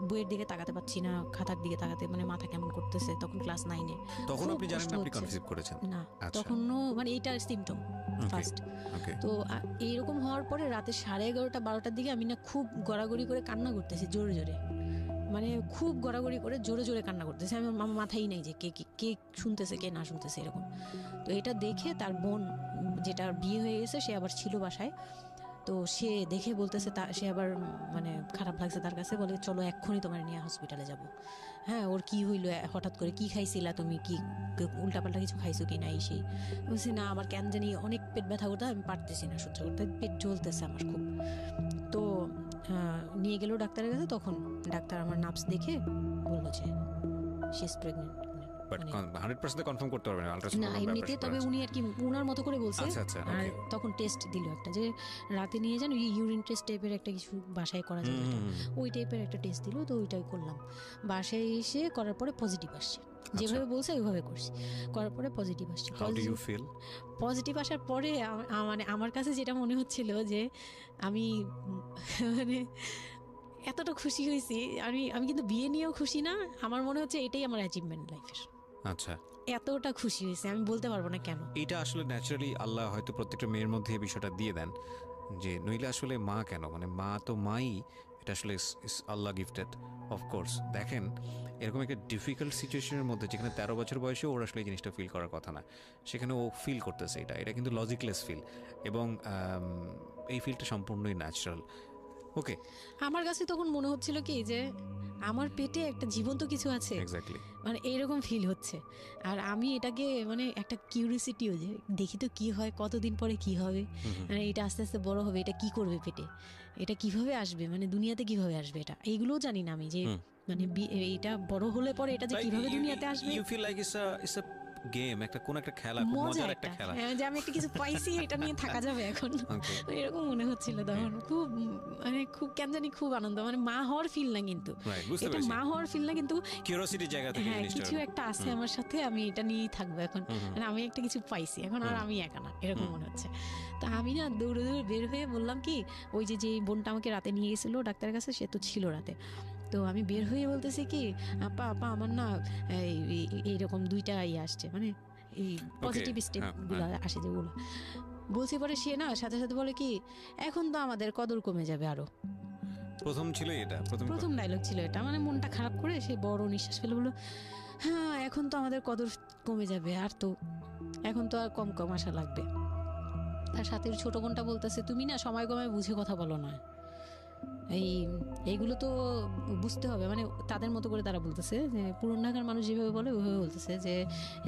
বইয়ের দিকে তাকাতে পাচ্ছি না, খাতার দিকে তাকাতে মানে মাথা কেমন করতেছে। তখন ক্লাস 9-এ। তখন আপনি জানেন না আপনি কনসিভ করেছেন? না, তখনও মানে এইটার সিম্পটম ফার্স্ট। তো এইরকম হওয়ার পরে রাতে 11:30 12টার দিকে আমি না খুব গড়াগড়ি করে কান্না করতেছি, জোরে জোরে, মানে খুব গড়াগড়ি করে জোরে জোরে কান্না করতেছে। আমার মাথায় নেই যে কে শুনতেছে কে না শুনতেছে এরকম। তো এটা দেখে তার বোন, যেটার বিয়ে হয়ে গেছে, সে আবার ছিল বাসায়। তো সে দেখে বলতেছে, সে আবার মানে খারাপ লাগছে তার কাছে, বলে চলো এক্ষুনি তোমার নিয়ে হসপিটালে যাব। হ্যাঁ, ওর কি হইলো হঠাৎ করে, কি খাইছিলা তুমি, কি উল্টাপাল্টা কিছু খাইছো কি না, এই সেই। বলছি না, আমার কেন জানি অনেক পেট ব্যথা করতে, আমি পারতেছি না সহ্য করতে, পেট জ্বলতেছে আমার খুব। তো নিয়ে গেল ডাক্তারের কাছে। তখন ডাক্তার আমার নার্ভস দেখে বললো যে she is pregnant. But 100% confirm করতে পারবেন না এমনিতে, তবে উনি আর কি উনার মতো করে বলছে। আর তখন টেস্ট দিল একটা, যে রাতে নিয়ে যান, ইউরিন টেস্ট টাইপের একটা কিছু বাসায় করা যায়, ওই টাইপের একটা টেস্ট দিল। তো ওইটাই করলাম। বাসায় এসে করার পরে পজিটিভ আসছে, যেভাবে বলছে ওইভাবে করছি, করার পরে পজিটিভ আসছে। পজিটিভ আসার পরে মানে আমার কাছে যেটা মনে হচ্ছিল যে আমি মানে এতটা খুশি হয়েছি, আমি কিন্তু বিয়ে নিয়েও খুশি না, আমার মনে হচ্ছে এটাই আমার অ্যাচিভমেন্ট লাইফের। আচ্ছা, এতটা খুশি হয়েছে আমি বলতে পারবো না কেন। এটা আসলে ন্যাচারালি আল্লাহ হয়তো প্রত্যেকটা মেয়ের মধ্যে এই বিষয়টা দিয়ে দেন, যে নইলে আসলে মা কেন, মানে মা তো মাই, এটা আসলে আল্লাহ গিফটেড অফকোর্স। দেখেন, এরকম একটা ডিফিকাল্ট সিচুয়েশনের মধ্যে, যেখানে 13 বছর বয়সে ওর আসলে এই জিনিসটা ফিল করার কথা না, সেখানে ও ফিল করতেছে, এটা কিন্তু লজিকলেস ফিল, এবং এই ফিলটা সম্পূর্ণই ন্যাচারাল। ওকে, আমার কাছে তখন মনে হচ্ছিল কি যে আমার পেটে একটা জীবন্ত কিছু আছে, মানে এইরকম ফিল হচ্ছে। আর আমি এটাকে মানে একটা কিউরিওসিটিও, যে দেখি তো কি হয়, কতদিন পরে কি হবে, মানে এটা আস্তে আস্তে বড় হবে, এটা কি করবে পেটে, এটা কিভাবে আসবে, মানে দুনিয়াতে কিভাবে আসবে, এটা এইগুলোও জানি না আমি, যে মানে এটা বড় হলে পরে এটা যে কিভাবে দুনিয়াতে আসবে। You feel like it's a game, কোনো একটা খেলা, মজার একটা খেলা, যে আমি একটা কিছু পাইছি, এটা নিয়ে থাকা যাবে এখন, এরকম মনে হচ্ছিল তখন। খুব মানে খুব কেন জানি খুব আনন্দ, মানে মা হওয়ার ফিল না, কিন্তু এটা মা হওয়ার ফিল না, কিন্তু কিউরিওসিটির জায়গা থেকে কিছু একটা আছে আমার সাথে, আমি এটা নিয়েই থাকবো এখন, মানে আমি একটা কিছু পাইছি এখন, আর আমি একা না, এরকম মনে হচ্ছে। তা আমি না দৌড়ে দৌড়ে বের হয়ে বললাম কি, ওই যে বোনটা আমাকে রাতে নিয়ে গেছিলো ডাক্তারের কাছে, সে তো ছিল রাতে। তো আমি বের হয়ে বলতেছি কি, আপা আমার না এইরকম 2টা আসছে, মানে এই পজিটিভ স্টেপগুলো আসে যেগুলো বলছি। পরে সে না সাথে সাথে বলে কি, এখন তো আমাদের কদর কমে যাবে আরো। প্রথম ডায়লগ ছিল এটা, মানে মনটা খারাপ করে সে বড় নিঃশ্বাস ফেলে বললো, হ্যাঁ এখন তো আমাদের কদর কমে যাবে, আর তো এখন তো আর কম কম আসা লাগবে। তার সাথে ছোট বোনটা বলতেছে, তুমি না সময় কমে বুঝে কথা বলো না। এইগুলো তো বুঝতে হবে, মানে তাদের মতো করে তারা বলতেছে যে পুরান ঢাকার মানুষ যেভাবে বলে ওইভাবে বলতেছে যে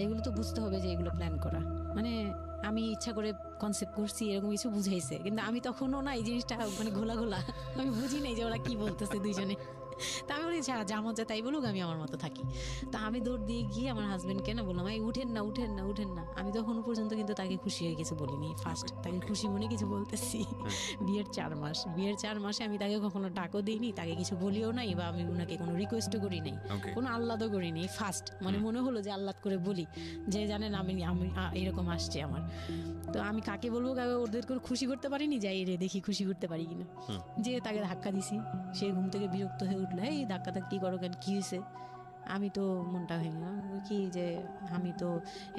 এগুলো তো বুঝতে হবে যে এগুলো প্ল্যান করা, মানে আমি ইচ্ছা করে কনসেপ্ট করছি এরকম কিছু বুঝাইছে, কিন্তু আমি তখনও না এই জিনিসটা মানে ঘোলা ঘোলা আমি বুঝি নাই যে ওরা কি বলতেছে দুইজনে। তা আমি বলি যা মজা তাই বলুক, আমি আমার মতো থাকি। তা আমি দৌড় দিয়ে গিয়ে আমার হাজবেন্ডকে না বললাম এই উঠেন না উঠেন না উঠেন না। আমি তখন পর্যন্ত কিন্তু তাকে খুশি হয়ে কিছু বলিনি, ফার্স্ট তাকে খুশি মনে কিছু বলতেছি। বিয়ের 4 মাসে আমি তাকে কখনো ডাকও দিইনি, তাকে কিছু বলিও নাই, বা আমি ওনাকে কোনো রিকোয়েস্টও করি নাই, কোনো আহ্লাদও করিনি। ফার্স্ট মানে মনে হলো যে আহ্লাদ করে বলি যে জানেন আমি এরকম আসছে আমার। তো আমি কাকে বলবো ওদেরকে খুশি করতে পারিনি, যাই রে দেখি খুশি করতে পারি কিনা। যে তাকে ধাক্কা দিছি, সে ঘুম থেকে বিরক্ত হয়ে উঠলো, এই ধাক্কা ধাক্কি করো কেন, কি হয়েছে? আমি তো মনটা ভেঙে কি যে আমি তো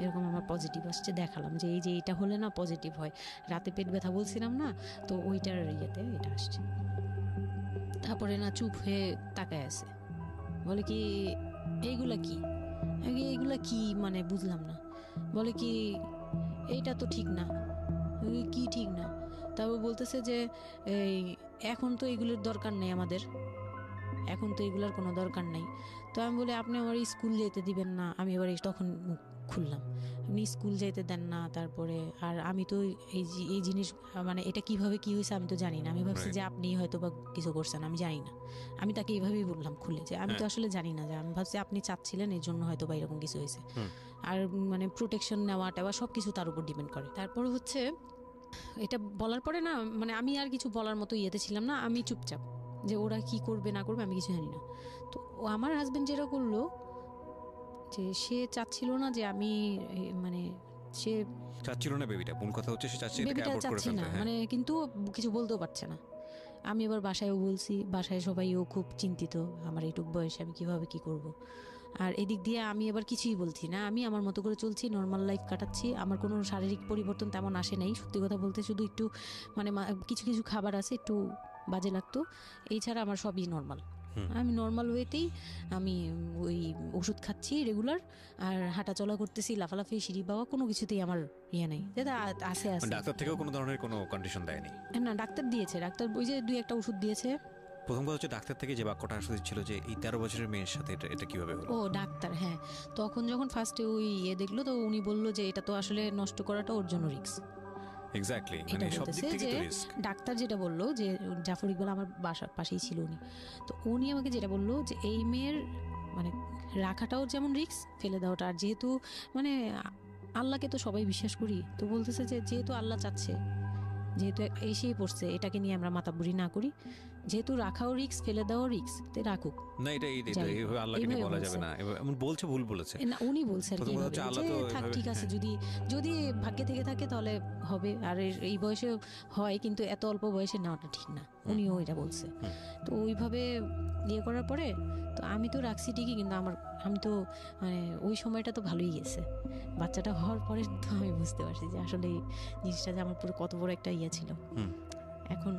এরকম আমার পজিটিভ আসছে দেখালাম যে এই যে এটা হলে না পজিটিভ হয়, রাতে পেট ব্যথা বলছিলাম না, তো ওইটার ইয়েতে এটা আসছে। তারপরে না চুপ হয়ে তাকায় আছে, বলে কি এইগুলা কি মানে বুঝলাম না। বলে কি এইটা তো ঠিক না। কি ঠিক না? তারপর বলতেছে যে এই এখন তো এগুলোর দরকার নেই, আমাদের এখন তো এগুলোর কোনো দরকার নেই। তো আমি বলি আপনি আমার স্কুল যেতে দিবেন না। আমি এবার তখন মুখ খুললাম, আপনি স্কুল যেতে দেন না, তারপরে আর আমি তো এই জিনিস মানে এটা কিভাবে কি হয়েছে আমি তো জানি না। আমি ভাবছি যে আপনি হয়তো বা কিছু করছেন, আমি জানি না। আমি তাকে এইভাবেই বললাম খুলে যে আমি তো আসলে জানি না, যে আমি ভাবছি আপনি চাচ্ছিলেন এই জন্য হয়তো বা এরকম কিছু হয়েছে। আর মানে প্রোটেকশন নেওয়া টেওয়া সব কিছু তার উপর ডিপেন্ড করে। তারপর হচ্ছে এটা বলার পরে না মানে আমি আর কিছু বলার মতো ইয়েতে ছিলাম না, আমি চুপচাপ, যে ওরা কি করবে না করবে আমি কিছু জানি না। তো আমার হাজবেন্ড যেটা করলো যে সে চাচ্ছিল না যে আমি মানে সে চাচ্ছিল না বেবিটা, কোন কথা হচ্ছে সে চাচ্ছে বেবিটা চাচ্ছে না মানে, কিন্তু কিছু বলতেও পারছে না। আমি এবার বাসায়ও বলছি, বাসায় সবাইও খুব চিন্তিত আমার এইটুক বয়সে আমি কিভাবে কি করব। আর এদিক দিয়ে আমি এবার কিছুই বলছি না, আমি আমার মতো করে চলছি, নর্মাল লাইফ কাটাচ্ছি। আমার কোনো শারীরিক পরিবর্তন তেমন আসে নাই, সত্যি কথা বলতে শুধু একটু মানে কিছু কিছু খাবার আছে একটু বাজে লাগতো, এই ছাড়া আমার সবই নর্মাল। আমি নর্মাল ওয়েতেই আমি ওই ওষুধ খাচ্ছি রেগুলার, আর হাঁটা চলা করতেছি, লাফালাফি সিঁড়ি বাওয়া কোনো কিছুতেই আমার ইয়ে নাই। যেটা আছে ডাক্তার থেকেও কোনো ধরনের কোনো কন্ডিশন দেয়নি? না, ডাক্তার দিয়েছে, ডাক্তার ওই যে 2-1টা ওষুধ দিয়েছে। প্রথম কথা হচ্ছে ডাক্তার থেকে যে বাক্যটা আসলে ছিল যে এই 13 বছরের মেয়ের সাথে এটা কিভাবে হলো? ও ডাক্তার, হ্যাঁ। তখন যখন ফার্স্টে ওই দেখলো, তো উনি বললো যে এটা তো আসলে নষ্ট করাটা ওর জন্য রিস্ক। এক্স্যাক্টলি, মানে সব দিক থেকে তো রিস্ক। ডাক্তার যেটা বললো যে জাফর ইকবাল আমার বাসার পাশেই ছিল উনি, তো উনি আমাকে যেটা বললো যে এই মেয়ের মানে রাখাটাও যেমন রিস্ক, ফেলে দেওয়াটা। আর যেহেতু মানে আল্লাহকে তো সবাই বিশ্বাস করি, তো বলতেছে যে যেহেতু আল্লাহ চাচ্ছে, যেহেতু এসেই পড়ছে, এটাকে নিয়ে আমরা মাতাবুরি না করি, যেহেতু রাখাও রিস্ক ফেলে দেওয়াও রিস্ক, তে রাখুক না। এটা এইভাবে আল্লাহকে নিয়ে বলা যাবে না, এমন বলছে, ভুল বলেছে না। উনি বলছেন থাক ঠিক আছে, যদি ভাগ্যে থেকে থাকে তাহলে হবে, আর এই বয়সে হয়, কিন্তু এত অল্প বয়সে নেওয়াটা ঠিক না, উনিও এটা বলছে। তো ওইভাবে ইয়ে করার পরে তো আমি তো রাখছি ঠিকই, কিন্তু আমি তো মানে ওই সময়টা তো ভালোই গেছে। বাচ্চাটা হওয়ার পরে তো আমি বুঝতে পারছি যে আসলে জিনিসটা যে আমার পুরো কত বড় একটা ইয়ে ছিল। এখন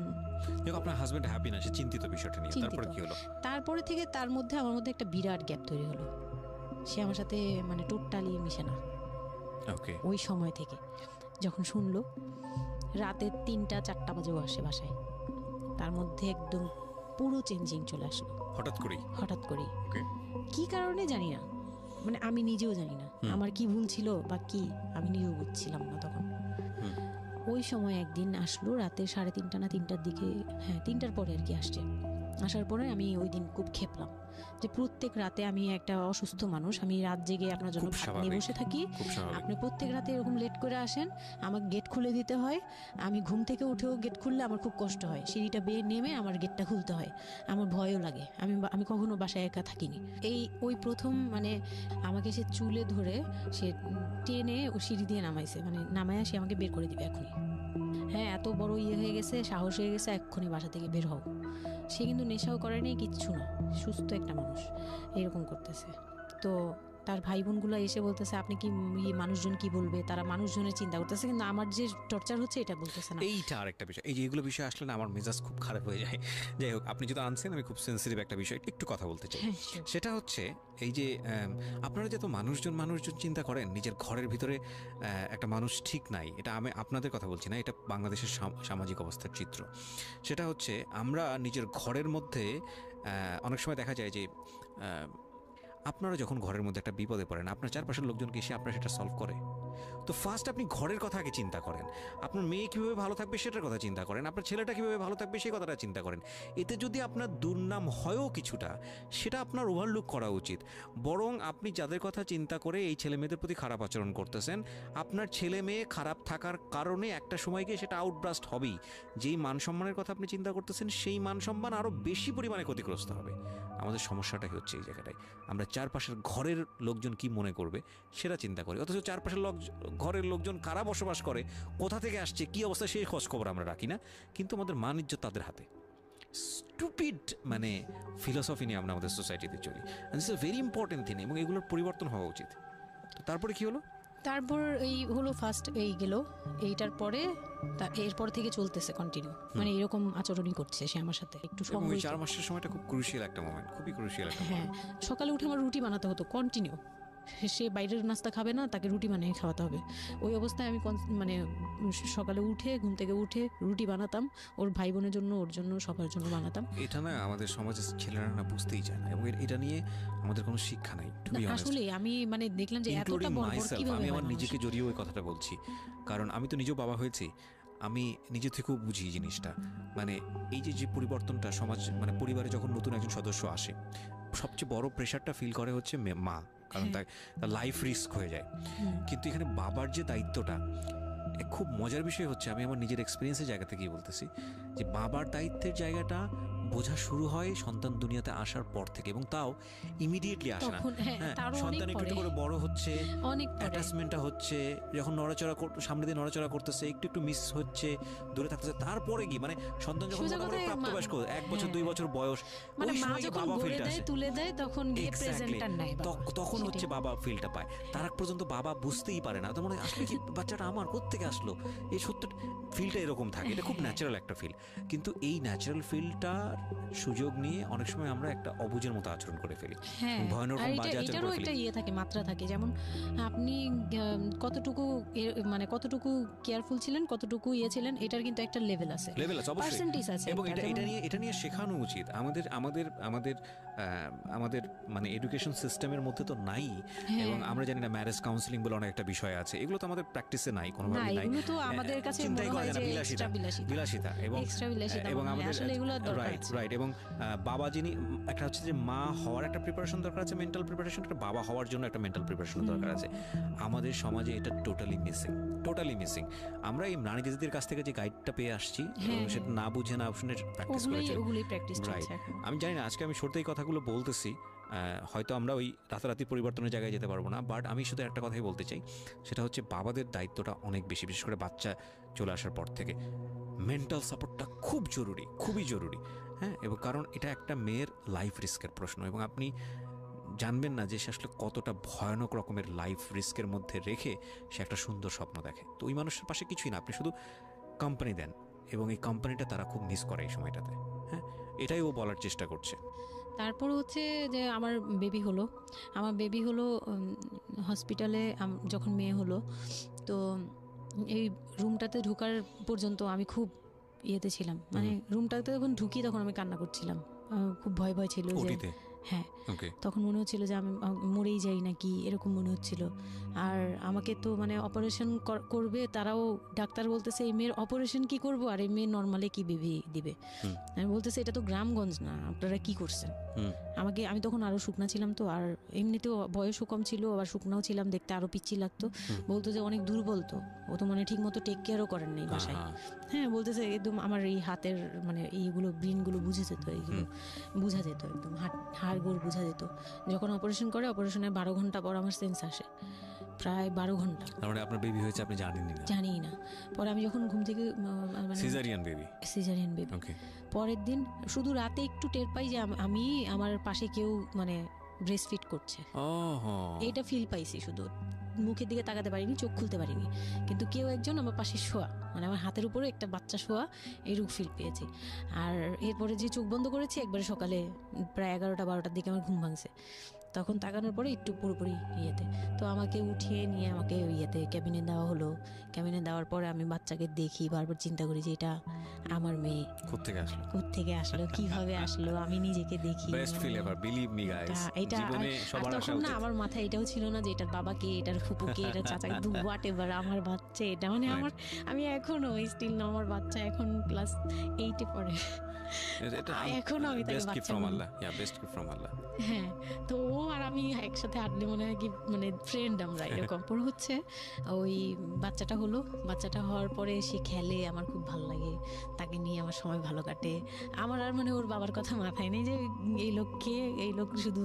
আপনার হাজবেন্ড হ্যাপি না, সে চিন্তিত বিষয়টা নিয়ে। তারপরে কি হলো? তারপরে থেকে তার মধ্যে আমার মধ্যে একটা বিরাট গ্যাপ তৈরি হলো, সে আমার সাথে মানে টোটালি মিশে না। ওকে। ওই সময় থেকে যখন শুনলো রাতে 3টা-4টা বাজেও আসে বাসায়, তার মধ্যে একদম পুরো চেঞ্জিং চলে আসলো হঠাৎ করেই। কি কারণে জানি না, মানে আমি নিজেও জানি না আমার কি ভুল ছিল বা কি, আমি নিজেও বুঝছিলাম না তখন। ওই সময় একদিন আসলো রাতে 3:30 না 3টার দিকে, হ্যাঁ 3টার পরে আর কি আসছে। আসার পরে আমি ওই দিন খুব খেপলাম যে প্রত্যেক রাতে আমি একটা অসুস্থ মানুষ, আমি রাত জেগে আপনার জন্য ভাত নিয়ে বসে থাকি, আপনি প্রত্যেক রাতে এরকম লেট করে আসেন, আমাকে গেট খুলে দিতে হয়, আমি ঘুম থেকে উঠেও গেট খুললে আমার খুব কষ্ট হয়, সিঁড়িটা বেয়ে নেমে আমার গেটটা খুলতে হয়, আমার ভয়ও লাগে, আমি কখনো বাসায় একা থাকিনি। ওই প্রথম মানে আমাকে সে চুলে ধরে সে টেনে ও সিঁড়ি দিয়ে নামাইছে, মানে নামায় সে আমাকে বের করে দিবে এখনই। হ্যাঁ, এত বড় ইয়ে হয়ে গেছে, সাহস হয়ে গেছে, এক্ষুনি বাসা থেকে বের হও। সে কিন্তু নেশাও করেনি, কিচ্ছু না, সুস্থ একটা মানুষ, এরকম করতেছে। তো তার ভাই বোনগুলো এসে বলতেছে আপনি কি মানুষজন কি বলবে, তারা মানুষজনের চিন্তা করতেছে, কিন্তু আমার যে টর্চার হচ্ছে এটা বলতেছে না। এইটা আরেকটা বিষয়, এই যে এগুলো বিষয় আসলে না আমার মেজাজ খুব খারাপ হয়ে যায়। যাই হোক, আপনি যদি আনছেন, আমি খুব সেন্সিটিভ একটা বিষয় একটু কথা বলতে চাই। সেটা হচ্ছে এই যে আপনারা যে তো মানুষজন চিন্তা করেন, নিজের ঘরের ভিতরে একটা মানুষ ঠিক নাই, এটা আমি আপনাদের কথা বলছি না, এটা বাংলাদেশের সামাজিক অবস্থার চিত্র। সেটা হচ্ছে আমরা নিজের ঘরের মধ্যে অনেক সময় দেখা যায় যে আপনারা যখন ঘরের মধ্যে একটা বিপদে পড়েন, আপনার চারপাশের লোকজনকে এসে আপনার সেটা সলভ করে। তো ফার্স্ট আপনি ঘরের কথা আগে চিন্তা করেন, আপনার মেয়ে কীভাবে ভালো থাকবে সেটার কথা চিন্তা করেন, আপনার ছেলেটা কীভাবে ভালো থাকবে সেই কথাটা চিন্তা করেন। এতে যদি আপনার দুর্নাম হয়ও কিছুটা, সেটা আপনার ওভারলুক করা উচিত। বরং আপনি যাদের কথা চিন্তা করে এই ছেলে মেয়েদের প্রতি খারাপ আচরণ করতেছেন, আপনার ছেলে মেয়ে খারাপ থাকার কারণে একটা সময় গিয়ে সেটা আউটব্রাস্ট হবেই। যেই মান সম্মানের কথা আপনি চিন্তা করতেছেন, সেই মান সম্মান আরও বেশি পরিমাণে ক্ষতিগ্রস্ত হবে। আমাদের সমস্যাটাই হচ্ছে এই জায়গাটায়, আমরা চারপাশের ঘরের লোকজন কি মনে করবে সেটা চিন্তা করি, অথচ চারপাশের ঘরের লোকজন কারা বসবাস করে, কোথা থেকে আসছে, কি অবস্থা, সেই খোঁজ খবর আমরা রাখি না। কিন্তু আমাদের মান ইজ্জত তাদের হাতে। স্টুপিড মানে ফিলসফি নিয়ে আমরা আমাদের সোসাইটিতে চলি, this is very important thing, এবং এগুলোর পরিবর্তন হওয়া উচিত। তো তারপরে কি হলো? তারপর এই হলো ফার্স্ট এই গেল, এইটার পরে এরপর থেকে চলতেছে কন্টিনিউ, মানে এরকম আচরণই করছে সে আমার সাথে। একটু সময়, 4 মাসের সময়টা খুব ক্রুশিয়াল একটা মোমেন্ট, খুবই ক্রুশিয়াল একটা হ্যাঁ। সকালে উঠে আমার রুটি বানাতে হতো কন্টিনিউ, সে বাইরের নাস্তা খাবে না, তাকে রুটি বানিয়ে খাওয়াতে হবে। ওই অবস্থায় আমি মানে সকালে উঠে ঘুম থেকে উঠে রুটি বানাতাম, ওর ভাই বোনের জন্য, ওর জন্য, সবার জন্য বানাতাম। এটা না আমাদের সমাজের ছেলেরা না বুঝতেই চায় না, এবং এটা নিয়ে আমাদের কোনো শিক্ষা নাই। আসলে আমি মানে দেখলাম যে এতটা বড় কিভাবে, আমি আমার নিজেকে জড়িয়ে ওই কথাটা বলছি, কারণ আমি তো নিজেও বাবা হয়েছি, আমি নিজে থেকেও বুঝি জিনিসটা। মানে এই যে পরিবর্তনটা সমাজ, মানে পরিবারে যখন নতুন একজন সদস্য আসে, সবচেয়ে বড় প্রেশারটা ফিল করে হচ্ছে মা, কারণ তার লাইফ রিস্ক হয়ে যায়। কিন্তু এখানে বাবার যে দায়িত্বটা, খুব মজার বিষয় হচ্ছে, আমি আমার নিজের এক্সপিরিয়েন্সের জায়গা থেকেই বলতেছি, যে বাবার দায়িত্বের জায়গাটা বোঝা শুরু হয় সন্তান দুনিয়াতে আসার পর থেকে, এবং তাও ইমিডিয়েটলি আসে না। সন্তান একটু করে বড় হচ্ছে, অ্যাটাচমেন্টটা হচ্ছে, যখন নড়াচড়া সামনে দিয়ে নড়াচড়া করতেছে, একটু মিস হচ্ছে, দূরে থাকতেছে, তারপরে কি মানে সন্তান যখন প্রাপ্তবয়স্ক 1 বছর 2 বছর বয়স, ওই সময় বাবা ফিলটা আসে, তুলে দেয়, তখন গিয়ে প্রেজেন্টার নাই, তখন হচ্ছে বাবা ফিলটা পায়। তার আগ পর্যন্ত বাবা বুঝতেই পারে না, তো মনে আসলে কি বাচ্চাটা আমার কোত্থেকে আসলো, এই সত্য ফিলটা এরকম থাকে। এটা খুব ন্যাচারাল একটা ফিল, কিন্তু এই ন্যাচারাল ফিলটার সুযোগ নিয়ে অনেক সময় আমরা একটা অবুঝের মতো আচরণ করে ফেলি, ভয়ানক বাজে আচরণ করে ফেলি। একটা ইয়ে থাকে, মাত্রা থাকে, যেমন আপনি কতটুকু মানে কতটুকু কেয়ারফুল ছিলেন, কতটুকু ইয়ে ছিলেন, এটার কিন্তু একটা লেভেল আছে, পার্সেন্টেজ আছে, এবং এটা নিয়ে শেখানো উচিত আমাদের মানে এডুকেশন সিস্টেমের মধ্যে তো নাই। এবং আমরা জানি না ম্যারেজ কাউন্সিলিং বলে অনেক একটা বিষয় আছে, এগুলো তো আমাদের প্র্যাকটিসে নাই, কোনোভাবেই নাই, এগুলো তো আমাদের কাছে চিন্তাই করা যায় না, বিলাসিতা এবং আমাদের রাইট। এবং বাবা যিনি, একটা হচ্ছে যে মা হওয়ার একটা প্রিপারেশন দরকার আছে, মেন্টাল প্রিপারেশন, একটা বাবা হওয়ার জন্য একটা মেন্টাল প্রিপারেশন দরকার আছে। আমাদের সমাজে এটা টোটালি মিসিং। আমরা এই নারী দিদিদের কাছ থেকে যে গাইডটা পেয়ে আসছি, সেটা না বুঝে না শুনে প্র্যাকটিস করেছি। রাইট, আমি জানি না আজকে আমি সত্যি এই কথাগুলো বলতেছি, হয়তো আমরা ওই রাতারাতি পরিবর্তনের জায়গায় যেতে পারবো না, বাট আমি শুধু একটা কথাই বলতে চাই, সেটা হচ্ছে বাবাদের দায়িত্বটা অনেক বেশি, বিশেষ করে বাচ্চা চলে আসার পর থেকে মেন্টাল সাপোর্টটা খুব জরুরি, খুবই জরুরি। হ্যাঁ, এবং কারণ এটা একটা মেয়ের লাইফ রিস্কের প্রশ্ন, এবং আপনি জানবেন না যে সে আসলে কতটা ভয়ানক রকমের লাইফ রিস্কের মধ্যে রেখে সে একটা সুন্দর স্বপ্ন দেখে। তো ওই মানুষের পাশে কিছুই না, আপনি শুধু কোম্পানি দেন, এবং এই কোম্পানিটা তারা খুব মিস করে এই সময়টাতে। হ্যাঁ, এটাই ও বলার চেষ্টা করছে। তারপর হচ্ছে যে আমার বেবি হলো হসপিটালে, যখন মেয়ে হলো, তো এই রুমটাতে ঢোকার পর্যন্ত আমি খুব ইয়েতে ছিলাম, মানে রুমটাতে যখন ঢুকি তখন আমি কান্না করছিলাম, খুব ভয় ছিল যে, হ্যাঁ, তখন মনে হচ্ছিল যে আমি মরেই যাই নাকি, এরকম মনে হচ্ছিল। আর আমাকে তো মানে অপারেশন করবে, তারাও ডাক্তার বলতেছে এই মেয়ের অপারেশন কি করবো, আর এই মেয়ে নর্মালে কি বেবি দিবে। আমি বলতেছে এটা তো গ্রামগঞ্জ না, আপনারা কি করছেন। আমি তখন আরো শুকনা ছিলাম, তো আর এমনিতেও বয়সও কম ছিল, আবার শুকনাও ছিলাম, দেখতে আরো পিচ্ছি লাগতো। বলতো যে অনেক দুর্বল, তো ও তো মানে ঠিক মতো টেক কেয়ারও করেন নাই বাসায়। হ্যাঁ, বলতেছে একদম আমার এই হাতের মানে এইগুলো ব্রেনগুলো বুঝে যেত, এইগুলো বোঝা যেত, একদম হাড়গোড় বোঝা যেত। যখন অপারেশন করে, অপারেশনের 12 ঘন্টা পর আমার সেন্স আসে, প্রায় 12 ঘন্টা। মানে আপনার বেবি হয়েছে আপনি জানি না। পরে আমি যখন ঘুম থেকে, সিজারিয়ান বেবি, পরের দিন শুধু রাতে একটু টের পাই যে আমি, আমার পাশে কেউ মানে ব্রেস্ট ফিড করছে। ওহো, এইটা ফিল পাইছি, শুধু মুখের দিকে তাকাতে পারিনি, চোখ খুলতে পারিনি, কিন্তু কেউ একজন আমার পাশে শোয়া, মানে আমার হাতের উপরে একটা বাচ্চা শোয়া, এইরূপ ফিল পেয়েছি। আর এরপরে যে চোখ বন্ধ করেছি একবারে সকালে প্রায় 11টা-12টার দিকে আমার ঘুম ভাঙছে, তখন তাকানোর পরে একটু পুরোপুরি ইয়েতে, তো আমাকে উঠিয়ে নিয়ে আমাকে ইয়েতে ক্যাবিনে দেওয়া হলো। ক্যাবিনে দেওয়ার পরে আমি বাচ্চাকে দেখি, বারবার চিন্তা করি যে এটা আমার মেয়ে, কোত্থেকে আসলো কিভাবে আসলো, আমি নিজেকে দেখি। Best feel ever, believe me guys, জীবনে সবার আসা উচিত। না, আমার মাথায় এটাও ছিল না যে এটার বাবা কে, এটার ফুপু কে, এটার চাচা, কিন্তু হোয়াট এভার, আমার বাচ্চা এটা, মানে আমার, আমি এখনো স্টিল না, আমার বাচ্চা এখন ক্লাস 8-এ পড়ে, এখন আমি তাকে বাচ্চা বলি। হ্যাঁ, তো ও আর আমি একসাথে হাঁটলে মনে হয় কি, মানে ফ্রেন্ড আমরা এরকম। পর হচ্ছে ওই বাচ্চাটা হলো, বাচ্চাটা হওয়ার পরে সে খেলে, আমার খুব ভালো লাগে, তাকে নিয়ে আমার সময় ভালো কাটে। আমার আর মানে ওর বাবার কথা মাথায় নেই যে এই লোক শুধু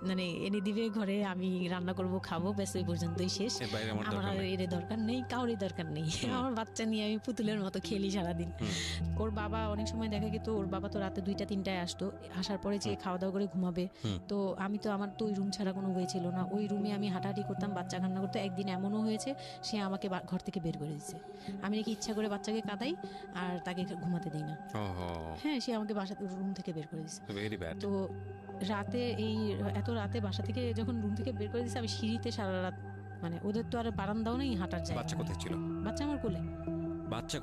মানে এনে দিবে ঘরে, আমি রান্না করব, খাবো, ব্যাস ওই পর্যন্তই শেষ। আমার আর এর দরকার নেই, কাউরই দরকার নেই। আমার বাচ্চা নিয়ে আমি পুতুলের মতো খেলি সারাদিন। ওর বাবা অনেক সময় দেখা গেত, ওর বাবা তো রাতে 2টা-3টায় আসতো, আসার পরে যে খাওয়া দাওয়া করে ঘুমাবে, তো আমি তো, আমার তো ওই রুম ছাড়া কোনো ওয়ে ছিল না, ওই রুমে আমি হাঁটাহাঁটি করতাম, বাচ্চা কান্না করতো। একদিন এমনও হয়েছে সে আমাকে ঘর থেকে বের করে দিচ্ছে, আমি নাকি ইচ্ছা করে বাচ্চাকে কাঁদাই আর তাকে ঘুমাতে দিই না। হ্যাঁ, সে আমাকে রুম থেকে বের করে দিচ্ছে। তো রাতে, এত রাতে বাসা থেকে যখন রুম থেকে বের করে দিচ্ছে, আমি সিঁড়িতে সারা রাত, মানে ওদের তো আর বারান্দাও নেই, হাঁটার জায়গা। বাচ্চা কোথায় ছিল? বাচ্চা আমার কোলে, বাচ্চা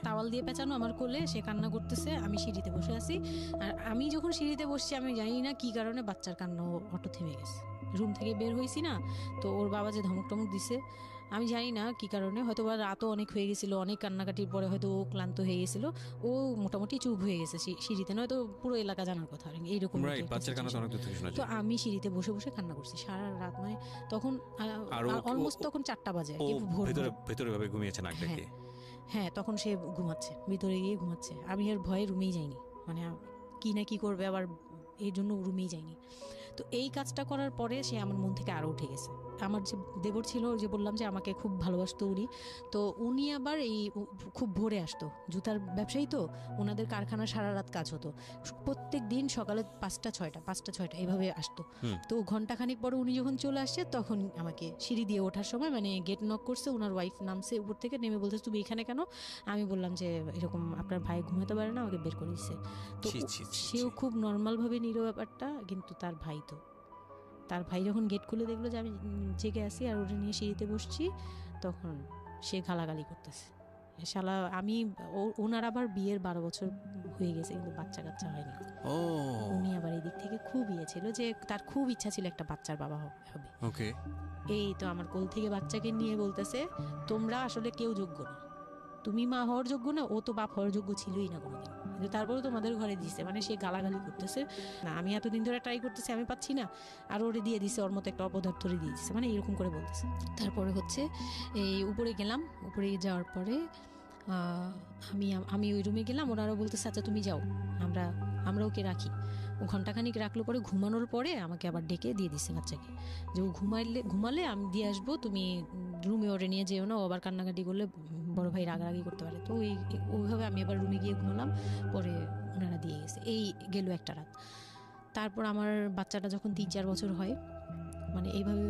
তাওয়াল দিয়ে পেঁচানো আমার কোলে, সে কান্না করতেছে, আমি সিঁড়িতে বসে আছি। আর আমি যখন সিঁড়িতে বসছি, আমি জানি না কি কারণে বাচ্চার কান্না অটো থেমে গেছে। রুম থেকে বের হয়েছি না, তো ওর বাবা যে ধমক টমক দিছে, আমি জানি না কি কারণে, হয়তো বা রাতও অনেক হয়ে গেছিল, অনেক কান্নাকাটির পরে হয়তো ও ক্লান্ত হয়ে গেছিল, ও মোটামুটি চুপ হয়ে গেছে সিঁড়িতে, নয়তো পুরো এলাকা জানার কথা এইরকম। তো আমি সিঁড়িতে বসে বসে কান্না করছি সারা রাত, মানে তখন অলমোস্ট তখন 4টা বাজে, ভেতরে ভাবে ঘুমিয়েছে নাক ডেকে। হ্যাঁ, তখন সে ঘুমাচ্ছে, ভিতরে গিয়ে ঘুমাচ্ছে, আমি আর ভয়ে রুমেই যাইনি, মানে কি না কি করবে আবার, এই জন্য রুমেই যাইনি। তো এই কাজটা করার পরে সে আমার মন থেকে আরও উঠে গেছে। আমার যে দেবর ছিল, যে বললাম যে আমাকে খুব ভালোবাসতো উনি, তো উনি আবার খুব ভোরে আসতো, জুতার ব্যবসায়ী তো, ওনাদের কারখানা সারা রাত কাজ হতো, প্রত্যেক দিন সকালে 5টা-6টা এইভাবে আসতো। তো ঘন্টাখানিক পরে উনি যখন চলে আসছে, তখন আমাকে সিঁড়ি দিয়ে ওঠার সময়, মানে গেট নক করছে, ওনার ওয়াইফ নামছে উপর থেকে, নেমে বলছে তুমি এখানে কেন? আমি বললাম যে এরকম আপনার ভাই ঘুমাতে পারে না, আমাকে বের করে দিচ্ছে। তো সেও খুব নর্মালভাবে নিল ব্যাপারটা, কিন্তু তার ভাই যখন গেট খুলে দেখলো যে আমি জেগে আছি আর ওটা নিয়ে সিঁড়িতে বসছি, তখন সে গালাগালি করতেছে, শালা। আমি, ওনার আবার বিয়ের 12 বছর হয়ে গেছে, কিন্তু বাচ্চা কাচ্চা হয়নি। উনি আবার এই দিক থেকে খুব ছিল যে তার খুব ইচ্ছা ছিল একটা বাচ্চার বাবা হবে। এই তো আমার কোল থেকে বাচ্চাকে নিয়ে বলতেছে, তোমরা আসলে কেউ যোগ্য না, তুমি মা হওয়ার যোগ্য না, ও তো বাপ হওয়ার যোগ্য ছিলই না কোনোদিন, কিন্তু তারপরেও তোমাদের ঘরে দিচ্ছে। মানে সে গালাগালি করতেছে, না আমি এতদিন ধরে ট্রাই করতেছি, আমি পাচ্ছি না, আর ওরে দিয়ে দিচ্ছে, ওর মতো একটা অপদার্থরে দিয়ে দিচ্ছে, মানে এরকম করে বলতেছে। তারপরে হচ্ছে এই উপরে গেলাম, উপরে যাওয়ার পরে আমি ওই রুমে গেলাম, ওনারা বলতেছে আচ্ছা তুমি যাও, আমরা ওকে রাখি। ও ঘন্টাখানিক রাখলো, পরে ঘুমানোর পরে আমাকে আবার ডেকে দিয়ে দিচ্ছে বাচ্চাকে, যে ও ঘুমালে আমি দিয়ে আসবো, তুমি রুমে ওরে নিয়ে যেও না, ও আবার কান্নাকাটি করলে বড় ভাই রাগারাগি করতে পারে। তো ওইভাবে আমি আবার রুমে গিয়ে ঘুমালাম, পরে ওনারা দিয়ে গেছে। এই গেল একটা রাত। তারপর আমার বাচ্চাটা যখন 3-4 বছর হয়, মানে এইভাবে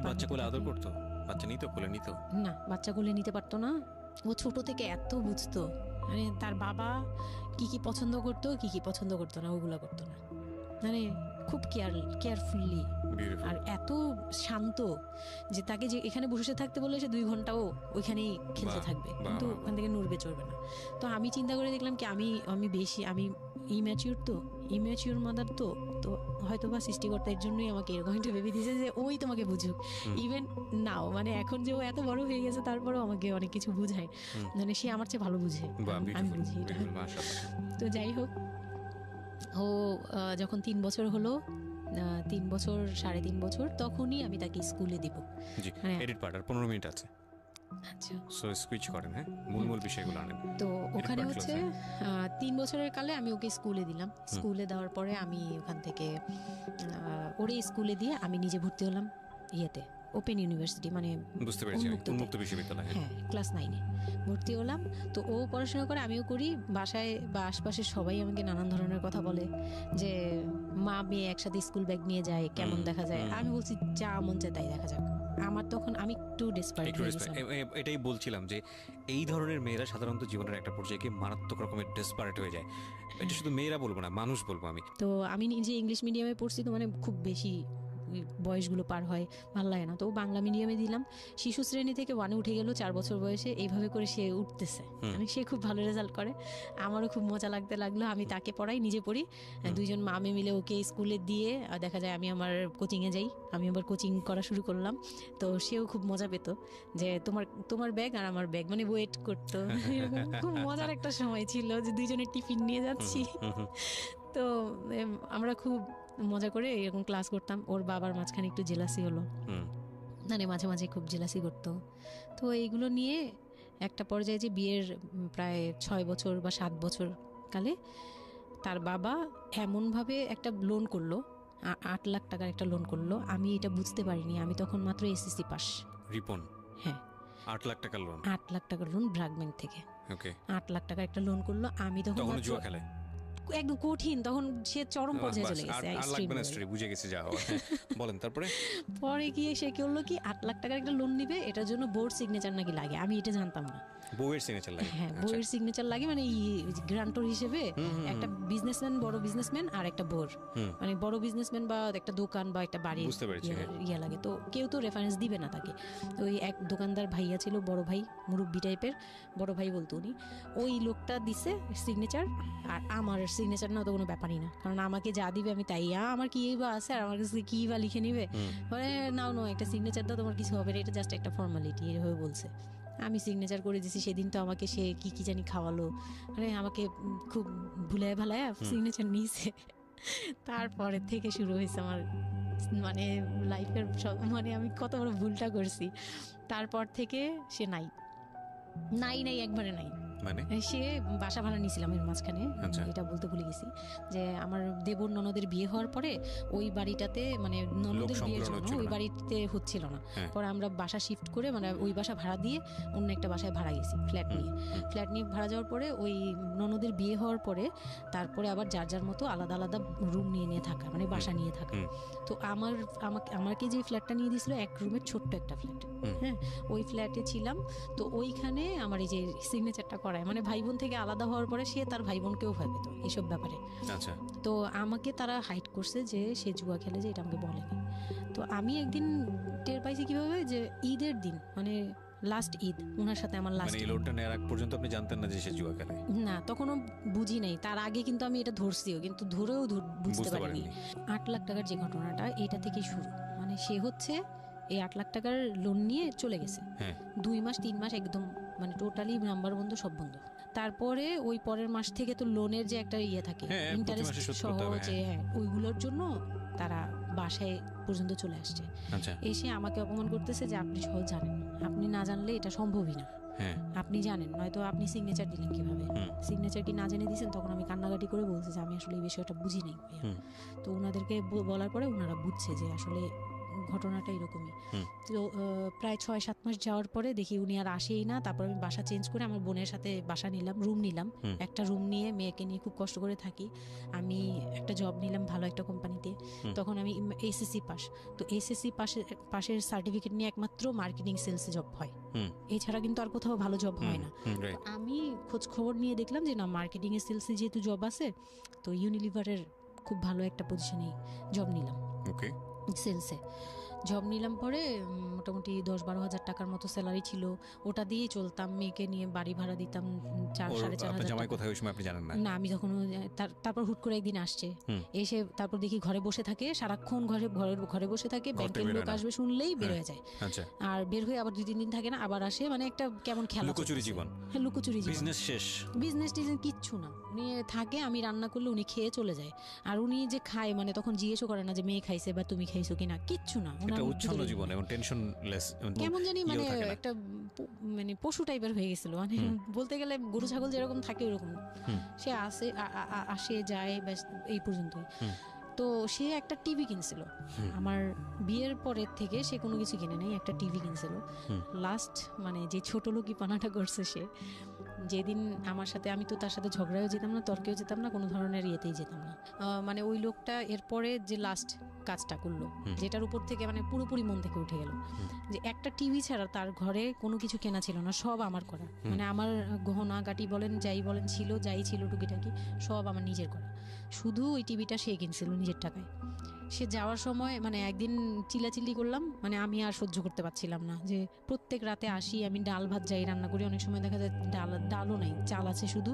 বাচ্চা কোলে আদর করতো, বাচ্চা নিত না, বাচ্চা কোলে নিতে পারতো না। ও ছোট থেকে এত বুঝতো, মানে তার বাবা কি কি পছন্দ করতো, কি কি পছন্দ করতো না, ওগুলো করতো না, মানে খুব কেয়ারফুলি, আর এত শান্ত যে তাকে যে এখানে বসে থাকতে বলে সে 2 ঘন্টাও ওইখানেই খেলতে থাকবে, কিন্তু ওখান থেকে নড়বে চড়বে না। তো আমি চিন্তা করে দেখলাম কি আমি ইম্যাচিউর মাদার, তো হয়তো বা সৃষ্টিকর্তা এর জন্যই আমাকে এরকম একটা ভেবে দিয়েছে যে ওই তোমাকে বুঝুক। ইভেন নাও, মানে এখন যে ও এত বড় হয়ে গেছে, তারপরেও আমাকে অনেক কিছু বুঝায়, মানে সে আমার চেয়ে ভালো বুঝে, আমি বুঝি। তো যাই হোক, ও যখন 3 বছর হলো, 3 বছর 3.5 বছর, তখনই আমি তাকে স্কুলে দিব। এডিট পার্ট আর 15 মিনিট আছে। আচ্ছা, সো সুইচ করেন, হ্যাঁ, মূল বিষয়গুলো আনেন। তো ওখানে হচ্ছে 3 বছরের কালে আমি ওকে স্কুলে দিলাম। স্কুলে দেওয়ার পরে আমি ওখান থেকে ওরে স্কুলে দিয়ে আমি নিজে ভর্তি হলাম ওপেন ইউনিভার্সিটি, মানে বুঝতে পেরেছি, উন্মুক্ত বিশ্ববিদ্যালয়। হ্যাঁ, ক্লাস 9-এ ভর্তি হলাম। তো ও পড়াশোনা করে, আমিও করি। বাসায় বা আশপাশে সবাই আমাকে নানান ধরনের কথা বলে যে মা মেয়ে একসাথে স্কুল ব্যাগ নিয়ে যায়, কেমন দেখা যায়। আমি বলছি যা মন চায় তাই দেখা যাক। আমার তখন আমি একটু ডেসপারেট হয়ে গেছিলাম। এটাই বলছিলাম যে এই ধরনের মেয়েরা সাধারণত জীবনের একটা পর্যায়ে গিয়ে মারাত্মক রকমের ডেসপারেট হয়ে যায়। এটা শুধু মেয়েরা বলবো না, মানুষ বলবো আমি। তো আমি নিজে ইংলিশ মিডিয়ামে পড়ছি, তো মানে খুব বেশি বয়সগুলো পার হয়, ভালো লাগে না। তো বাংলা মিডিয়ামে দিলাম। শিশু শ্রেণী থেকে 1-এ উঠে গেল 4 বছর বয়সে। এইভাবে করে সে উঠতেছে, মানে সে খুব ভালো রেজাল্ট করে। আমারও খুব মজা লাগতে লাগলো। আমি তাকে পড়াই, নিজে পড়ি। দুইজন মামে মিলে ওকে স্কুলে দিয়ে দেখা যায় আমি আমার কোচিংয়ে যাই। আমি আবার কোচিং করা শুরু করলাম। তো সেও খুব মজা পেত যে তোমার ব্যাগ আর আমার ব্যাগ, মানে ওয়েট করতো। খুব মজার একটা সময় ছিল যে দুইজনের টিফিন নিয়ে যাচ্ছি। তো আমরা খুব মজা করে এরকম ক্লাস করতাম। ওর বাবার মাঝখানে একটু জেলাসি হলো, মানে মাঝে মাঝে খুব জেলাসি করতো। তো এইগুলো নিয়ে একটা পর্যায়ে যে বিয়ের প্রায় 6 বছর বা 7 বছর কালে তার বাবা এমনভাবে একটা লোন করলো, 8 লাখ টাকার একটা লোন করলো। আমি এটা বুঝতে পারিনি, আমি তখন মাত্র এসএসসি পাস। রিপন? হ্যাঁ, 8 লাখ টাকার লোন। 8 লাখ টাকার লোন ব্র্যাক ব্যাংক থেকে। ওকে, 8 লাখ টাকার একটা লোন করলো। আমি তখন জুয়া খেলে একদম কঠিন, তখন সে চরম পর্যায়ে চলে গেছে। বুঝে গেছে যা হওয়ার। বলেন তারপরে? পরে গিয়ে সে কি হলো কি, 8 লাখ টাকার একটা লোন নিবে, এটার জন্য বোর্ড সিগনেচার নাকি লাগে। আমি এটা জানতাম না। বউয়ের সিগনেচার লাগে? হ্যাঁ, বউয়ের সিগনেচার লাগে, মানে গ্রান্টর হিসেবে একটা বিজনেসম্যান, বড় বিজনেসম্যান আর একটা বোর, মানে বড় বিজনেসম্যান বা একটা দোকান বা একটা বাড়ি ইয়ে লাগে। তো কেউ তো রেফারেন্স দিবে না তাকে। ওই এক দোকানদার ভাইয়া ছিল, বড় ভাই, মুরব্বি টাইপের, বড় ভাই বলতো উনি। ওই লোকটা দিছে সিগনেচার, আর আমার সিগনেচার না তো কোনো ব্যাপারই না, কারণ আমাকে যা দিবে আমি তাই। আমার কি বা আছে, আর আমার কাছে কি বা লিখে নিবে, মানে নাও একটা সিগনেচার দাও, তোমার কিছু হবে না, এটা জাস্ট একটা ফর্মালিটি এভাবে বলছে। আমি সিগনেচার করে দিয়েছি। সেদিন তো আমাকে সে কি জানি খাওয়ালো, মানে আমাকে খুব ভুলায় ভালায় সিগনেচার নিয়েছে। তারপরে থেকে শুরু হয়েছে আমার মানে লাইফের সব, মানে আমি কত বড় ভুলটা করছি। তারপর থেকে সে নাই একবারে নাই। মানে সে বাসা ভাড়া নিয়েছিলাম এর মাঝখানে, এটা বলতে ভুলে গেছি যে আমার দেবর ননদের বিয়ে হওয়ার পরে ওই বাড়িটাতে, মানে ননদের বিয়ের জন্য ওই বাড়িতে হচ্ছিল না। পরে আমরা বাসা শিফট করে, মানে ওই বাসা ভাড়া দিয়ে অন্য একটা বাসায় ভাড়া গেছি, ফ্ল্যাট নিয়ে ভাড়া যাওয়ার পরে ওই ননদের বিয়ে হওয়ার পরে তারপরে আবার যার যার মতো আলাদা আলাদা রুম নিয়ে থাকা, মানে বাসা নিয়ে থাকা। তো আমাকে যে ফ্ল্যাটটা নিয়ে দিয়েছিল, এক রুমের ছোট্ট একটা ফ্ল্যাট, হ্যাঁ, ওই ফ্ল্যাটে ছিলাম। তো ওইখানে আমার এই যে সিগনেচারটা করায়, মানে ভাই বোন থেকে আলাদা হওয়ার পরে সে তার ভাই বোনকেও ভয় পেত এইসব ব্যাপারে। আচ্ছা। তো আমাকে তারা হাইড করছে যে সে জুয়া খেলে, যে এটা আমাকে বলেনি। তো আমি একদিন টের পাইছি কিভাবে, যে ঈদের দিন, মানে লাস্ট ঈদ, ওনার সাথে আমার লাস্ট, মানে এই লোনটা নেওয়ার আগ পর্যন্ত আপনি জানতেন না যে সে জুয়া খেলে? না, তখনও বুঝি নাই। তার আগে কিন্তু আমি এটা ধরছিও, কিন্তু ধরেও বুঝতে পারিনি। 8 লাখ টাকার যে ঘটনাটা, এটা থেকে শুরু। মানে সে হচ্ছে এই 8 লাখ টাকার লোন নিয়ে চলে গেছে। 2 মাস 3 মাস একদম, মানে টোটালি নাম্বার বন্ধ, সব বন্ধ। তারপরে ওই পরের মাস থেকে তো লোনের যে একটা ইয়ে থাকে, ইন্টারেস্ট সহ, যে ওইগুলোর জন্য তারা বাসায় পর্যন্ত চলে আসছে। এসে আমাকে অপমান করতেছে যে আপনি সহজ জানেন, আপনি না জানলে এটা সম্ভবই না, আপনি জানেন, নয়তো আপনি সিগনেচার দিলেন কিভাবে, সিগনেচার কি না জেনে দিয়েছেন। তখন আমি কান্নাকাটি করে বলছি যে আমি আসলে এই বিষয়টা বুঝি নাই। তো ওনাদেরকে বলার পরে ওনারা বুঝছে যে আসলে ঘটনাটা এরকমই। তো প্রায় 6-7 মাস যাওয়ার পরে দেখি উনি আর আসেই না। তারপর আমি বাসা চেঞ্জ করে আমার বোনের সাথে বাসা নিলাম, রুম নিলাম। একটা রুম নিয়ে মেয়েকে নিয়ে খুব কষ্ট করে থাকি। আমি একটা জব নিলাম ভালো একটা কোম্পানিতে। তখন আমি এসএসসি পাস। তো এসএসসি পাশের সার্টিফিকেট নিয়ে একমাত্র মার্কেটিং সেলসে জব হয়, এছাড়া কিন্তু আর কোথাও ভালো জব হয় না। আমি খোঁজ খবর নিয়ে দেখলাম যে না, মার্কেটিং এ সেলসে যেহেতু জব আছে, তো ইউনিলিভারের খুব ভালো একটা পজিশনে জব নিলাম। সেলসে জব নিলাম, পরে মোটামুটি 10-12 হাজার টাকার মতো স্যালারি ছিল, ওটা দিয়েই চলতাম। মেয়েকে নিয়ে বাড়ি ভাড়া দিতাম 4-4.5 হাজার টাকা। না, আমি যখন তারপর হুট করে একদিন আসছে, এসে তারপর দেখি ঘরে বসে থাকে, সারাক্ষণ ঘরে বসে থাকে। ব্যাংকের লোক আসবে শুনলেই বের হয়ে যায়, আর বের হয়ে আবার 2-3 দিন থাকে না, আবার আসে। মানে একটা কেমন খেলা, লুকোচুরি জীবন। হ্যাঁ, লুকোচুরি জীবন, বিজনেস শেষ, বিজনেস কিচ্ছু না। উনি থাকে, আমি রান্না করলে উনি খেয়ে চলে যায়। আর উনি যে খায়, মানে তখন জিজ্ঞেসও করে না যে মেয়ে খাইছে বা তুমি খাইছো কিনা, কিচ্ছু না। উচ্ছন্ন জীবন এবং টেনশনলেস, কেমন জানি, মানে একটা মানে পশু টাইপের হয়ে গেছিল। মানে বলতে গেলে গরু ছাগল যেরকম থাকে ওরকম। সে আসে যায়, ব্যাস এই পর্যন্তই। তো সে একটা টিভি কিনছিল আমার বিয়ের পরের থেকে, সে কোনো কিছু কিনে নাই, একটা টিভি কিনছিল। লাস্ট মানে যে ছোট লোকি পানাটা করছে সে, যেদিন আমার সাথে, আমি তো তার সাথে ঝগড়াও যেতাম না, তর্কেও যেতাম না, কোনো ধরনের ইয়েতেই যেতাম না, মানে ওই লোকটা এরপরে যে লাস্ট কাজটা করলো, যেটার উপর থেকে মানে পুরোপুরি মন থেকে উঠে গেল, যে একটা টিভি ছাড়া তার ঘরে কোনো কিছু কেনা ছিল না, সব আমার করা, মানে আমার গহনা গাটি বলেন যাই বলেন ছিল, যাই ছিল টুকিটাকি সব আমার নিজের করা, শুধু ওই টিভিটা সে কিনছিল নিজের টাকায়। সে যাওয়ার সময় মানে একদিন চিল্লাচিল্লি করলাম, মানে আমি আর সহ্য করতে পারছিলাম না, যে প্রত্যেক রাতে আসি, আমি ডাল ভাত যাই রান্না করি, অনেক সময় দেখা যায় ডালও নাই, চাল আছে শুধু,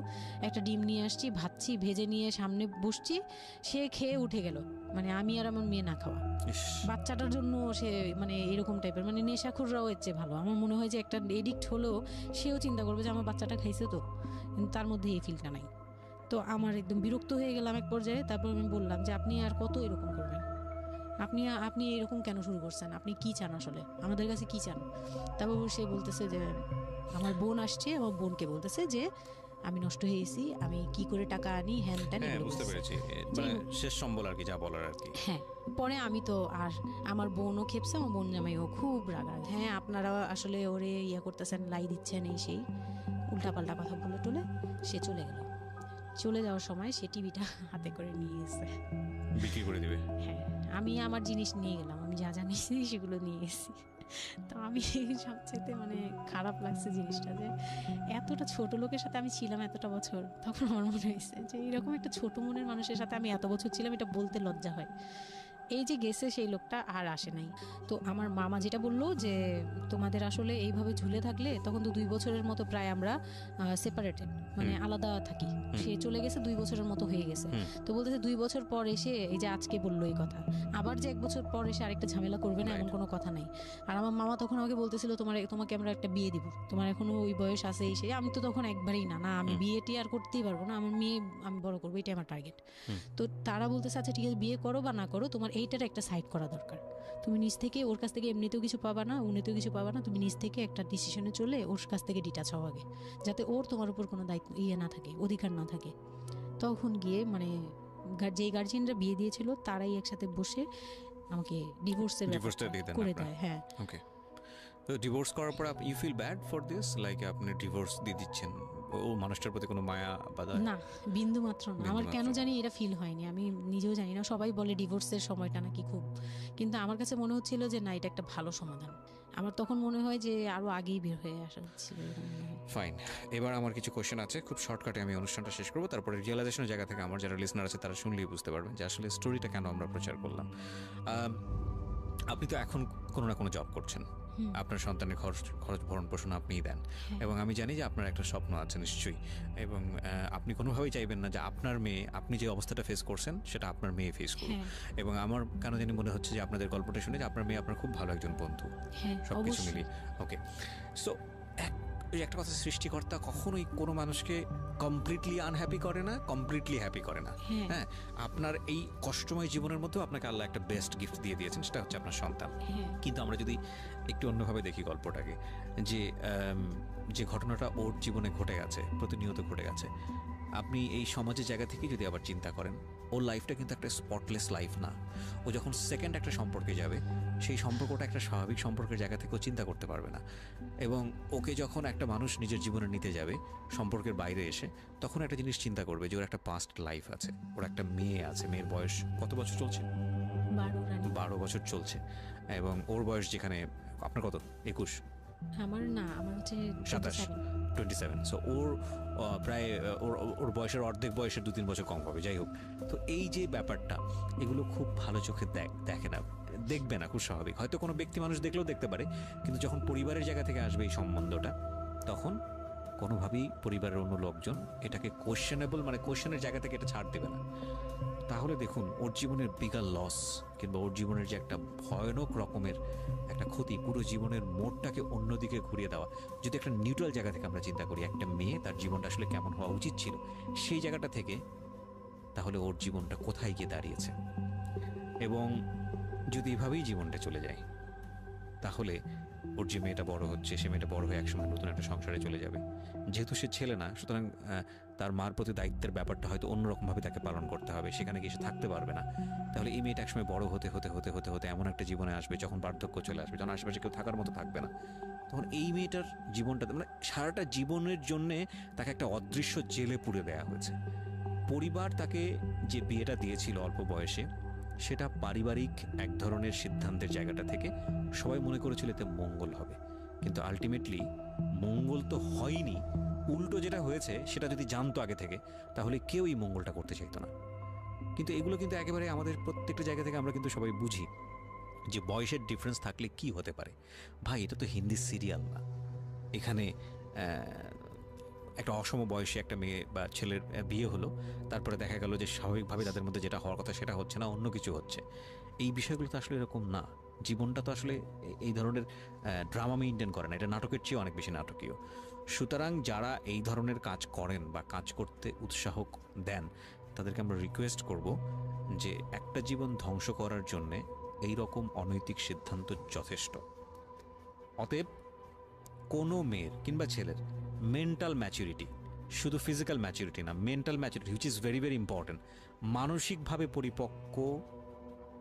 একটা ডিম নিয়ে আসছি, ভাজছি, ভেজে নিয়ে সামনে বসছি, সে খেয়ে উঠে গেল, মানে আমি আর আমার মেয়ে না খাওয়া, বাচ্চাটার জন্য সে মানে এরকম টাইপের, মানে নেশাখোররাও এর চেয়ে ভালো, আমার মনে হয় যে একটা এডিক্ট হলেও সেও চিন্তা করবে যে আমার বাচ্চাটা খাইছে, তো কিন্তু তার মধ্যে এই ফিলটা নাই। তো আমার একদম বিরক্ত হয়ে গেলাম এক পর্যায়ে, তারপর আমি বললাম যে আপনি আর কত এরকম করবেন, আপনি এরকম কেন শুরু করছেন, আপনি কি চান আসলে, আমাদের কাছে কি চান? তারপর সে বলতেছে যে আমার বোন আসছে, আমার বোনকে বলতেছে যে আমি নষ্ট হয়ে গেছি, আমি কি করে টাকা আনি, হ্যান ত্যান, বুঝতে পেরেছি, মানে শেষ সম্বল আর কি, যা বলার আর কি। হ্যাঁ, পরে আমি তো আর আমার বোনও খেপছে, আমার বোন জামাইও খুব রাগা, হ্যাঁ আপনারা আসলে ওরে ইয়া করতেছেন, লাই দিচ্ছেন, এই সেই উল্টাপাল্টা কথা বলে টলে সে চলে গেল। চলে যাওয়ার সময় সে টিভিটা হাতে করে নিয়ে গেছে, বিক্রি করে দিবে। হ্যাঁ, আমি আমার জিনিস নিয়ে গেলাম, আমি যা জানিছি সেগুলো নিয়ে গেছি। তো আমি সবচেয়ে মানে খারাপ লাগছে জিনিসটা, যে এতটা ছোট লোকের সাথে আমি ছিলাম এতটা বছর, তখন আমার মনে হয়েছে যে এরকম একটা ছোট মনের মানুষের সাথে আমি এত বছর ছিলাম, এটা বলতে লজ্জা হয়। এই যে গেছে সেই লোকটা আর আসে নাই। তো আমার মামা যেটা বললো যে তোমাদের আসলে এইভাবে ঝুলে থাকলে, তখন তো 2 বছরের মতো প্রায় আমরা সেপারেটেড, মানে আলাদা থাকি, সে চলে গেছে 2 বছরের মতো হয়ে গেছে। তো বলতেছে 2 বছর পর এসে এই যে আজকে বললো এই কথা, আবার যে 1 বছর পর এসে আরেকটা ঝামেলা করবে না এমন কোনো কথা নাই। আর আমার মামা তখন আমাকে বলতেছিল তোমাকে আমরা একটা বিয়ে দিব, তোমার এখনো ওই বয়স আছে এই সেই। আমি তো তখন একবারেই না আমি বিয়েটি আর করতেই পারবো না, আমার মেয়ে আমি বড় করবো, এটাই আমার টার্গেট। তো তারা বলতেছে আচ্ছা ঠিক আছে, বিয়ে করো বা না করো, তোমার এইটার একটা সাইড করা দরকার, তুমি নিজ থেকে ওর কাছ থেকে এমনিতেও কিছু পাবা না, উনিতেও কিছু পাবা না, তুমি নিজ থেকে একটা ডিসিশনে চলে ওর কাছ থেকে ডিটাচ হও আগে, যাতে ওর তোমার উপর কোনো দায়িত্ব না থাকে, অধিকার না থাকে। তখন গিয়ে মানে যেই গার্জিয়ানরা বিয়ে দিয়েছিল তারাই একসাথে বসে আমাকে ডিভোর্সের করে দেয়। হ্যাঁ, ওকে। তো ডিভোর্স করার পর you feel bad for this, like আপনি ডিভোর্স দিয়ে দিচ্ছেন, ও মানুষটার প্রতি কোনো মায়া বা না, বিন্দু মাত্র না। আমার কেন জানি এটা ফিল হয়নি, আমি নিজেও জানি না। সবাই বলে ডিভোর্সের সময়টা নাকি খুব, কিন্তু আমার কাছে মনে হচ্ছিল যে না, এটা একটা ভালো সমাধান। আমার তখন মনে হয় যে আরো আগেই বের হয়ে আসা হচ্ছিল। ফাইন, এবার আমার কিছু কোশ্চেন আছে, খুব শর্টকাটে আমি অনুষ্ঠানটা শেষ করবো, তারপরে রিয়েলাইজেশনের জায়গা থেকে আমার যারা লিসনার আছে তারা শুনলেই বুঝতে পারবেন যে আসলে স্টোরিটা কেন আমরা প্রচার করলাম। আপনি তো এখন কোনো না কোনো জব করছেন, আপনার সন্তানের খরচ ভরণ পোষণ আপনিই দেন, এবং আমি জানি যে আপনার একটা স্বপ্ন আছে নিশ্চয়ই, এবং আপনি কোনোভাবেই চাইবেন না যে আপনার মেয়ে, আপনি যে অবস্থাটা ফেস করছেন সেটা আপনার মেয়ে ফেস করুক। এবং আমার কেন জানি মনে হচ্ছে যে আপনাদের গল্পটা শুনে যে আপনার মেয়ে আপনার খুব ভালো একজন বন্ধু, সব কিছু মিলিয়ে। ওকে, সো একটা কথা, সৃষ্টিকর্তা কখনোই কোনো মানুষকে কমপ্লিটলি আনহ্যাপি করে না, কমপ্লিটলি হ্যাপি করে না। হ্যাঁ, আপনার এই কষ্টময় জীবনের মধ্যেও আপনাকে আল্লাহ একটা বেস্ট গিফট দিয়ে দিয়েছেন, সেটা হচ্ছে আপনার সন্তান। কিন্তু আমরা যদি একটু অন্যভাবে দেখি গল্পটাকে, যে ঘটনাটা ওর জীবনে ঘটে গেছে, প্রতিনিয়ত ঘটে গেছে, আপনি এই সমাজের জায়গা থেকে যদি আবার চিন্তা করেন, ওর লাইফটা কিন্তু একটা স্পটলেস লাইফ না। ও যখন সেকেন্ড একটা সম্পর্কে যাবে, সেই সম্পর্কটা একটা স্বাভাবিক সম্পর্কের জায়গা থেকেও চিন্তা করতে পারবে না। এবং ওকে যখন একটা মানুষ নিজের জীবনে নিতে যাবে সম্পর্কের বাইরে এসে, তখন একটা জিনিস চিন্তা করবে যে ওর একটা পাস্ট লাইফ আছে, ওর একটা মেয়ে আছে, মেয়ের বয়স কত বছর চলছে? 12 বছর চলছে। এবং ওর বয়স যেখানে, আপনার কত? 21? আমার না, আমার হচ্ছে 27। সো ওর প্রায় ওর বয়সের অর্ধেক বয়সের 2-3 বছর কম হবে, যাই হোক। তো এই যে ব্যাপারটা, এগুলো খুব ভালো চোখে দেখে না, দেখবে না, খুব স্বাভাবিক। হয়তো কোনো ব্যক্তি মানুষ দেখলেও দেখতে পারে, কিন্তু যখন পরিবারের জায়গা থেকে আসবে এই সম্বন্ধটা, তখন কোনোভাবেই পরিবারের অন্য লোকজন এটাকে কোয়েশ্চেনেবল, মানে কোয়েশ্চেনের জায়গা থেকে এটা ছাড় দেবে না। তাহলে দেখুন, ওর জীবনের বিগার লস, কিংবা ওর জীবনের যে একটা ভয়ানক রকমের একটা ক্ষতি, পুরো জীবনের মোড়টাকে অন্যদিকে ঘুরিয়ে দেওয়া। যদি একটা নিউট্রাল জায়গা থেকে আমরা চিন্তা করি, একটা মেয়ে তার জীবনটা আসলে কেমন হওয়া উচিত ছিল, সেই জায়গাটা থেকে, তাহলে ওর জীবনটা কোথায় গিয়ে দাঁড়িয়েছে। এবং যদি এভাবেই জীবনটা চলে যায়, তাহলে ওর যে মেয়েটা বড় হচ্ছে, সে মেয়েটা বড় হয়ে একসময় নতুন একটা সংসারে চলে যাবে। যেহেতু সে ছেলে না, সুতরাং তার মার প্রতি দায়িত্বের ব্যাপারটা হয়তো অন্যরকমভাবে তাকে পালন করতে হবে, সেখানে গিয়ে সে থাকতে পারবে না। তাহলে এই মেয়েটা একসময় বড় হতে হতে হতে হতে হতে এমন একটা জীবনে আসবে যখন বার্ধক্য চলে আসবে, যখন আশেপাশে কেউ থাকার মতো থাকবে না, তখন এই মেয়েটার জীবনটা মানে সারাটা জীবনের জন্যে তাকে একটা অদৃশ্য জেলে পুরে দেওয়া হয়েছে। পরিবার তাকে যে বিয়েটা দিয়েছিল অল্প বয়সে, সেটা পারিবারিক এক ধরনের সিদ্ধান্তের জায়গাটা থেকে সবাই মনে করেছিল এতে মঙ্গল হবে, কিন্তু আলটিমেটলি মঙ্গল তো হয়নি। উল্টো যেটা হয়েছে সেটা যদি জানতো আগে থেকে, তাহলে কেউ এই মঙ্গলটা করতে চাইতো না। কিন্তু এগুলো কিন্তু একেবারে আমাদের প্রত্যেকটা জায়গা থেকে আমরা কিন্তু সবাই বুঝি যে বয়সের ডিফারেন্স থাকলে কি হতে পারে। ভাই, এটা তো হিন্দি সিরিয়াল না। এখানে একটা অসম বয়সী একটা মেয়ে বা ছেলের বিয়ে হলো, তারপরে দেখা গেল যে স্বাভাবিকভাবে তাদের মধ্যে যেটা হওয়ার কথা সেটা হচ্ছে না, অন্য কিছু হচ্ছে। এই বিষয়গুলো তো আসলে এরকম না। জীবনটা তো আসলে এই ধরনের ড্রামা মেইনটেইন করে না, এটা নাটকের চেয়ে অনেক বেশি নাটকীয়। সুতরাং যারা এই ধরনের কাজ করেন বা কাজ করতে উৎসাহ দেন, তাদেরকে আমরা রিকোয়েস্ট করব যে একটা জীবন ধ্বংস করার জন্যে এই রকম অনৈতিক সিদ্ধান্ত যথেষ্ট। অতএব কোনো মেয়ের কিংবা ছেলের মেন্টাল ম্যাচুরিটি, শুধু ফিজিক্যাল ম্যাচুরিটি না, mental maturity which is very very important, মানসিকভাবে পরিপক্ক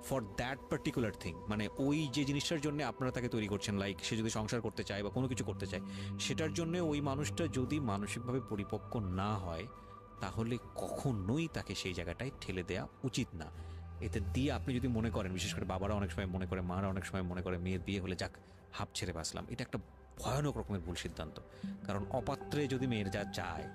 ফর দ্যাট পার্টিকুলার থিং, মানে ওই যে জিনিসটার জন্য আপনারা তাকে তৈরি করছেন, লাইক সে যদি সংসার করতে চায় বা কোনো কিছু করতে চায়, সেটার জন্য ওই মানুষটা যদি মানসিকভাবে পরিপক্ক না হয়, তাহলে কখনোই তাকে সেই জায়গাটায় ঠেলে দেওয়া উচিত না। এতে দিয়ে আপনি যদি মনে করেন, বিশেষ করে বাবারা অনেক সময় মনে করে, মারা অনেক সময় মনে করে মেয়ের বিয়ে হলে যাক হাঁপ ছেড়ে বাঁচলাম, এটা একটা ভয়ানক রকমের ভুল সিদ্ধান্ত। কারণ অপাত্রে যদি মেয়ের যা চায়,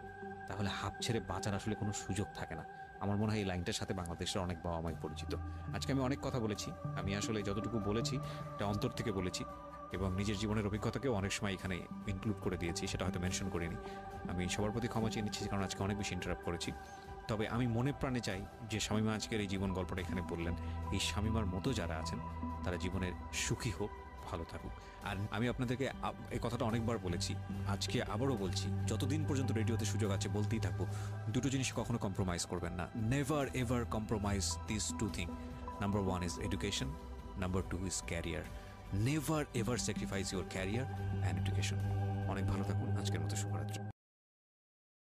তাহলে হাঁপ ছেড়ে বাঁচার আসলে কোনো সুযোগ থাকে না। আমার মনে হয় এই লাইনটার সাথে বাংলাদেশের অনেক বাবা মাই পরিচিত। আজকে আমি অনেক কথা বলেছি, আমি আসলে যতটুকু বলেছি এটা অন্তর থেকে বলেছি, এবং নিজের জীবনের অভিজ্ঞতাকেও অনেক সময় এখানে ইনক্লুড করে দিয়েছি, সেটা হয়তো মেনশন করিনি। আমি সবার প্রতি ক্ষমা চেয়ে নিচ্ছি, কারণ আজকে অনেক বেশি ইন্টারাপ্ট করেছি। তবে আমি মনে প্রাণে চাই যে শামীমা আজকের এই জীবন গল্পটা এখানে বললেন, এই শামীমার মতো যারা আছেন তারা জীবনের সুখী হোক, ভালো থাকুক। আর আমি আপনাদেরকে এই কথাটা অনেকবার বলেছি, আজকে আবারও বলছি, যতদিন পর্যন্ত রেডিওতে সুযোগ আছে বলতেই থাকবো, দুটো জিনিস কখনো কম্প্রোমাইজ করবেন না। Never ever compromise this to thing. Number 1 is education, number 2 is career. Never ever sacrifice your career and education. অনেক ভালো থাকুন, আজকের মতো শুভরাত্রি।